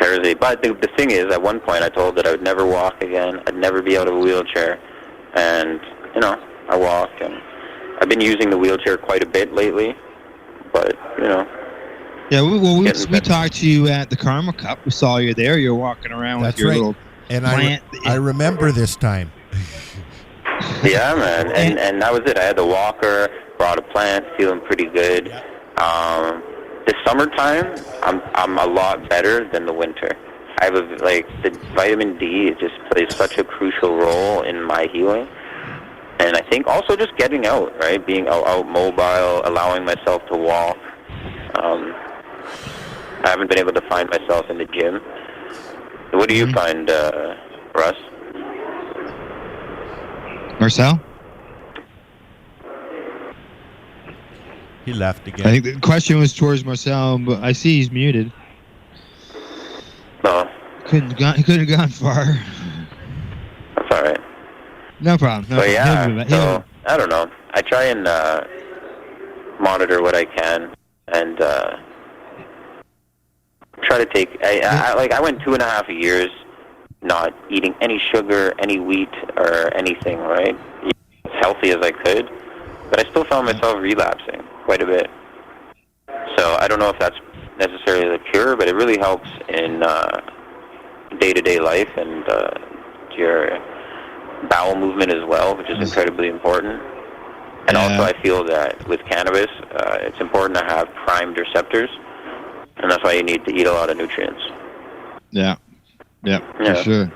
Seriously, but the thing is, at one point I told that I would never walk again. I'd never be out of a wheelchair, and I walk, and I've been using the wheelchair quite a bit lately. But yeah. We talked to you at the Karma Cup. We saw you there. You're walking around with your little plant. I remember this time. Yeah, man, and that was it. I had the walker, brought a plant, feeling pretty good. The summertime, I'm a lot better than the winter. I have the vitamin D. It just plays such a crucial role in my healing. And I think also just getting out, right? Being out mobile, allowing myself to walk. I haven't been able to find myself in the gym. What do you find, Russ? Marcel? He left again. I think the question was towards Marcel, but I see he's muted. No. He couldn't have gone far. That's all right. No problem. But yeah, so I don't know. I try and monitor what I can, and try to take. I went 2.5 years not eating any sugar, any wheat, or anything. Right, as healthy as I could, but I still found myself relapsing quite a bit. So I don't know if that's necessarily the cure, but it really helps in day-to-day life and your bowel movement as well, which is incredibly important. And also I feel that with cannabis, it's important to have primed receptors, and that's why you need to eat a lot of nutrients. Yeah, for sure.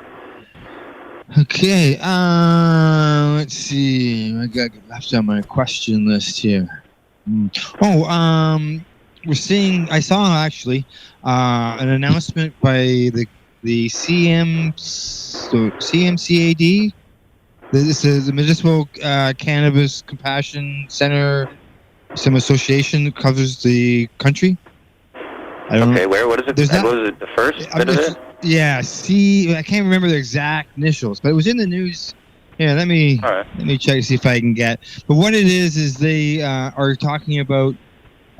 Okay. Let's see. I got left on my question list here. We're seeing. I saw actually an announcement by the CMCAD. This is the Medicinal Cannabis Compassion Center, some association that covers the country. I don't know. Where? What is it? What was it? The first bit of it? Yeah, I can't remember the exact initials, but it was in the news. Yeah, let me check to see if I can get. But what it is they are talking about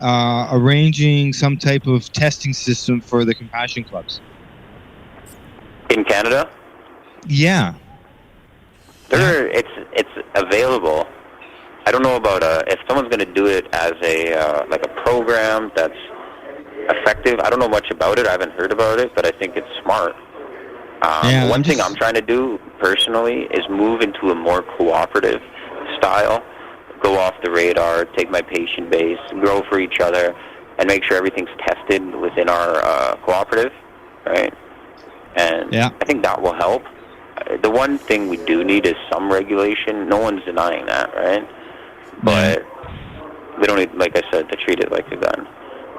arranging some type of testing system for the compassion clubs In Canada? Yeah. It's available. I don't know about if someone's going to do it as a like a program that's effective. I don't know much about it. I haven't heard about it, but I think it's smart. One thing I'm trying to do personally is move into a more cooperative style, go off the radar, take my patient base, grow for each other, and make sure everything's tested within our cooperative, right? And I think that will help. The one thing we do need is some regulation. No one's denying that, right? But we don't need, like I said, to treat it like a gun.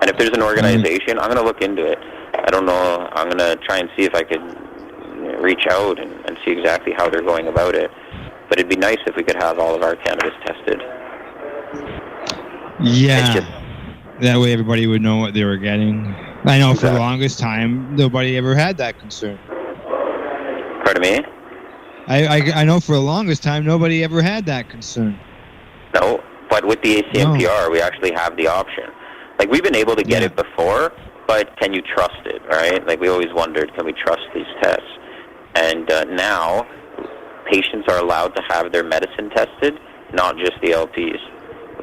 And if there's an organization, I'm going to look into it. I don't know. I'm going to try and see if I could reach out and see exactly how they're going about it. But it'd be nice if we could have all of our cannabis tested. Yeah. That way everybody would know what they were getting. I know for the longest time, nobody ever had that concern. Pardon me? I know for the longest time, nobody ever had that concern. No, but with the ACMPR, we actually have the option. Like, we've been able to get it before, but can you trust it, right? Like, we always wondered, can we trust these tests? And now, patients are allowed to have their medicine tested, not just the LPs.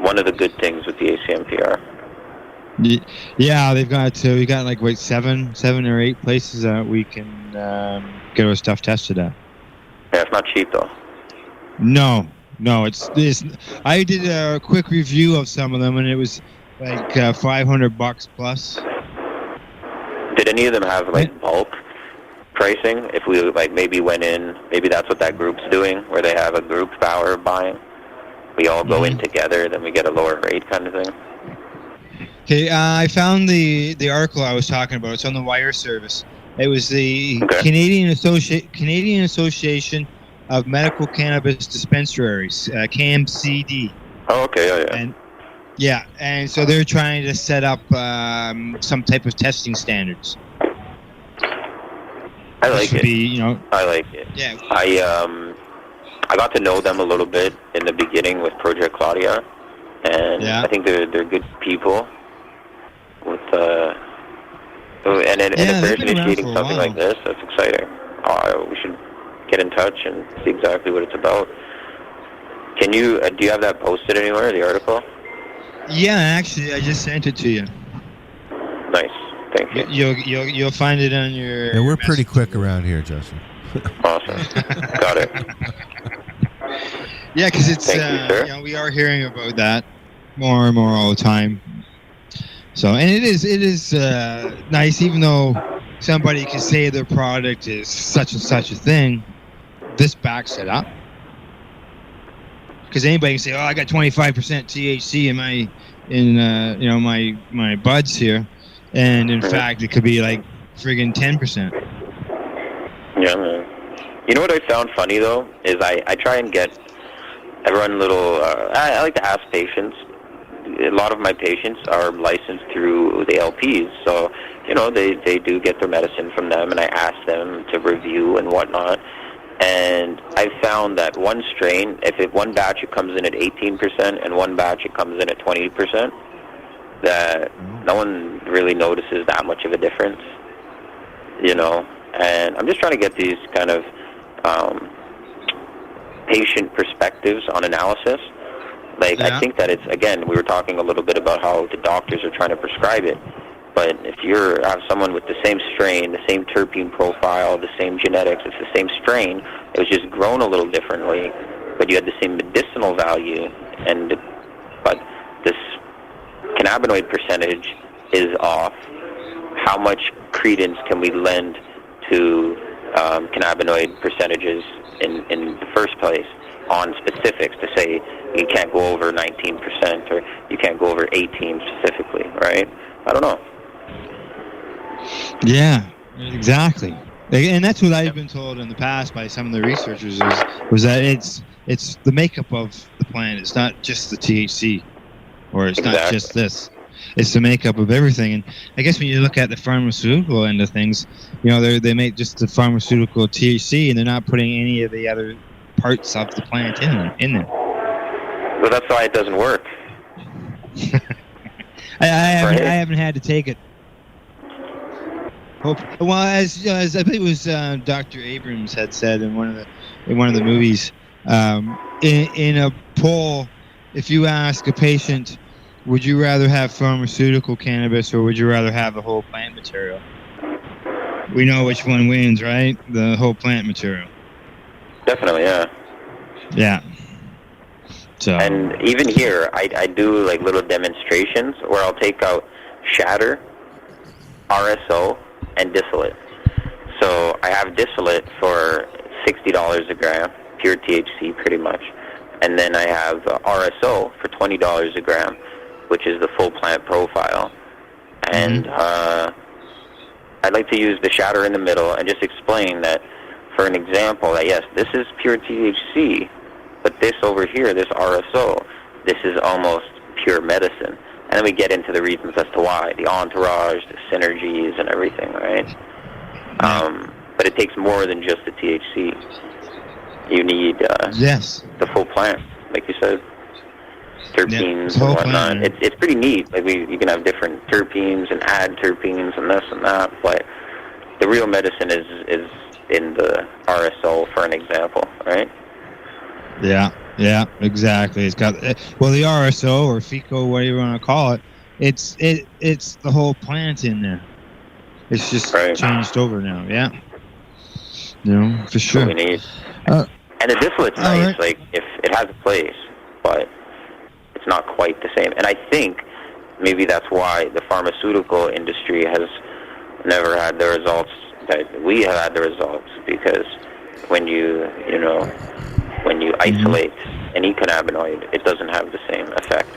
One of the good things with the ACMPR. Yeah, we got like seven or eight places that we can get our stuff tested at. Yeah, it's not cheap though. No, it's. I did a quick review of some of them, and it was like $500 plus. Did any of them have like bulk pricing? If we like maybe went in, maybe that's what that group's doing, where they have a group power buying. We all go in together, then we get a lower rate kind of thing. Okay, I found the article I was talking about. It's on the Wire service. It was the Canadian Association of Medical Cannabis Dispensaries, CAMCD. Oh, okay, and so they're trying to set up some type of testing standards. I like it. I like it. Yeah. I got to know them a little bit in the beginning with Project Claudia, and I think they're good people. With and if they're initiating something like this, that's exciting. We should get in touch and see exactly what it's about. Can you do you have that posted anywhere, the article? Yeah, actually, I just sent it to you. Nice, thank you. You'll find it on your. Yeah, we're pretty quick around here, Justin. Awesome, got it. Yeah, because it's we are hearing about that more and more all the time. So, and it is nice, even though somebody can say their product is such and such a thing. This backs it up, because anybody can say, "Oh, I got 25% THC in my buds here," and in fact, it could be like friggin' 10%. Yeah, man. You know what I found funny though is I try and get everyone little. I like to ask patients. A lot of my patients are licensed through the LPs, so they do get their medicine from them, and I ask them to review and whatnot. And I found that one strain, if one batch it comes in at 18% and one batch it comes in at 20%, that no one really notices that much of a difference, And I'm just trying to get these kind of patient perspectives on analysis. I think that it's, again, we were talking a little bit about how the doctors are trying to prescribe it, but if you have someone with the same strain, the same terpene profile, the same genetics, it's the same strain, it was just grown a little differently, but you had the same medicinal value, but this cannabinoid percentage is off. How much credence can we lend to cannabinoid percentages in the first place on specifics to say you can't go over 19% or you can't go over 18 specifically, right? I don't know. Yeah, exactly. And that's what I've been told in the past by some of the researchers was that it's the makeup of the plant. It's not just the THC, or it's not just this. It's the makeup of everything. And I guess when you look at the pharmaceutical end of things, they make just the pharmaceutical THC, and they're not putting any of the other parts of the plant in there. Well, that's why it doesn't work. I haven't had to take it. Well, as I think it was Dr. Abrams had said in one of the movies, in a poll, if you ask a patient, would you rather have pharmaceutical cannabis or would you rather have the whole plant material? We know which one wins, right? The whole plant material. Definitely, yeah. Yeah. So. And even here, I do like little demonstrations where I'll take out shatter, RSO, and distillate. So I have distillate for $60 a gram, pure THC pretty much. And then I have RSO for $20 a gram, which is the full plant profile. And I'd like to use the shatter in the middle and just explain that, for an example, that yes, this is pure THC, but this over here, this RSO, this is almost pure medicine. And then we get into the reasons as to why, the entourage, the synergies, and everything, right? But it takes more than just the THC. You need the full plant, like you said, terpenes and whatnot. It's pretty neat. Like you can have different terpenes and add terpenes and this and that, but the real medicine is in the RSO, for an example, right? Yeah, exactly. It's got the RSO or FICO, whatever you want to call it. It's the whole plant in there. It's just changed over now. Yeah, for sure. What we need. And the distillate's nice. Right. Like if it has a place, but it's not quite the same. And I think maybe that's why the pharmaceutical industry has never had the results that we have had the results, because when you isolate any cannabinoid, it doesn't have the same effect.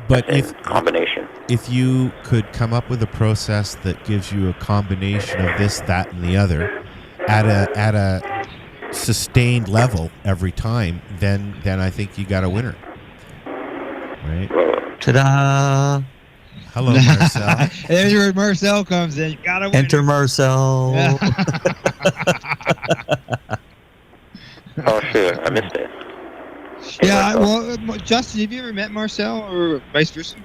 But combination. If you could come up with a process that gives you a combination of this, that, and the other at a sustained level every time, then I think you got a winner. Right? Ta-da! Hello, Marcel. There's where Marcel comes in. You got a winner. Enter Marcel. Oh, sure. I missed it. Yeah, well, Justin, have you ever met Marcel or vice versa?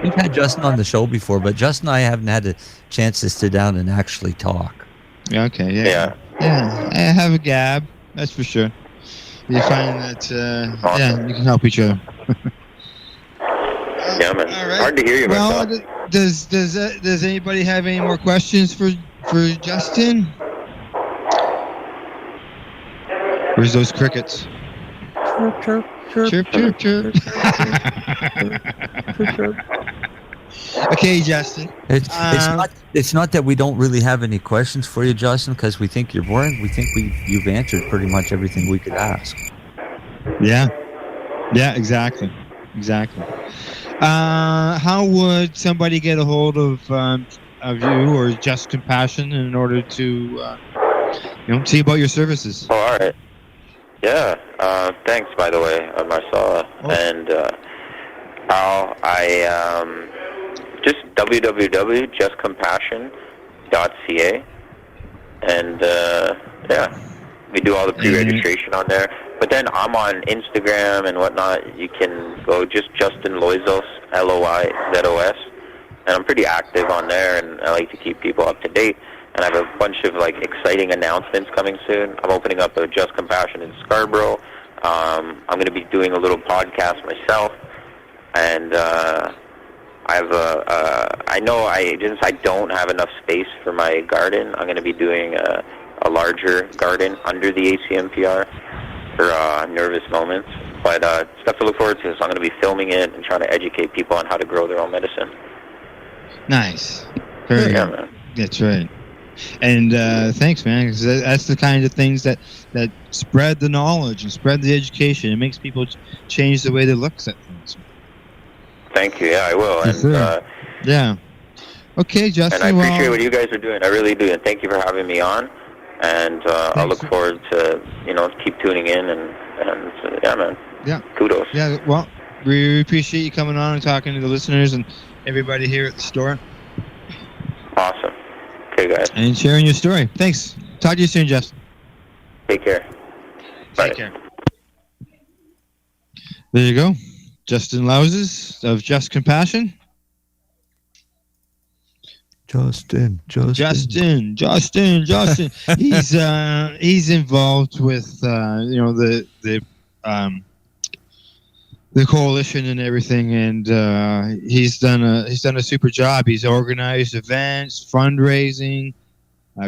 We've had Justin on the show before, but Justin and I haven't had a chance to sit down and actually talk. Okay, yeah. I have a gab, that's for sure. You find that, you can help each other. Yeah, man. Right. Hard to hear you, Marcel. Does anybody have any more questions for Justin? Where's those crickets? Chirp, chirp, chirp, chirp, chirp, chirp. chirp, chirp. Okay, Justin. It's not that we don't really have any questions for you, Justin, because we think you're boring. We think you've answered pretty much everything we could ask. Yeah, exactly. How would somebody get a hold of you or Just Compassion in order to see about your services? Oh, all right. Yeah. Thanks, by the way, Marcella. Oh. And just www.justcompassion.ca, and we do all the pre-registration on there. But then I'm on Instagram and whatnot. You can go just Justin Loizos, Loizos, and I'm pretty active on there, and I like to keep people up to date. And I have a bunch of exciting announcements coming soon. I'm opening up a Just Compassion in Scarborough. I'm going to be doing a little podcast myself, and since I don't have enough space for my garden, I'm going to be doing a larger garden under the ACMPR for nervous moments. But stuff to look forward to. So I'm going to be filming it and trying to educate people on how to grow their own medicine. Nice. Very good. Man. That's right. And thanks, man. 'Cause that's the kind of things that spread the knowledge and spread the education. It makes people change the way they look at things. Thank you. Yeah, I will. Yes, sir. Yeah. Okay, Justin. And I appreciate what you guys are doing. I really do. And thank you for having me on. And I'll look forward to, keep tuning in. And yeah, man. Yeah. Kudos. Yeah, well, we appreciate you coming on and talking to the listeners and everybody here at the store. Awesome. Okay, guys. And sharing your story. Thanks. Talk to you soon, Justin. Take care. Bye. Take care. There you go. Justin Louses of Just Compassion. Justin. He's involved with the coalition and everything, and he's done a super job. He's organized events, fundraising,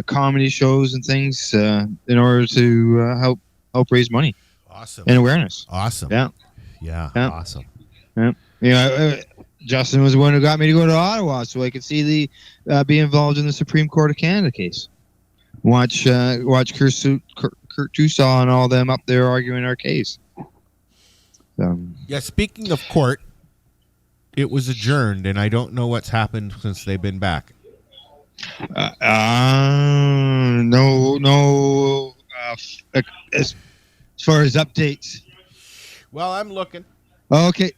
comedy shows, and things in order to help raise money. Awesome. And awareness. Awesome. Yeah. Awesome. Yeah. Justin was the one who got me to go to Ottawa so I could see be involved in the Supreme Court of Canada case. Watch Kurt Tusaw and all them up there arguing our case. Yeah, speaking of court, it was adjourned, and I don't know what's happened since they've been back. No. As far as updates. Well, I'm looking. Okay,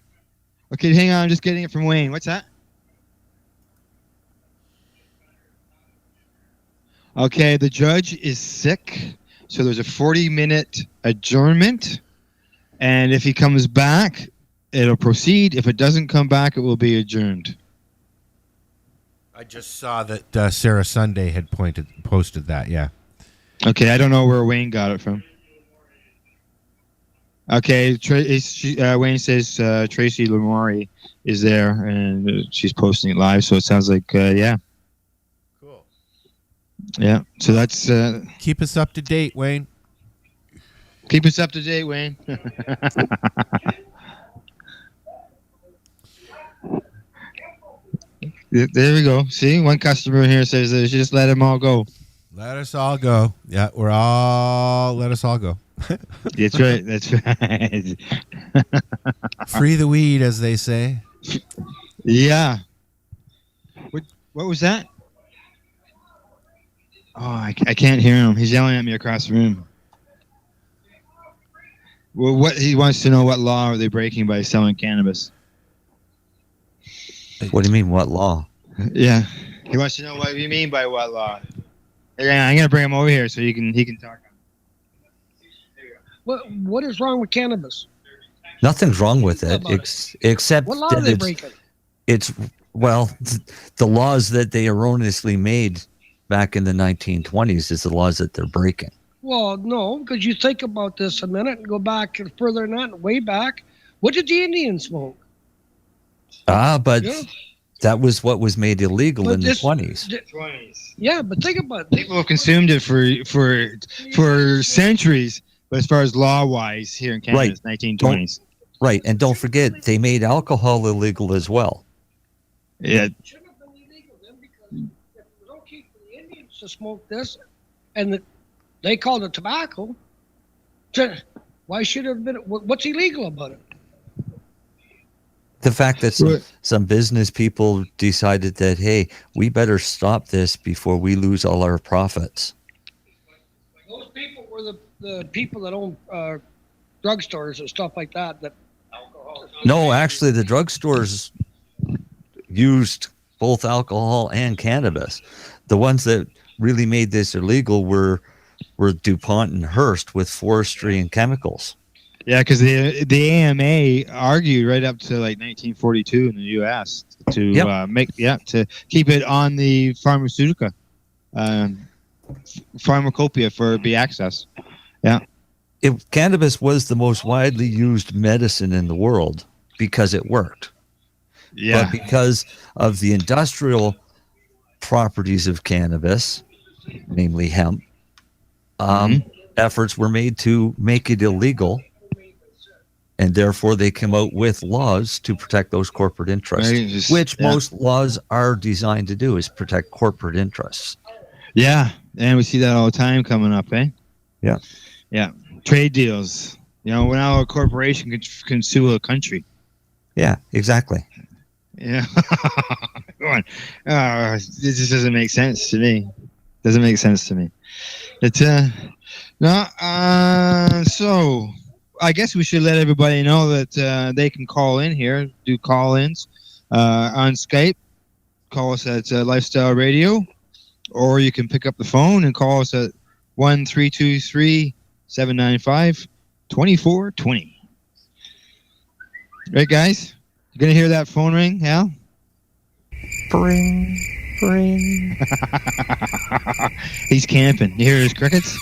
hang on. I'm just getting it from Wayne. What's that? Okay, the judge is sick, so there's a 40-minute adjournment. And if he comes back, it'll proceed. If it doesn't come back, it will be adjourned. I just saw that Sarah Sunday had posted that, yeah. Okay, I don't know where Wayne got it from. Okay, Wayne says Tracy Lamori is there, and she's posting it live, so it sounds like, yeah. Cool. Yeah, so that's... Keep us up to date, Wayne. Keep us up to date, Wayne. There we go. See, one customer here says that just let them all go. Let us all go. Yeah, let us all go. That's right. That's right. Free the weed, as they say. Yeah. What was that? Oh, I can't hear him. He's yelling at me across the room. Well, what he wants to know, what law are they breaking by selling cannabis? What do you mean, what law? Yeah, he wants to know what you mean by what law. Yeah, I'm gonna bring him over here so he can talk. What is wrong with cannabis? Nothing's wrong with it, except what law are they breaking? The laws that they erroneously made back in the 1920s is the laws that they're breaking. Well, no, because you think about this a minute and go back further than that, way back. What did the Indians smoke? But that was what was made illegal in the 20s. Yeah, but think about it. People have consumed it for centuries, but as far as law-wise here in Canada, it's 1920s. Right, and don't forget, they made alcohol illegal as well. Yeah. It should have been illegal then, because if it was okay for the Indians to smoke this, and they called it tobacco, why should it have been? What's illegal about it? The fact that some business people decided that, hey, we better stop this before we lose all our profits. Those people were the people that own drugstores and stuff like that. No, actually, the drugstores used both alcohol and cannabis. The ones that really made this illegal were DuPont and Hearst with forestry and chemicals. Yeah, because the AMA argued right up to like 1942 in the U.S. to to keep it on the pharmaceutical pharmacopoeia for be access. Yeah, cannabis was the most widely used medicine in the world because it worked. Yeah, but because of the industrial properties of cannabis, namely hemp, efforts were made to make it illegal. And therefore, they come out with laws to protect those corporate interests, which most laws are designed to do, is protect corporate interests. Yeah, and we see that all the time coming up, eh? Yeah. Yeah. Trade deals. You know, when our corporation can sue a country. Yeah, exactly. Yeah. Go on. It just doesn't make sense to me. Doesn't make sense to me. It's no. So I guess we should let everybody know that they can call in here, do call-ins on Skype. Call us at Lifestyle Radio, or you can pick up the phone and call us at 1-323-795-2420. Right, guys? You gonna hear that phone ring, Hal? Ring, ring. He's camping. You hear his crickets?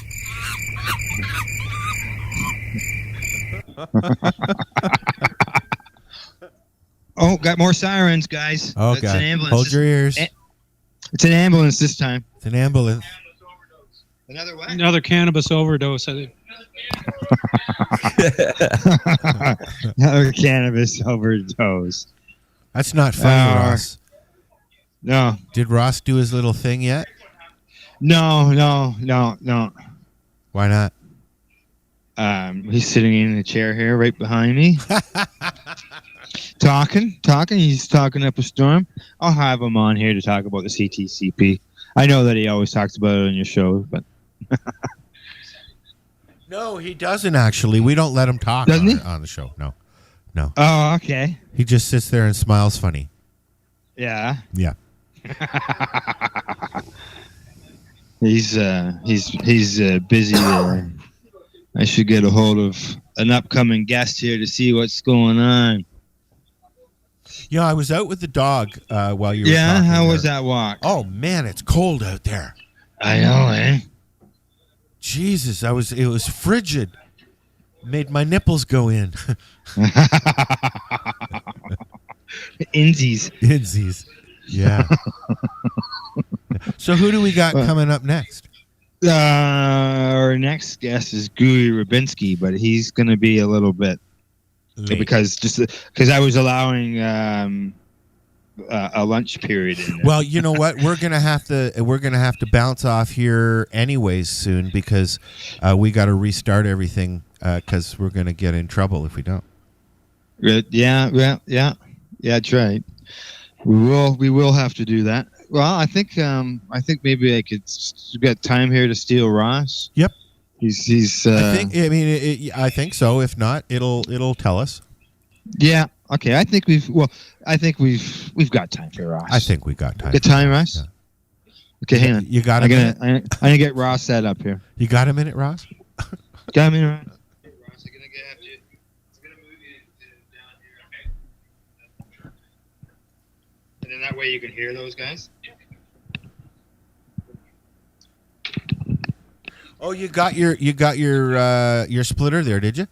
Oh, got more sirens, guys. Oh, It's God. an ambulance. Hold your ears. It's an ambulance this time. It's an ambulance. Another what? Another cannabis overdose. I think. Another cannabis overdose. That's not funny, Ross. No. Did Ross do his little thing yet? No. Why not? He's sitting in the chair here right behind me. Talking. He's talking up a storm. I'll have him on here to talk about the CTCP. I know that he always talks about it on your show, but no, he doesn't actually. We don't let him talk on the show. No. Oh, okay. He just sits there and smiles funny. Yeah. Yeah. He's busy there. I should get a hold of an upcoming guest here to see what's going on. You know, I was out with the dog while you were Yeah, talking how there. was that walk? Oh man, it's cold out there. I know, eh? Jesus, it was frigid. Made my nipples go in. Insies. Yeah. So who do we got coming up next? Our next guest is Gui Rubinski, but he's going to be a little bit late. because I was allowing a lunch period in there. Well, you know what? We're gonna have to bounce off here anyways soon because we got to restart everything because we're gonna get in trouble if we don't. Yeah, that's right. We will have to do that. Well, I think maybe I could get time here to steal Ross. Yep. He's. I think so. If not, it'll tell us. Yeah. Okay. I think we've got time for Ross. I think we got time. Good time, Ross. Yeah. Okay, hang on. You got I'm him. gonna get Ross set up here. You got a minute, Ross? Got a minute, Ross? And then that way you can hear those guys. Oh, you got your splitter there, did you?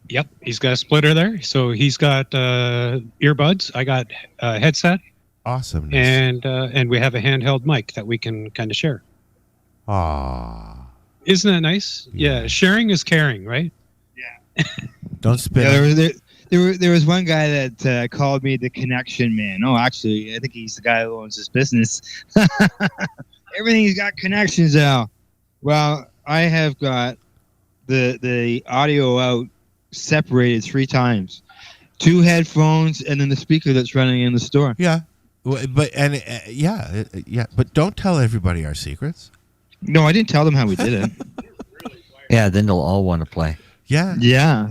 Yep, he's got a splitter there. So he's got earbuds. I got a headset. Awesome. And we have a handheld mic that we can kind of share. Ah. Isn't that nice? Yeah. Sharing is caring, right? Yeah. Don't spit. Yeah, there was one guy that called me the connection man. Oh, actually, I think he's the guy who owns this business. Everything's got connections now. Well, I have got the audio out separated 3 times. 2 headphones and then the speaker that's running in the store. Yeah. But but don't tell everybody our secrets. No, I didn't tell them how we did it. Yeah, then they'll all want to play. Yeah. Yeah.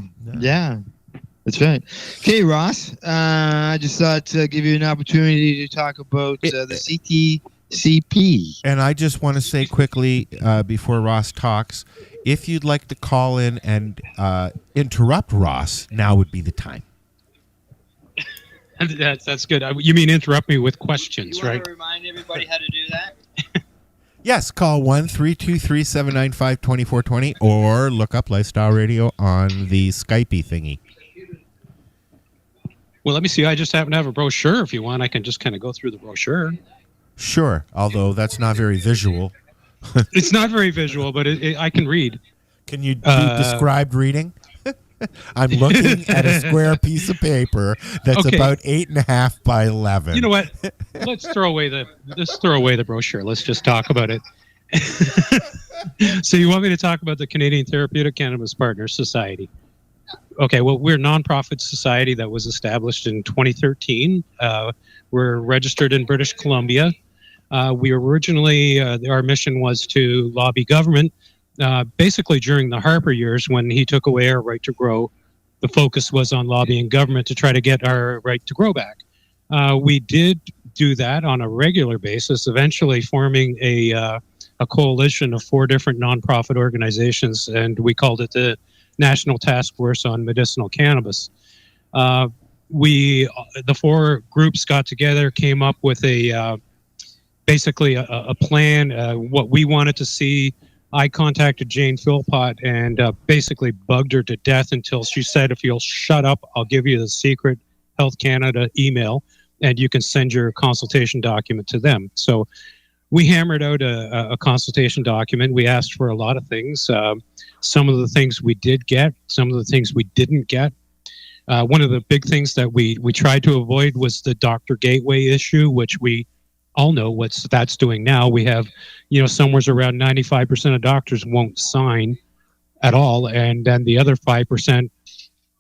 That's right. Okay, Ross. I just thought to give you an opportunity to talk about the CTCP. And I just want to say quickly before Ross talks, if you'd like to call in and interrupt Ross, now would be the time. That's good. You mean interrupt me with questions, right? Want to remind everybody how to do that? Yes, call 1-323-795-2420 or look up Lifestyle Radio on the Skypey thingy. Well, let me see. I just happen to have a brochure. If you want, I can just kind of go through the brochure. Sure, although that's not very visual. It's not very visual, but I can read. Can you do described reading? I'm looking at a square piece of paper that's Okay. about 8.5 by 11. You know what? Let's throw away the brochure. Let's just talk about it. So you want me to talk about the Canadian Therapeutic Cannabis Partners Society? Okay, well, we're a nonprofit society that was established in 2013. We're registered in British Columbia. We originally, our mission was to lobby government. Basically, during the Harper years, when he took away our right to grow, the focus was on lobbying government to try to get our right to grow back. We did do that on a regular basis, eventually forming a coalition of 4 different nonprofit organizations, and we called it the National Task Force on Medicinal Cannabis. The 4 groups got together, came up with basically a plan, what we wanted to see. I contacted Jane Philpott and basically bugged her to death until she said, if you'll shut up, I'll give you the secret Health Canada email, and you can send your consultation document to them. So we hammered out a consultation document. We asked for a lot of things. Some of the things we did get, some of the things we didn't get. One of the big things that we tried to avoid was the doctor gateway issue, which we all know what that's doing now. We have, somewhere around 95% of doctors won't sign at all, and then the other 5%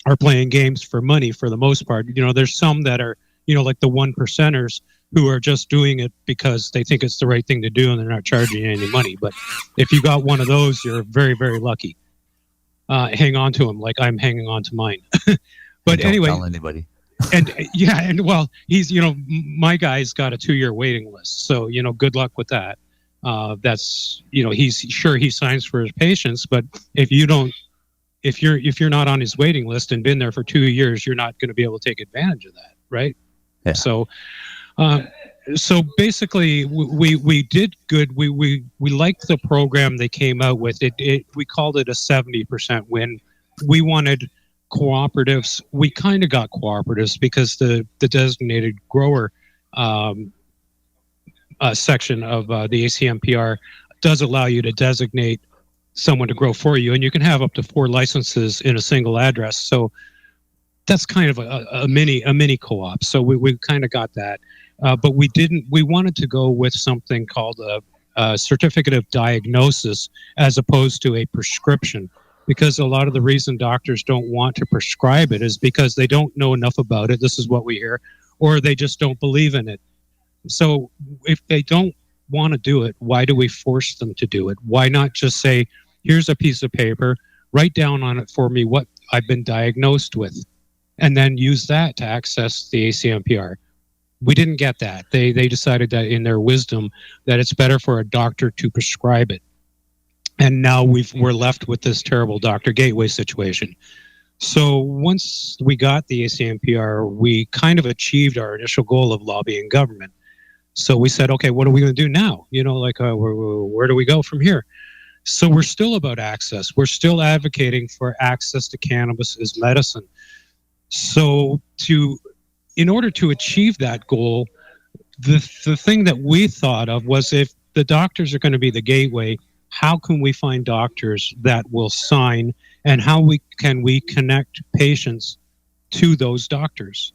are playing games for money for the most part. There's some that are, like the 1%ers who are just doing it because they think it's the right thing to do and they're not charging you any money. But if you got one of those, you're very, very lucky. Hang on to them like I'm hanging on to mine. But Don't anyway, tell anybody. and well, he's, my guy's got a 2-year waiting list. So, good luck with that. That's, he's sure he signs for his patients, but if you're not on his waiting list and been there for 2 years, you're not going to be able to take advantage of that. Right. Yeah. So basically we did good. We liked the program they came out with. We called it a 70% win. We wanted cooperatives. We kind of got cooperatives because the designated grower section of the ACMPR does allow you to designate someone to grow for you, and you can have up to 4 licenses in a single address. So that's kind of a mini co-op. So we kind of got that, but we wanted to go with something called a certificate of diagnosis as opposed to a prescription, because a lot of the reason doctors don't want to prescribe it is because they don't know enough about it. This is what we hear, or they just don't believe in it. So if they don't want to do it, why do we force them to do it? Why not just say, here's a piece of paper, write down on it for me what I've been diagnosed with, and then use that to access the ACMPR. We didn't get that. They decided that in their wisdom that it's better for a doctor to prescribe it. And now we're left with this terrible doctor gateway situation. So once we got the ACMPR, we kind of achieved our initial goal of lobbying government. So we said, okay, what are we going to do now? Where do we go from here? So we're still about access. We're still advocating for access to cannabis as medicine. So in order to achieve that goal, the thing that we thought of was, if the doctors are going to be the gateway, how can we find doctors that will sign, and how can we connect patients to those doctors?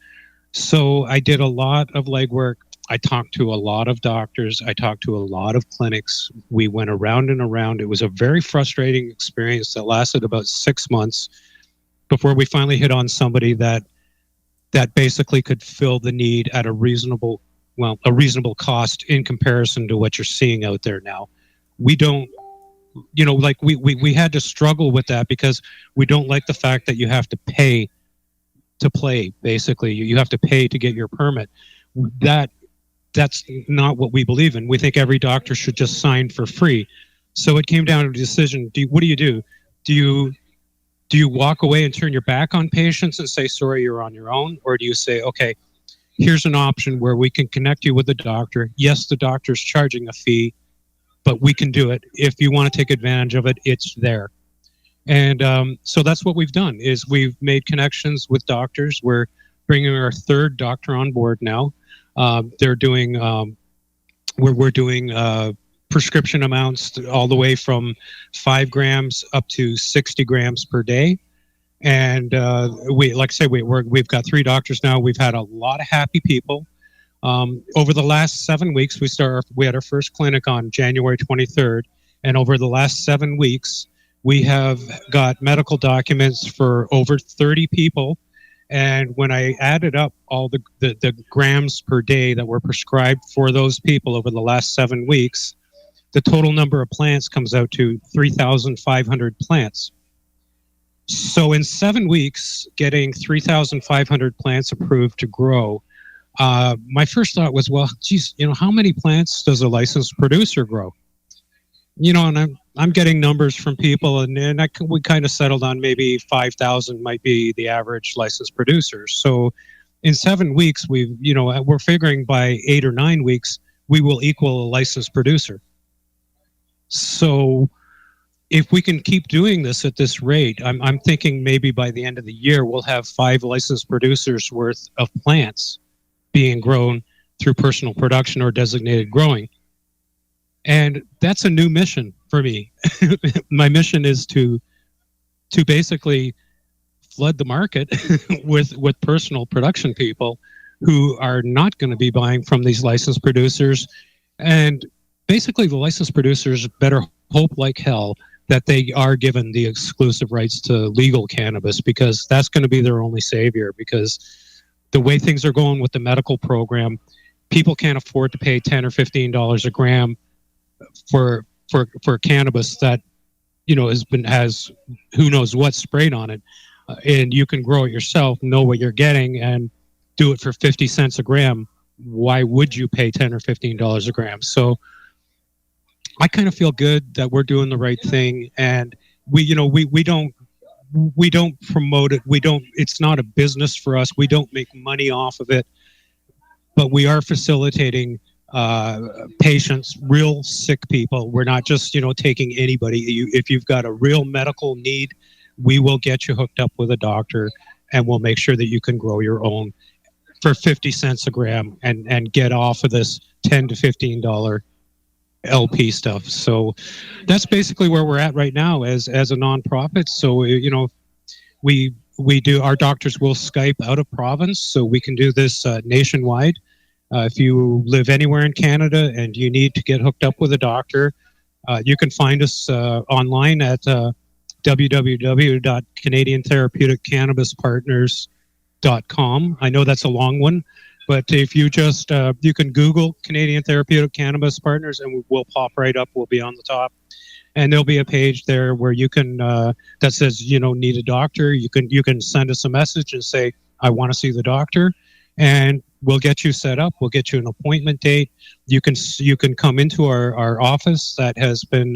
So I did a lot of legwork. I talked to a lot of doctors. I talked to a lot of clinics. We went around and around. It was a very frustrating experience that lasted about 6 months before we finally hit on somebody that basically could fill the need at a reasonable cost in comparison to what you're seeing out there now. We don't, we had to struggle with that because we don't like the fact that you have to pay to play. Basically, you have to pay to get your permit. That's not what we believe in. We think every doctor should just sign for free. So it came down to a decision. What do you do? Do you walk away and turn your back on patients and say, sorry, you're on your own? Or do you say, okay, here's an option where we can connect you with the doctor. Yes, the doctor's charging a fee, but we can do it. If you want to take advantage of it, it's there. And so that's what we've done, is we've made connections with doctors. We're bringing our 3rd doctor on board now. They're doing, we're doing prescription amounts all the way from 5 grams up to 60 grams per day. And we, like I say, we've got 3 doctors now. We've had a lot of happy people. Over the last 7 weeks, we had our first clinic on January 23rd, and over the last 7 weeks, we have got medical documents for over 30 people. And when I added up all the grams per day that were prescribed for those people over the last 7 weeks, the total number of plants comes out to 3,500 plants. So in 7 weeks, getting 3,500 plants approved to grow, my first thought was, well, geez, how many plants does a licensed producer grow? And I'm getting numbers from people, and we kind of settled on maybe 5,000 might be the average licensed producer. So in 7 weeks, we're figuring by 8 or 9 weeks, we will equal a licensed producer. So if we can keep doing this at this rate, I'm thinking maybe by the end of the year, we'll have 5 licensed producers worth of plants being grown through personal production or designated growing. And that's a new mission for me. My mission is to basically flood the market with personal production people who are not going to be buying from these licensed producers. And basically the licensed producers better hope like hell that they are given the exclusive rights to legal cannabis, because that's going to be their only savior. Because the way things are going with the medical program, people can't afford to pay $10 or $15 a gram for cannabis that has who knows what sprayed on it, and you can grow it yourself, know what you're getting, and do it for 50 cents a gram. Why would you pay $10 or $15 a gram? So I kind of feel good that we're doing the right thing, and we don't promote it. It's not a business for us. We don't make money off of it, but we are facilitating patients, real sick people. We're not just taking anybody. If you've got a real medical need, we will get you hooked up with a doctor, and we'll make sure that you can grow your own for 50 cents a gram and get off of this $10 to $15 LP stuff. So that's basically where we're at right now as a nonprofit. So we do, our doctors will Skype out of province, so we can do this nationwide. If you live anywhere in Canada and you need to get hooked up with a doctor, you can find us online at www.canadiantherapeuticCannabisPartners.com. I know that's a long one, but if you just you can Google Canadian Therapeutic Cannabis Partners, and we'll pop right up. We'll be on the top, and there'll be a page there where you can that says need a doctor. You can send us a message and say, I want to see the doctor, and we'll get you set up. We'll get you an appointment date. You can come into our office that has been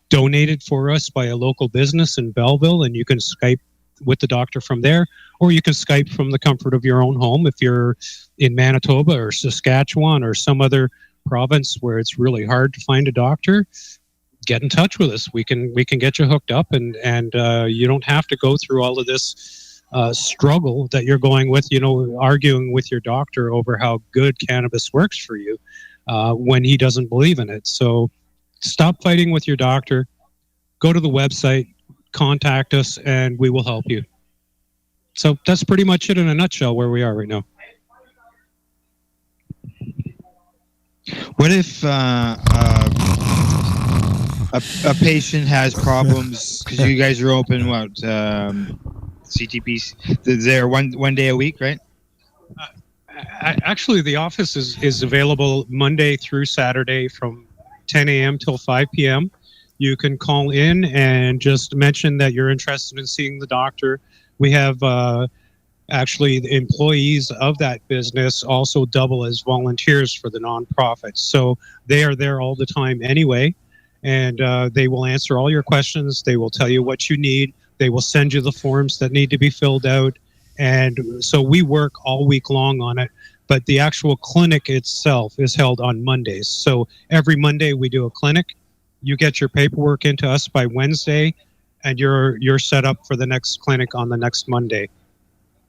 donated for us by a local business in Belleville, and you can Skype with the doctor from there, or you can Skype from the comfort of your own home if you're in Manitoba or Saskatchewan or some other province where it's really hard to find a doctor. Get in touch with us. We can get you hooked up, and you don't have to go through all of this struggle that you're going with, arguing with your doctor over how good cannabis works for you when he doesn't believe in it. So stop fighting with your doctor. Go to the website, contact us, and we will help you. So that's pretty much it in a nutshell where we are right now. What if a patient has problems, because you guys are open, CTPs, they're one day a week, right? Actually, the office is available Monday through Saturday from 10 a.m. till 5 p.m. You can call in and just mention that you're interested in seeing the doctor. We have actually the employees of that business also double as volunteers for the nonprofit. So they are there all the time anyway, and they will answer all your questions. They will tell you what you need. They will send you the forms that need to be filled out. And so we work all week long on it, but the actual clinic itself is held on Mondays. So every Monday we do a clinic. You get your paperwork into us by Wednesday, and you're set up for the next clinic on the next Monday.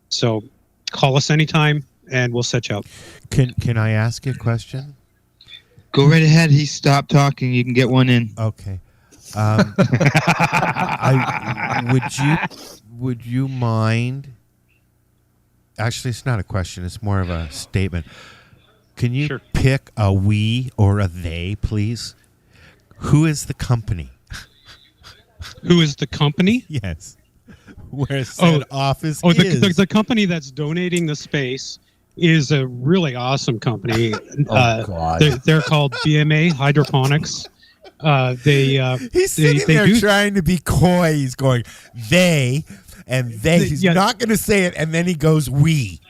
So call us anytime, and we'll set you up. Can I ask you a question? Go right ahead. He stopped talking. You can get one in. Okay. would you mind? Actually, it's not a question. It's more of a statement. Can you pick a we or a they, please? Who is the company? Who is the company? Yes. Where said office is. The company that's donating the space is a really awesome company. God. They're called BMA Hydroponics. He's sitting there trying to be coy. He's going, they, and they. He's not going to say it, and then he goes, we.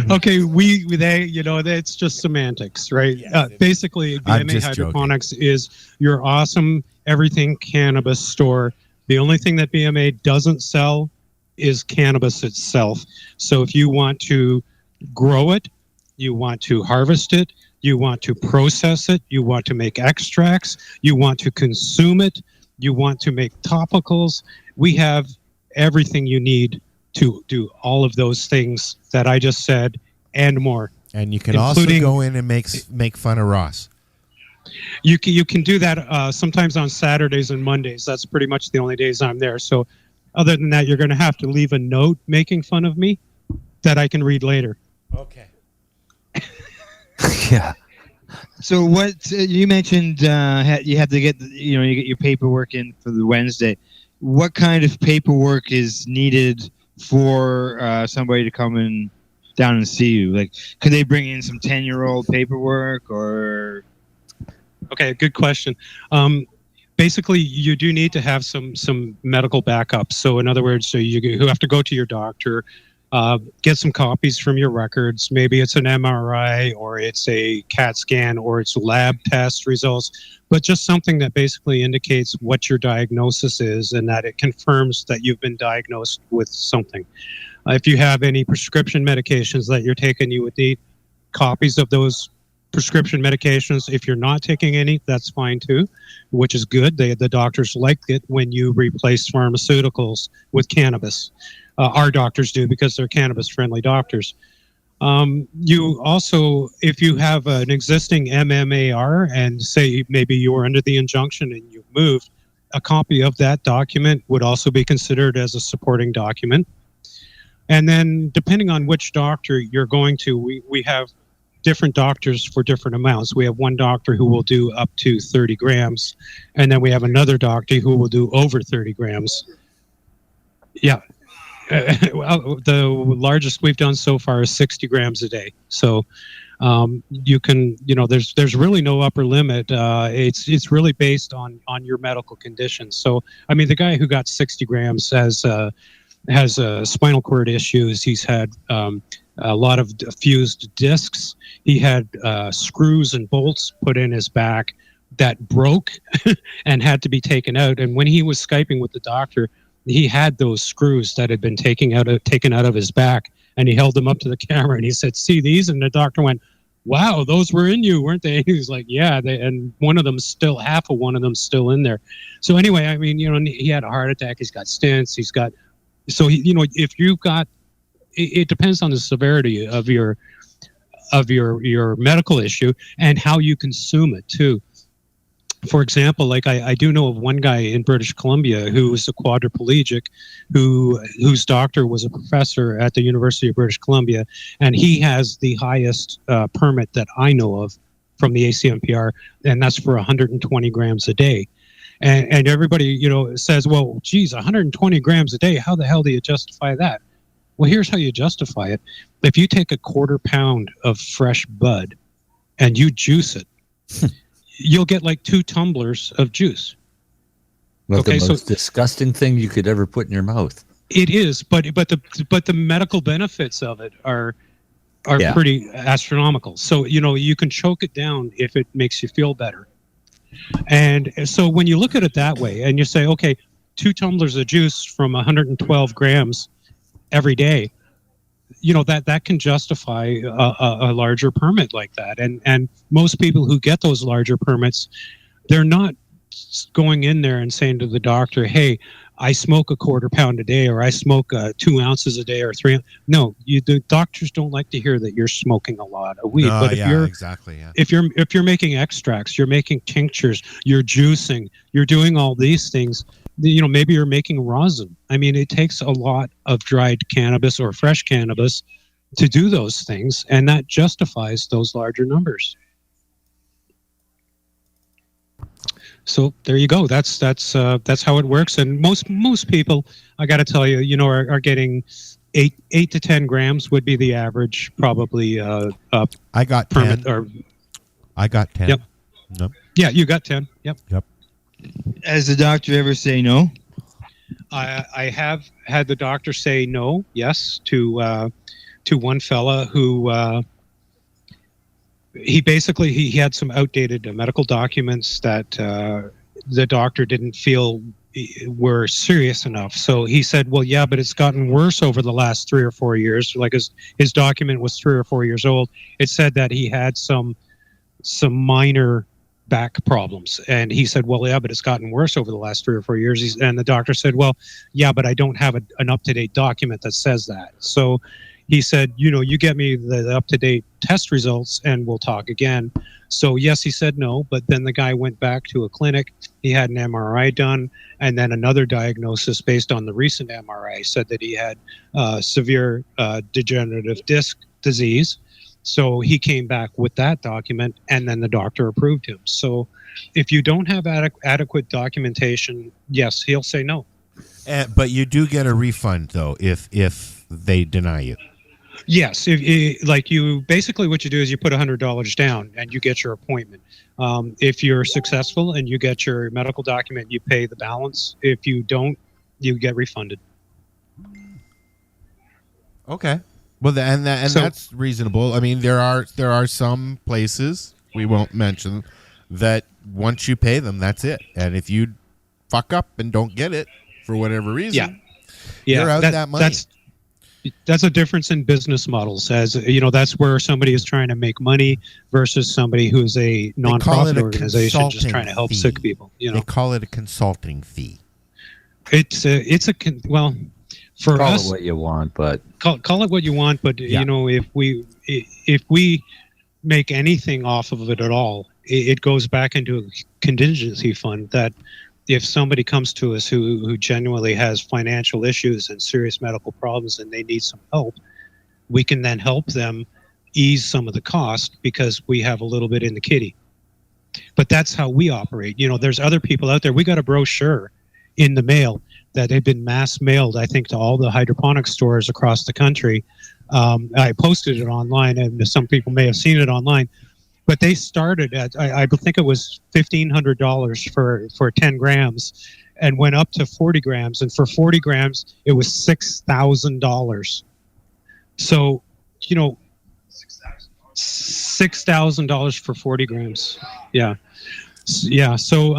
Okay, they, it's just semantics, right? Basically, BMA Hydroponics is your awesome everything cannabis store. The only thing that BMA doesn't sell is cannabis itself. So if you want to grow it, you want to harvest it, you want to process it, you want to make extracts, you want to consume it, you want to make topicals, we have everything you need to do all of those things that I just said and more. And you can also go in and make fun of Ross. You can do that sometimes on Saturdays and Mondays. That's pretty much the only days I'm there. So other than that, you're going to have to leave a note making fun of me that I can read later. Okay. Yeah. So what you mentioned, you have to get you get your paperwork in for the Wednesday. What kind of paperwork is needed for somebody to come in down and see you? Like, could they bring in some 10-year-old paperwork or? Okay, good question. Basically, you do need to have some medical backup. So in other words, you have to go to your doctor, get some copies from your records. Maybe it's an MRI or it's a CAT scan or it's lab test results, but just something that basically indicates what your diagnosis is and that it confirms that you've been diagnosed with something. If you have any prescription medications that you're taking, you would need copies of those prescription medications. If you're not taking any, that's fine too, which is good. The doctors like it when you replace pharmaceuticals with cannabis. Our doctors do because they're cannabis-friendly doctors. You also, if you have an existing MMAR and say maybe you were under the injunction and you've moved, a copy of that document would also be considered as a supporting document. And then depending on which doctor you're going to, we have different doctors for different amounts. We have one doctor who will do up to 30 grams, and then we have another doctor who will do over 30 grams. Yeah. Well, the largest we've done so far is 60 grams a day. So you can, there's really no upper limit. It's really based on your medical conditions. So, I mean, the guy who got 60 grams has spinal cord issues. He's had a lot of fused discs. He had screws and bolts put in his back that broke and had to be taken out. And when he was Skyping with the doctor, he had those screws that had been taken out of his back, and he held them up to the camera and he said, "See these?" And the doctor went, "Wow, those were in you, weren't they?" He was like, "Yeah," and half of one of them's still in there. So anyway, I mean, he had a heart attack. He's got stents. He's got, so if you've got, it depends on the severity of your medical issue and how you consume it too. For example, like I do know of one guy in British Columbia who was a quadriplegic, whose doctor was a professor at the University of British Columbia, and he has the highest permit that I know of from the ACMPR, and that's for 120 grams a day. And everybody, says, well, geez, 120 grams a day, how the hell do you justify that? Well, here's how you justify it. If you take a 1/4 pound of fresh bud and you juice it, you'll get like 2 tumblers of juice. Well, okay, the most disgusting thing you could ever put in your mouth. It is, but the medical benefits of it are pretty astronomical. So you can choke it down if it makes you feel better. And so when you look at it that way, and you say, okay, 2 tumblers of juice from 112 grams every day, that can justify a larger permit like that. And most people who get those larger permits, they're not going in there and saying to the doctor, hey, I smoke a quarter pound a day, or I smoke 2 ounces a day, or 3. No, the doctors don't like to hear that you're smoking a lot of weed. No, but if yeah, you're exactly, yeah. if you're making extracts, you're making tinctures, you're juicing, you're doing all these things. Maybe you're making rosin. I mean, it takes a lot of dried cannabis or fresh cannabis to do those things, and that justifies those larger numbers. So there you go. That's how it works. And most people, I got to tell you, are getting 8 to 10 grams would be the average, probably. I got 10. I got 10. Yep. Nope. Yeah, you got 10. Yep. Has the doctor ever say no? I have had the doctor say no, yes, to one fella who he had some outdated medical documents that the doctor didn't feel were serious enough. So he said, well, yeah, but it's gotten worse over the last 3 or 4 years. Like his document was 3 or 4 years old. It said that he had some minor back problems. And he said, well, yeah, but it's gotten worse over the last 3 or 4 years. And the doctor said, well, yeah, but I don't have an up-to-date document that says that. So he said, you get me the up-to-date test results and we'll talk again. So yes, he said no, but then the guy went back to a clinic. He had an MRI done, and then another diagnosis based on the recent MRI said that he had severe degenerative disc disease. So he came back with that document, and then the doctor approved him. So if you don't have adequate documentation, yes, he'll say no. But you do get a refund, though, if they deny you. Yes, basically what you do is you put $100 down and you get your appointment. If you're successful and you get your medical document, you pay the balance. If you don't, you get refunded. Okay. Well, that's reasonable. I mean, there are some places we won't mention that once you pay them, that's it. And if you fuck up and don't get it for whatever reason, you're out that money. That's a difference in business models. As that's where somebody is trying to make money versus somebody who's a nonprofit organization just trying to help sick people. They call it a consulting fee. For call us, it what you want, but call it what you want. But if we make anything off of it at all, it goes back into a contingency fund that if somebody comes to us who genuinely has financial issues and serious medical problems and they need some help, we can then help them ease some of the cost because we have a little bit in the kitty. But that's how we operate. There's other people out there. We got a brochure in the mail that had been mass mailed, I think, to all the hydroponic stores across the country. I posted it online, and some people may have seen it online. But they started at, I think it was $1,500 for 10 grams and went up to 40 grams. And for 40 grams, it was $6,000. So, $6,000 for 40 grams. Yeah. Yeah. So,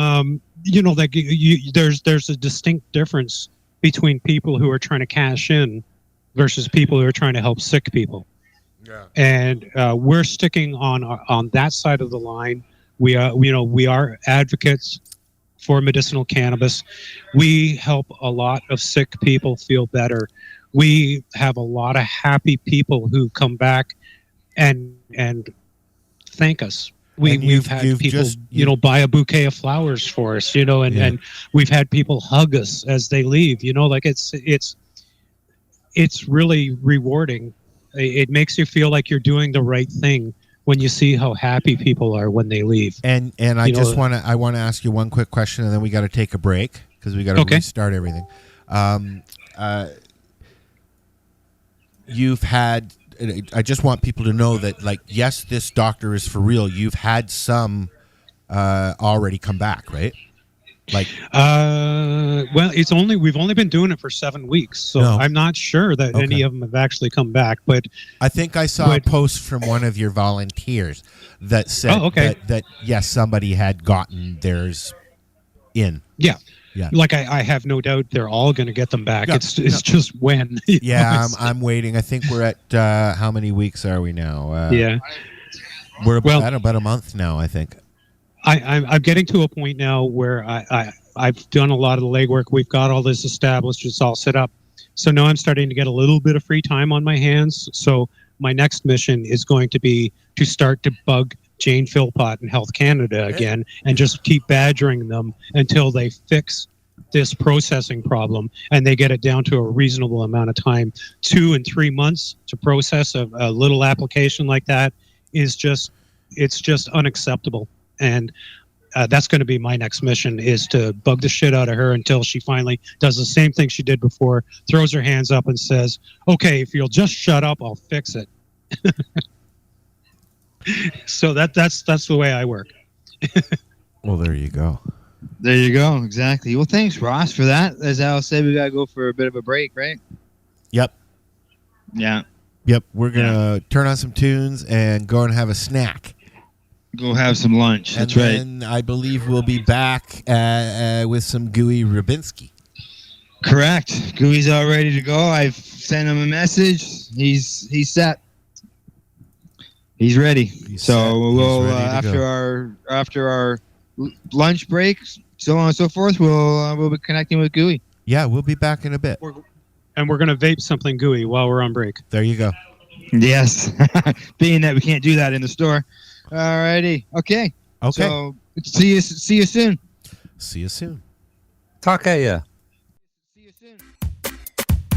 there's a distinct difference between people who are trying to cash in versus people who are trying to help sick people. Yeah. And we're sticking on that side of the line. We are advocates for medicinal cannabis. We help a lot of sick people feel better. We have a lot of happy people who come back and thank us. We've had people, buy a bouquet of flowers for us, and we've had people hug us as they leave. It's really rewarding. It makes you feel like you're doing the right thing when you see how happy people are when they leave. And I want to ask you one quick question, and then we got to take a break because we got to restart everything. You've had. I just want people to know that, yes, this doctor is for real. You've had some already come back, right? Well, we've only been doing it for 7 weeks, so I'm not sure that any of them have actually come back. But I think I saw a post from one of your volunteers that said that yes, somebody had gotten theirs in. Yeah. Yeah. I have no doubt they're all going to get them back. It's just when. I'm waiting. I think we're at how many weeks are we now? Yeah. We're about a month now, I think. I'm getting to a point now where I've done a lot of the legwork. We've got all this established. It's all set up. So now I'm starting to get a little bit of free time on my hands. So my next mission is going to be to start to bug Jane Philpott and Health Canada again and just keep badgering them until they fix this processing problem and they get it down to a reasonable amount of time. 2 and 3 months to process a little application like that is just unacceptable. And that's going to be my next mission, is to bug the shit out of her until she finally does the same thing she did before, throws her hands up and says, okay, if you'll just shut up, I'll fix it. So that's the way I work. Well, there you go. There you go. Exactly. Well, thanks, Ross, for that. As Al said, we got to go for a bit of a break, right? Yep. Yeah. Yep. We're going to turn on some tunes and go and have a snack. Go have some lunch. That's right. And I believe we'll be back with some Gooey Rubinski. Correct. Gooey's all ready to go. I've sent him a message. He's set. He's ready. We'll after our lunch break, so on and so forth, we'll be connecting with Gooey. Yeah, we'll be back in a bit. And we're going to vape something gooey while we're on break. There you go. Yes. Being that we can't do that in the store. All righty. Okay. So see you soon. See you soon. Talk at ya.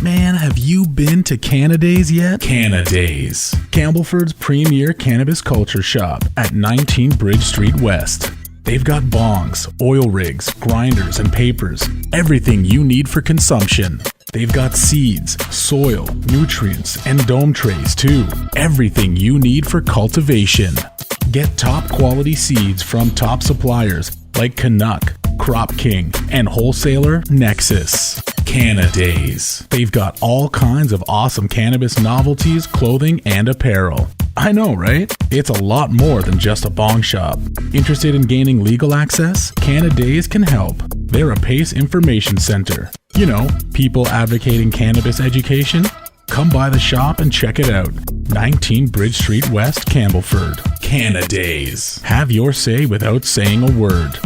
Man, have you been to Canadays yet? Canadays, Campbellford's premier cannabis culture shop at 19 Bridge Street West. They've got bongs, oil rigs, grinders, and papers. Everything you need for consumption. They've got seeds, soil, nutrients, and dome trays too. Everything you need for cultivation. Get top quality seeds from top suppliers like Canuck, Crop King, and wholesaler Nexus. Canadays. They've got all kinds of awesome cannabis novelties, clothing, and apparel. I know, right? It's a lot more than just a bong shop. Interested in gaining legal access? Canadays can help. They're a PACE information center. You know, people advocating cannabis education. Come by the shop and check it out. 19 Bridge Street West, Campbellford. Canadays. Have your say without saying a word.